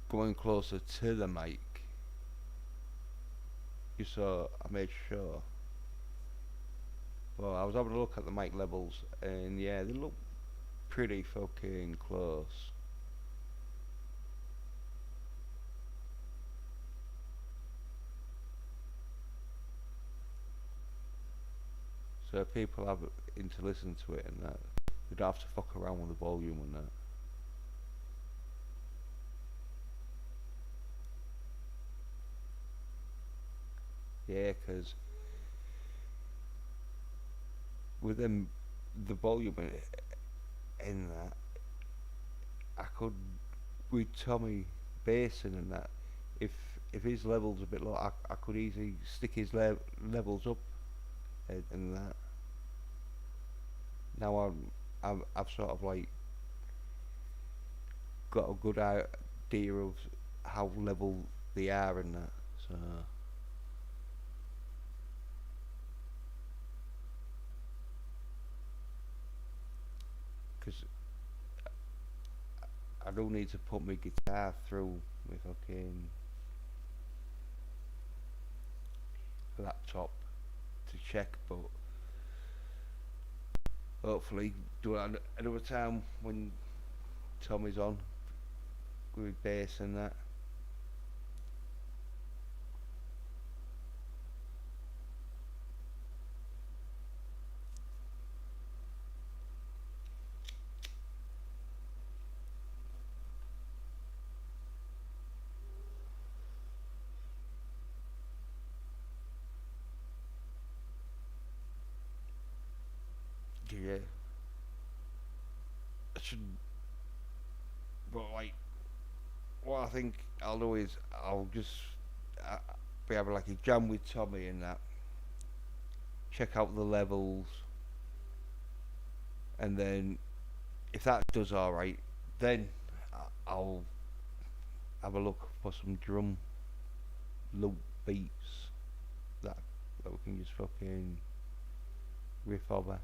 going closer to the mic, so I made sure. Well, I was having a look at the mic levels, and yeah, they look pretty fucking close. So if people have into listen to it and that, they don't have to fuck around with the volume and that. Yeah, 'cause with them, the volume in that, I could with Tommy Basin and that, if if his levels a bit low, I could easily stick his levels up and that. Now I've sort of like got a good idea of how level they are and that. So, because I do need to put my guitar through my fucking laptop to check, but hopefully do it another time when Tommy's on with bass and that. Yeah, I should. But like, what I think I'll do is I'll just uh, be having like a jam with Tommy and that. Check out the levels, and then if that does all right, then I'll have a look for some drum loop beats that that we can just fucking riff over.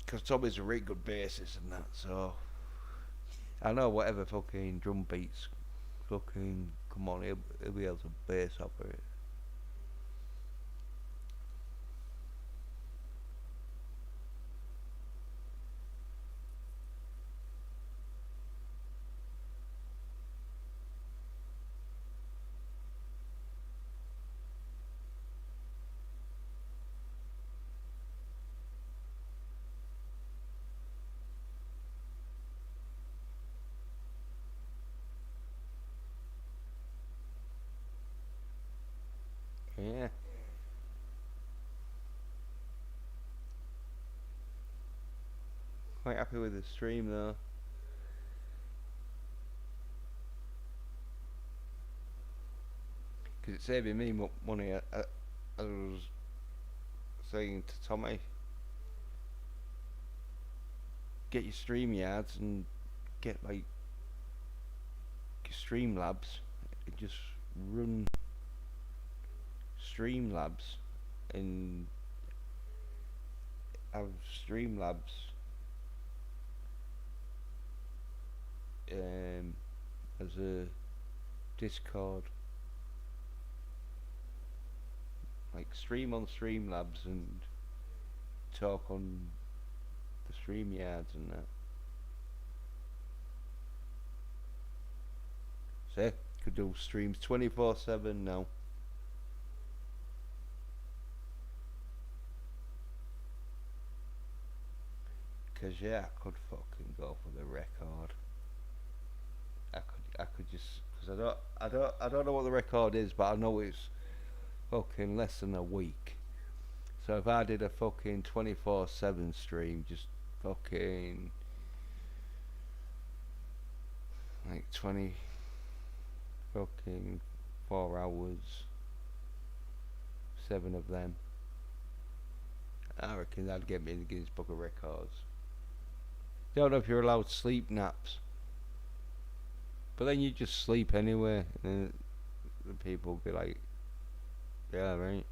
Because Tommy's a really good bassist and that, so I know whatever fucking drum beats fucking come on, he'll be able to bass over it. Yeah, quite happy with the stream though, because it's saving me money. I was saying to Tommy, get your stream yards and get like Streamlabs. Just run Streamlabs and have Streamlabs as a Discord, like stream on Streamlabs and talk on the stream yards and that. So could do streams 24/7 now. Cause yeah, I could fucking go for the record. I could just, cause I don't know what the record is, but I know it's fucking less than a week. So if I did a fucking 24/7 stream, just fucking like 20 fucking 4 hours, 7 of them, I reckon that'd get me in the Guinness Book of Records. Don't know if you're allowed sleep naps, but then you just sleep anyway, and the people be like, yeah, right,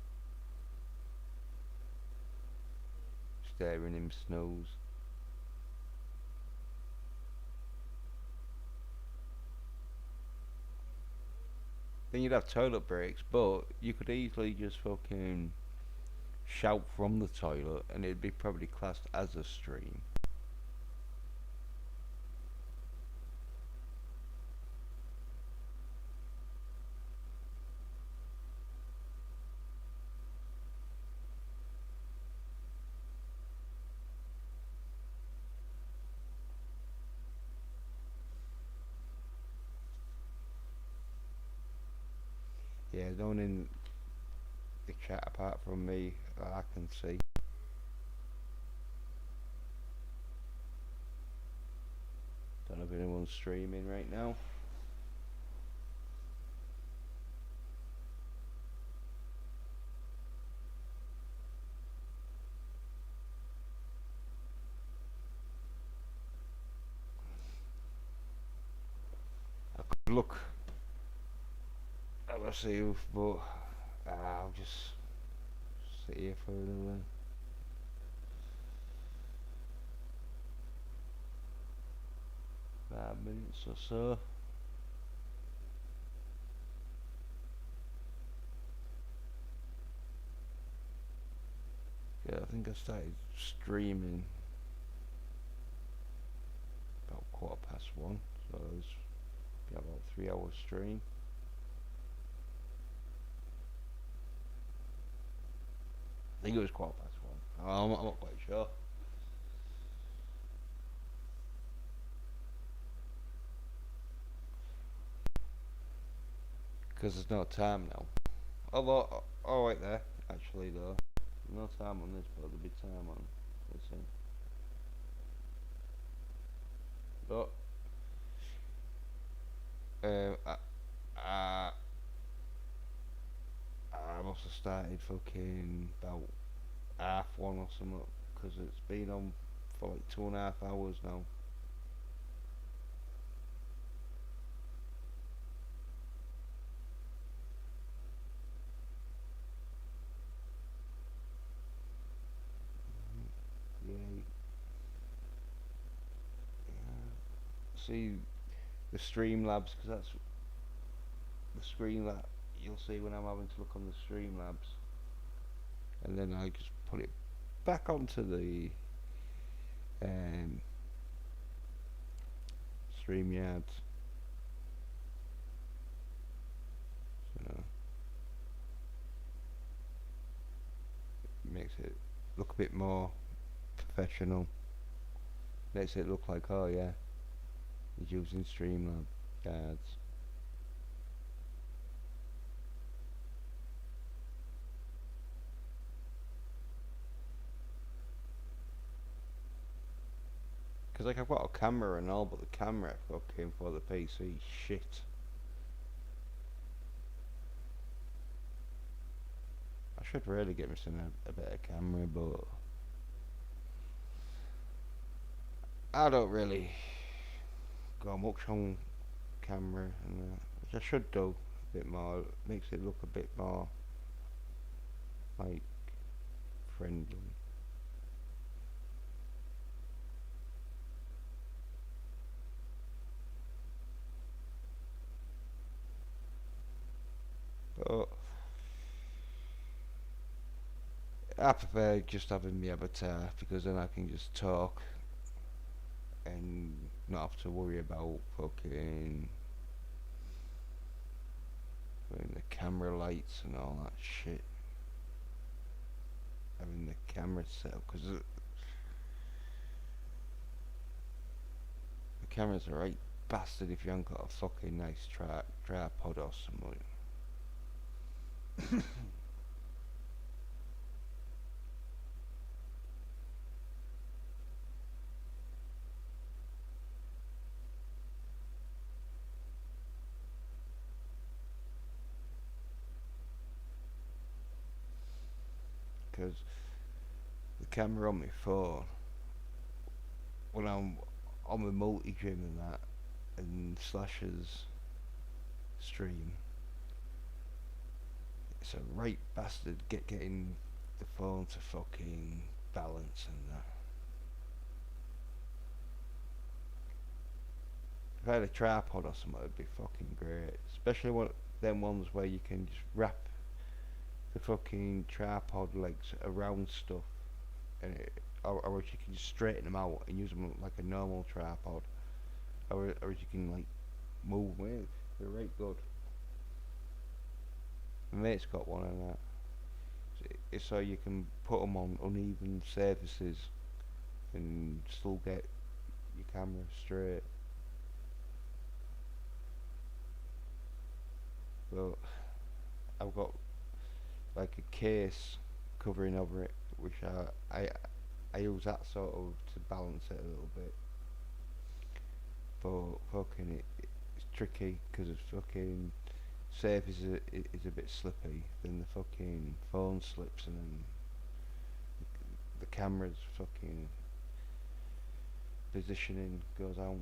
staring him snooze. Then you'd have toilet breaks, but you could easily just fucking shout from the toilet, and it'd be probably classed as a stream. Yeah, no one in the chat apart from me that I can see. Don't know if anyone's streaming right now. I could look at myself, but I'll just sit here for another 5 minutes or so. Yeah, I think I started streaming about 1:15, so it's about 3 hours stream. I think it was 1:15. I'm not quite sure. Because there's no time now. Although, oh right there, actually though. No time on this, but there'll be time on this one. But, I, I, I must have started fucking about 1:30 or something, because it's been on for like 2.5 hours now. Yeah, yeah. See the Streamlabs, because that's the screen that you'll see when I'm having to look on the Streamlabs, and then I just put it back onto the um, StreamYard. So it makes it look a bit more professional. Makes it look like, oh yeah, he's using Streamlab cards. Because like I've got a camera and all, but the camera fucking for the PC shit. I should really get myself a better camera, but I don't really go much on camera, and which I should do a bit more. It makes it look a bit more like friendly. But I prefer just having the avatar, because then I can just talk and not have to worry about fucking putting the camera lights and all that shit. Having the camera set up, because the cameras are right bastard if you haven't got a fucking nice tripod or something. Because the camera on my phone, when I'm on the multi-gym and that, and Slashers stream, it's a right bastard getting the phone to fucking balance and that. If I had a tripod or something, it'd be fucking great. Especially them ones where you can just wrap the fucking tripod legs around stuff, and or you can just straighten them out and use them like a normal tripod, or you can like move them. They're right good. My mate's got one of that. It's so you can put them on uneven surfaces and still get your camera straight. But I've got like a case covering over it, which I use that sort of to balance it a little bit. But fucking it's tricky because it's fucking surface is a bit slippy. Then the fucking phone slips and then the camera's fucking positioning goes out.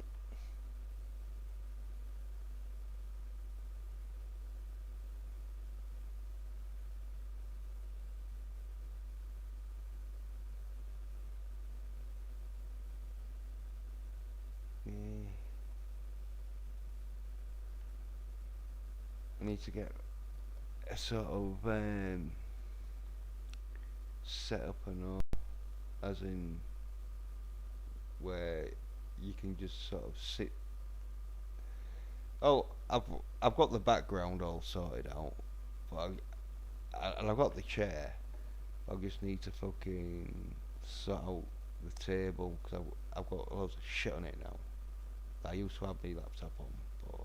Yeah. I need to get a sort of set up and all, as in where you can just sort of sit. Oh, I've got the background all sorted out, but and I've got the chair. I just need to fucking sort out the table because I've got loads of shit on it now. I used to have my laptop on, but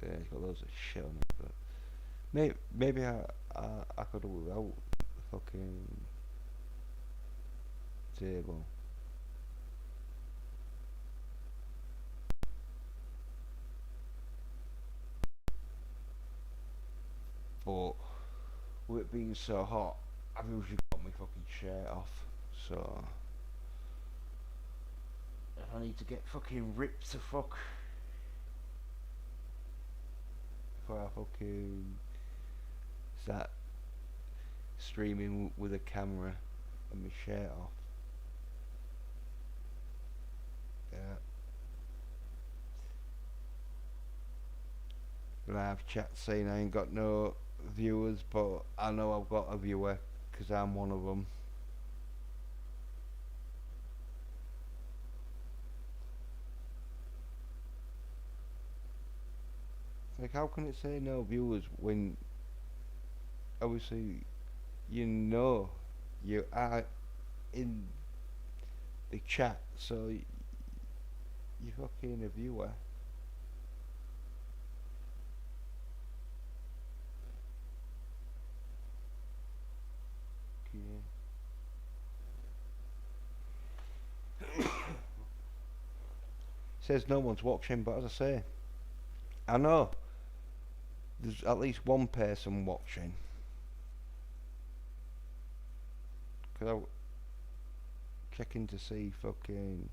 yeah, it's got loads of shit on it. But maybe I could do without the fucking table. But with it being so hot, I've usually got my fucking shirt off. So if I need to get fucking ripped to fuck before I fucking start streaming with a camera and my shirt off. Yeah. And I have chat saying I ain't got no viewers, but I know I've got a viewer because I'm one of them. Like, how can it say no viewers when obviously you know you are in the chat, so you fucking a viewer. Okay. Says no one's watching, but as I say, I know there's at least one person watching. Cause I'm checking to see fucking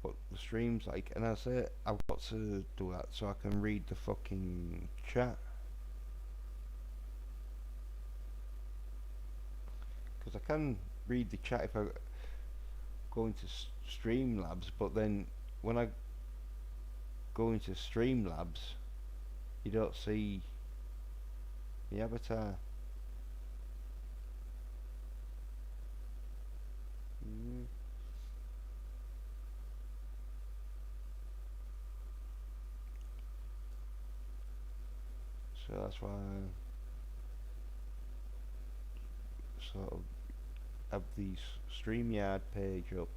what the stream's like, and I say I've got to do that so I can read the fucking chat. Because I can read the chat if I go into Streamlabs, but then when I go into Streamlabs, you don't see the avatar. Mm. So that's why I sort of have the StreamYard page up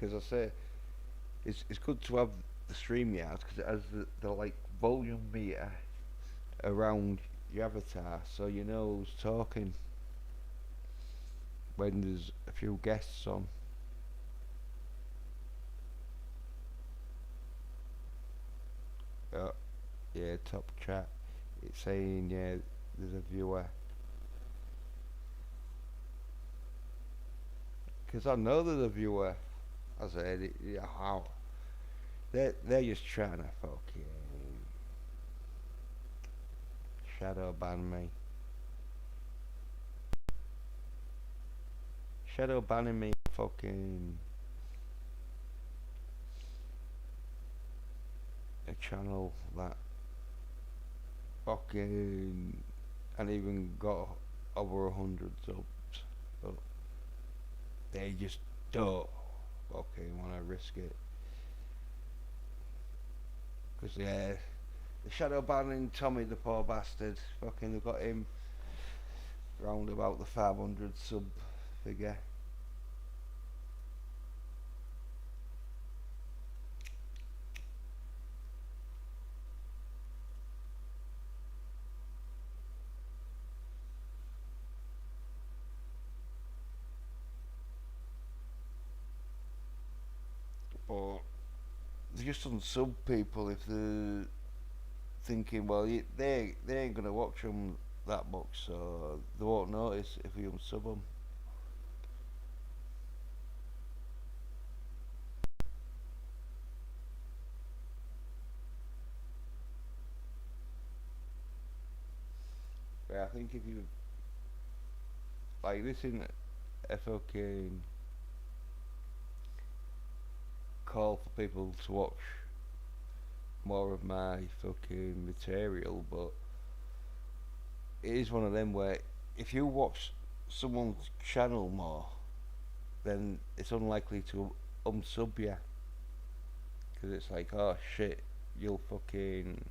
because I say it's good to have the stream yards because it has the like volume meter around your avatar, so you know who's talking when there's a few guests on. Yeah, top chat. It's saying yeah, there's a viewer. Because I know there's a viewer. I said, yeah, how? They're just trying to fucking shadow ban me. Shadow banning me fucking a channel that fucking and even got over 100 subs. But they just don't fucking want to risk it. Because, yeah, the shadow banning Tommy, the poor bastard, fucking they've got him round about the 500 sub figure. But they just unsub people if they're thinking, well, they ain't gonna watch them that much, so they won't notice if we unsub them. But I think if you like this in a fucking call for people to watch more of my fucking material, but it is one of them where if you watch someone's channel more, then it's unlikely to unsub you. Because it's like, oh shit, you'll fucking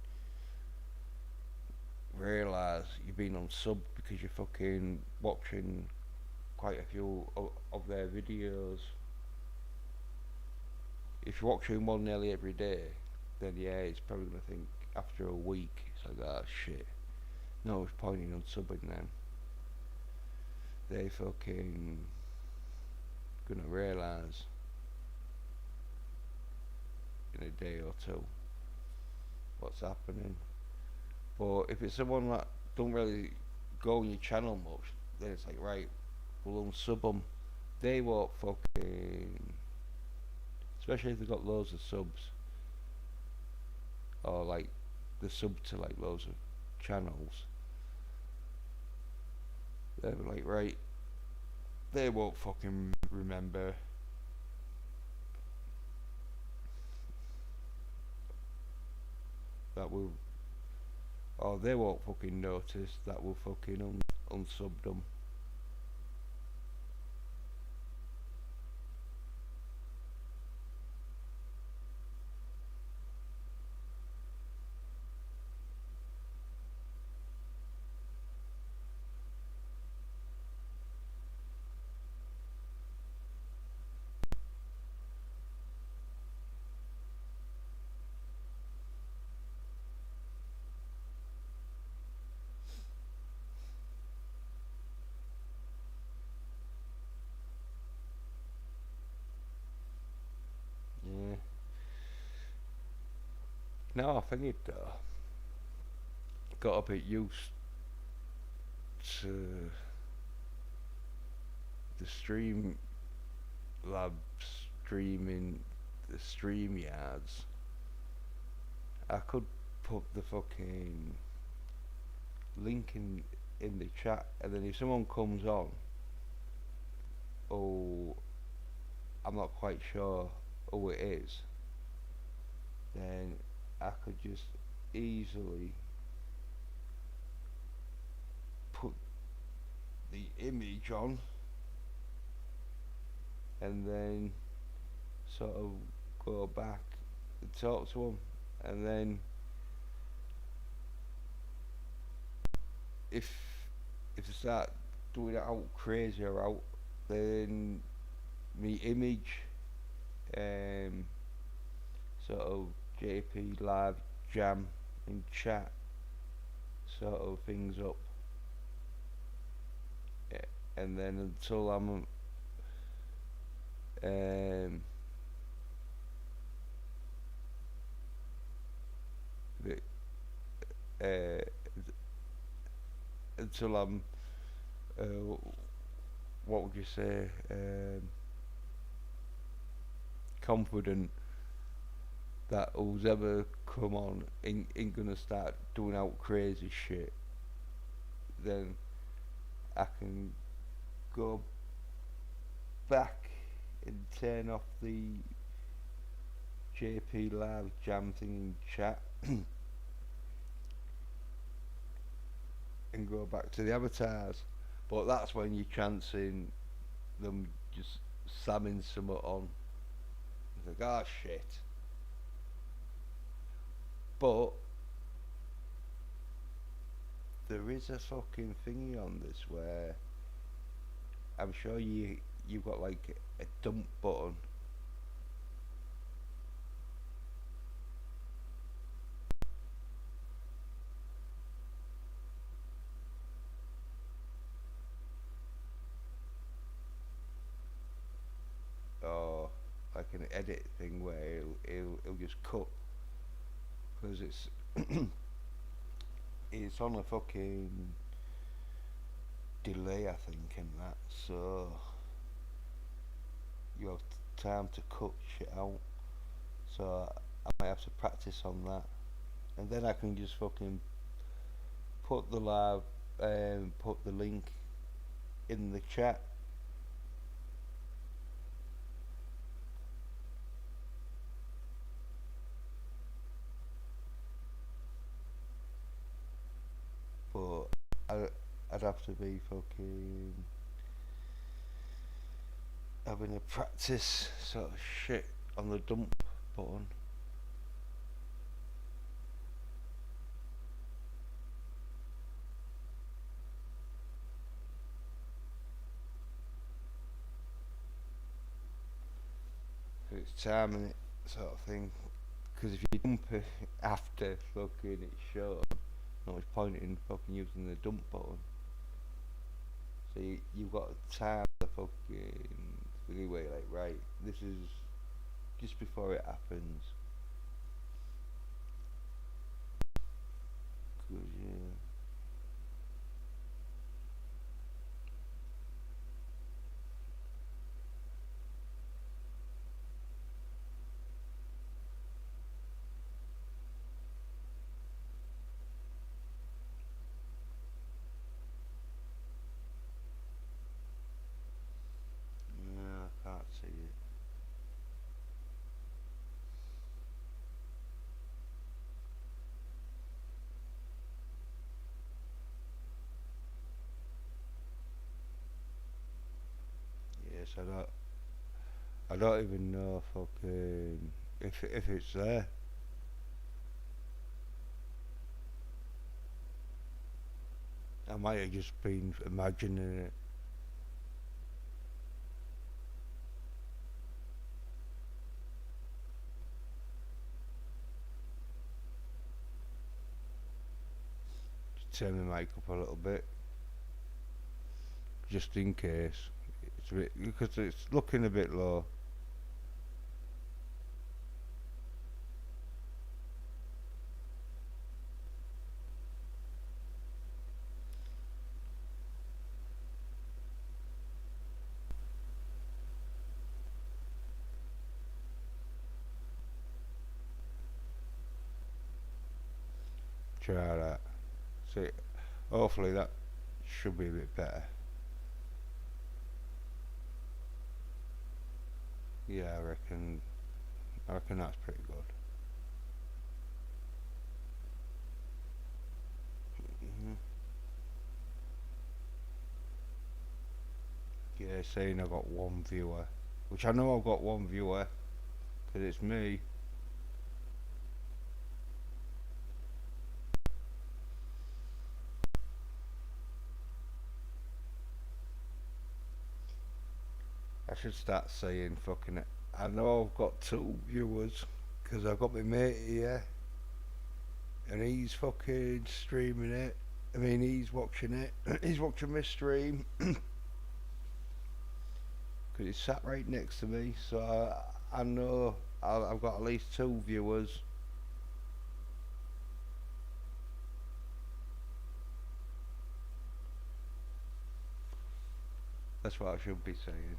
realise you've been unsubbed because you're fucking watching quite a few of their videos. If you're watching one nearly every day, then yeah, it's probably gonna think after a week, it's like, oh shit, no, it's pointing on subbing then. They fucking gonna realise in a day or two what's happening. But if it's someone that don't really go on your channel much, then it's like, right, we'll unsub them. They won't fucking, especially if they've got loads of subs, or like the sub to like loads of channels. They're like, right, they won't fucking remember. That will, or they won't fucking notice that we'll fucking unsub them. Yeah. No, I think it got a bit used to the stream labs streaming the stream yards. I could put the fucking link in the chat, and then if someone comes on, oh, I'm not quite sure who it is, then I could just easily put the image on and then sort of go back and talk to them, and then if they start doing it out crazy or out, then me image um, sort of JP live jam and chat sort of things up, and then until I'm um, uh, until I'm uh, what would you say, confident that who's ever come on ain't gonna start doing out crazy shit, then I can go back and turn off the JP live jam thing in chat and go back to the avatars. But that's when you're chancing them just slamming something on. It's like, oh shit. But there is a fucking thingy on this where I'm sure you've got like a dump button. Or like an edit thing where it'll just cut because it's on a fucking delay, I think, and that, so you have time to cut shit out. So I might have to practice on that, and then I can just fucking put the live, put the link in the chat. But I'd have to be fucking having a practice sort of shit on the dump button. It's timing it sort of thing. Because if you dump it after fucking it's short, no much point in fucking using the dump button. So you've got to time the fucking anyway, like, right, this is just before it happens. 'Cause, yeah. No, I can't see it. Yes, I don't even know fucking if it's there. I might have just been imagining it. Just turn the mic up a little bit, just in case. It's a bit, because it's looking a bit low. Try that. See, hopefully that should be a bit better. Yeah, I reckon that's pretty good. hmm Yeah, saying I got one viewer, which I know I've got one viewer, because it's me. I should start saying fucking I know I've got 2 viewers because I've got my mate here and he's fucking streaming it. I mean, he's watching it. He's watching my stream because he's sat right next to me. So I know I've got at least 2 viewers. That's what I should be saying.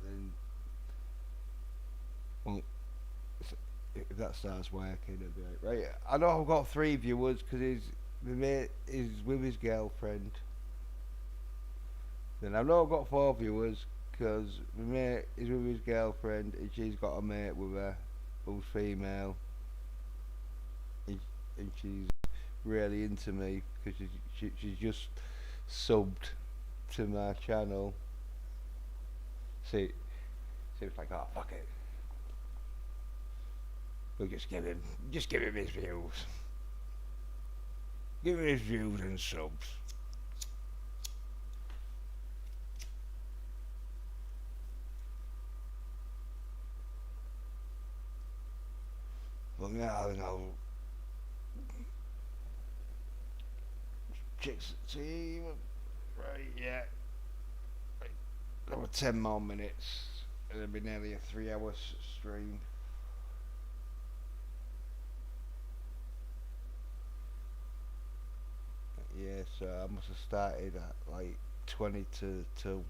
Then, well, if that starts working a bit, right? I know I've got 3 viewers because my mate is with his girlfriend. Then I know I've got 4 viewers because my mate is with his girlfriend and she's got a mate with her who's female, and she's really into me because she's just subbed to my channel. See, it's like, oh fuck it, we'll just give him his views, give him his views and subs. Well, yeah, I think I'll check the team. Right, yeah. Right. Another 10 more minutes. It'll be nearly a 3 hour stream. Yeah, so I must have started at like 20 to 2.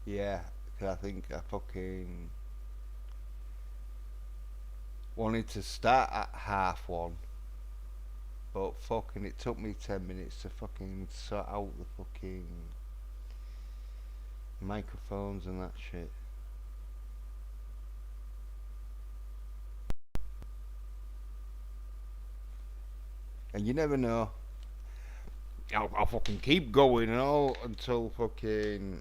Yeah, because I think I fucking wanted to start at 1:30, but fucking it took me 10 minutes to fucking sort out the fucking microphones and that shit. And you never know. I'll fucking keep going and all until fucking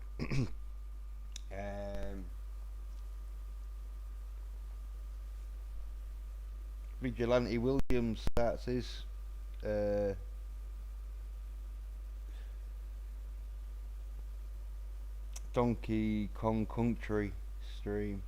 Vigilante Williams starts his Donkey Kong Country stream.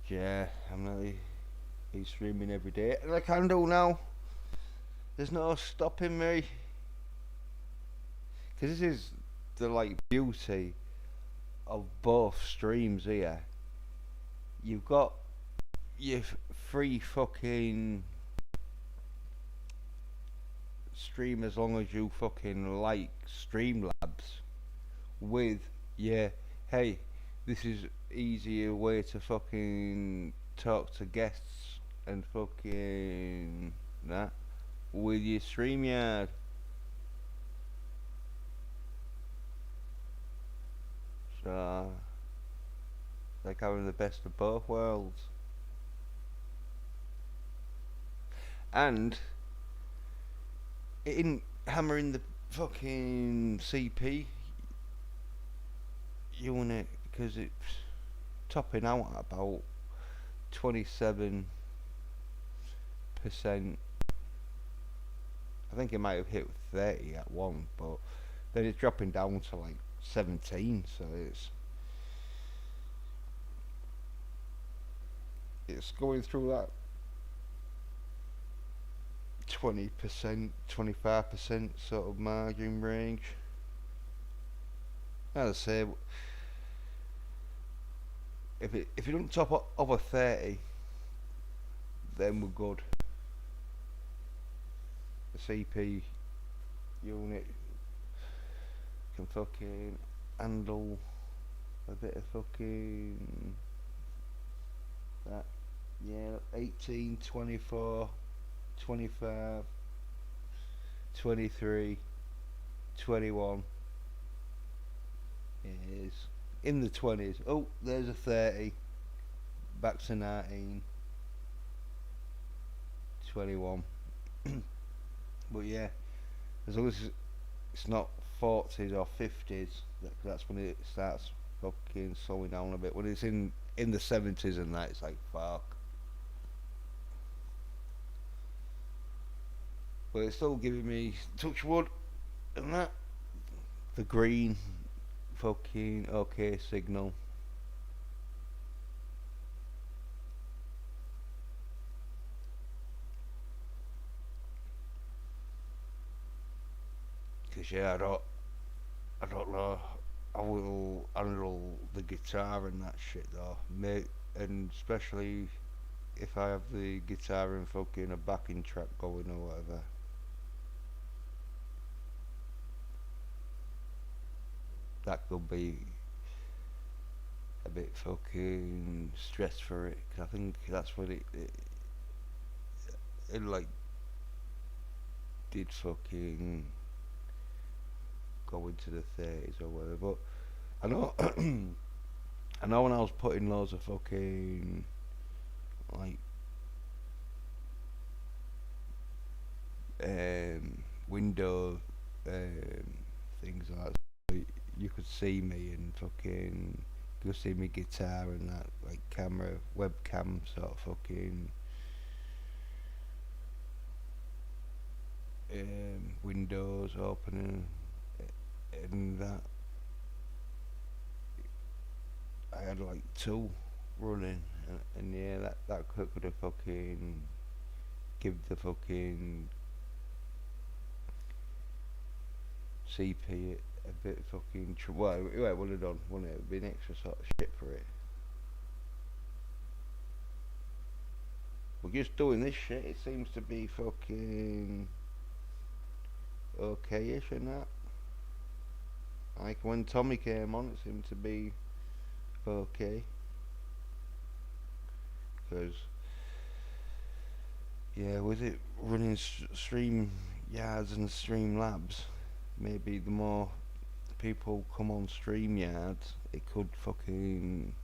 Yeah, I'm really he's streaming every day, and I can do now. There's no stopping me, because this is the like beauty of both streams here. You've got your free fucking stream as long as you fucking like Streamlabs with yeah, hey, this is easier way to fucking talk to guests and fucking that with your StreamYard. So like having the best of both worlds. And in hammering the fucking CP unit because it's topping out at about 27%. I think it might have hit 30 at one, but then it's dropping down to like 17, so it's going through that 20%, 25% sort of margin range. As I say, if it don't top up over 30, then we're good. The CP unit can fucking handle a bit of fucking that. Yeah, 18, 24, 25, 23, 21 is in the 20s. Oh, there's a 30. Back to 19. 21. But yeah, as long as it's not 40s or 50s. That's when it starts fucking slowing down a bit. When it's in the 70s and that, it's like fuck. But it's still giving me touch wood and that the green fucking okay signal. Cause yeah, I don't know. I will handle the guitar and that shit though, mate, and especially if I have the guitar and fucking a backing track going or whatever. That could be a bit fucking stress for it. 'Cause I think that's what it like did fucking go into the 30s or whatever. But I know I know when I was putting loads of fucking like window things like that, you could see me and fucking you could see me guitar and that like camera webcam sort of fucking windows opening and that I had like two running and yeah that could have fucking give the fucking CP a bit fucking well it would have done, wouldn't it? It would be an extra sort of shit for it. We're just doing this shit, it seems to be fucking okay-ish and that. Like when Tommy came on, it seemed to be okay. Because, yeah, with it running stream yards and stream labs, maybe the more people come on stream yards, it could fucking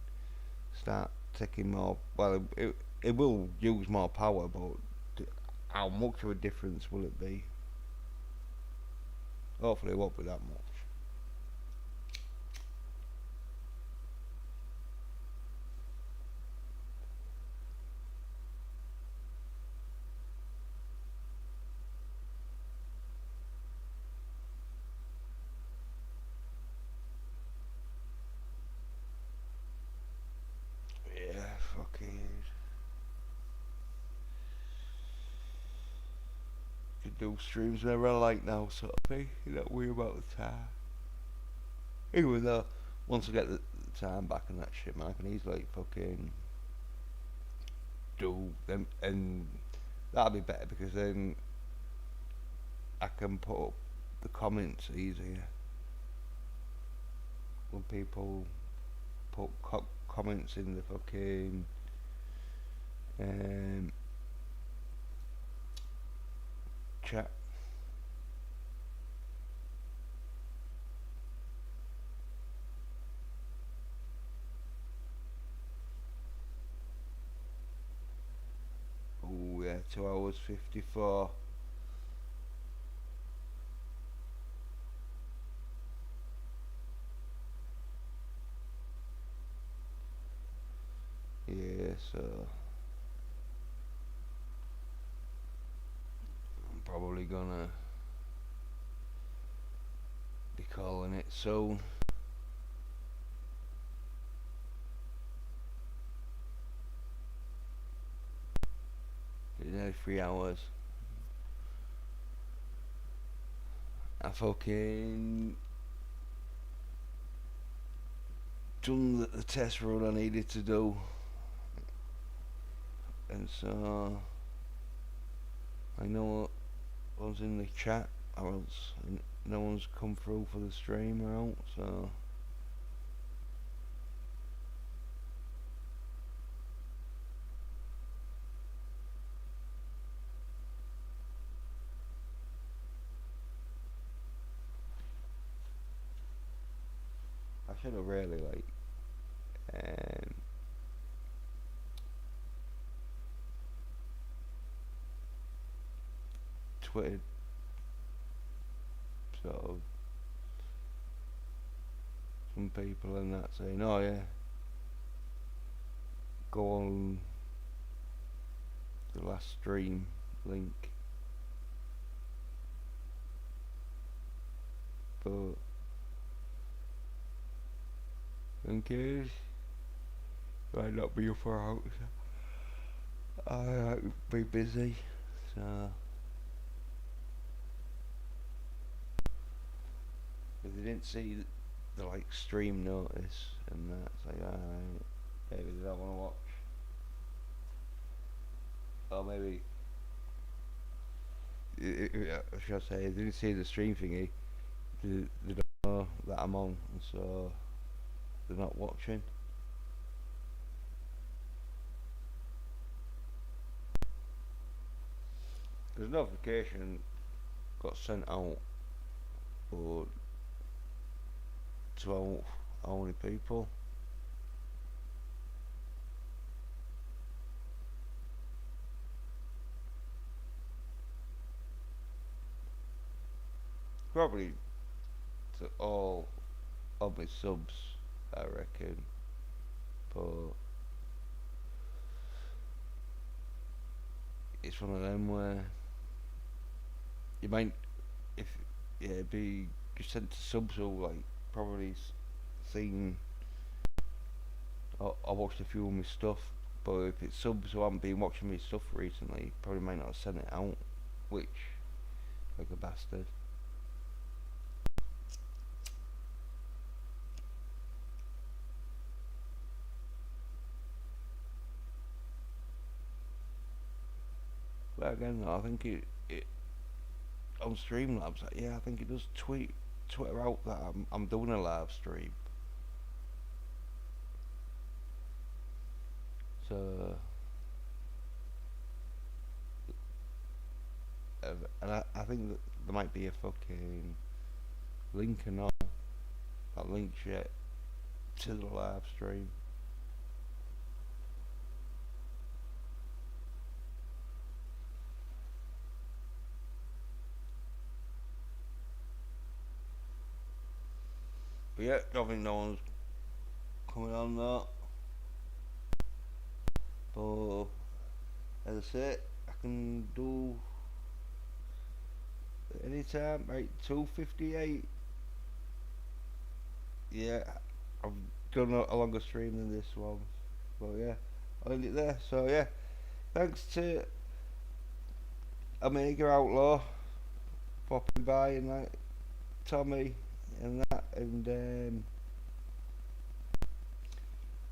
start taking more. Well, it will use more power, but how much of a difference will it be? Hopefully, it won't be that much. Yeah, fucking. Can do streams whenever I like now, sort of thing. You don't worry about the time. Even though, once I get the time back and that shit, man, I can easily fucking do them, and that'll be better because then I can put up the comments easier when people put comments in the fucking chat. Oh yeah, 2 hours 54. Yeah, so I'm probably gonna be calling it soon. It's nearly 3 hours. I fucking done the test run I needed to do, and so I know one's in the chat, or else no one's come through for the stream or out, so I should have really like tweeted sort of some people and that saying, oh yeah, go on the last stream link, but in case might not be for out, I might be busy, so if they didn't see the like stream notice and that, it's like alright, maybe they don't want to watch, or maybe should I say, if they didn't see the stream thingy, they don't know that I'm on, and so they're not watching. There's a notification got sent out, but to how many people? Probably to all of my subs, I reckon. But it's one of them where you might, if yeah, be just sent to subs who like probably seen. I watched a few of my stuff, but if it's subs who haven't been watching my stuff recently, probably might not have sent it out, which like a bastard. But again, I think it on Streamlabs. Yeah, I think it does Twitter out that I'm doing a live stream. So, and I think that there might be a fucking link and all that links yet to the live stream. But yeah, don't think no one's coming on that. But as I say, I can do anytime, right? 2:58. Yeah, I've done a longer stream than this one, but yeah, I'll end it there. So yeah, thanks to Omega Outlaw popping by and that, Tommy and that, and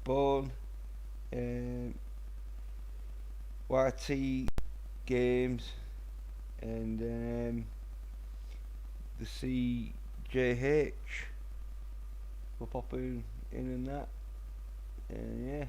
Bone, YT Games, and the CJH for popping in and that, and yeah.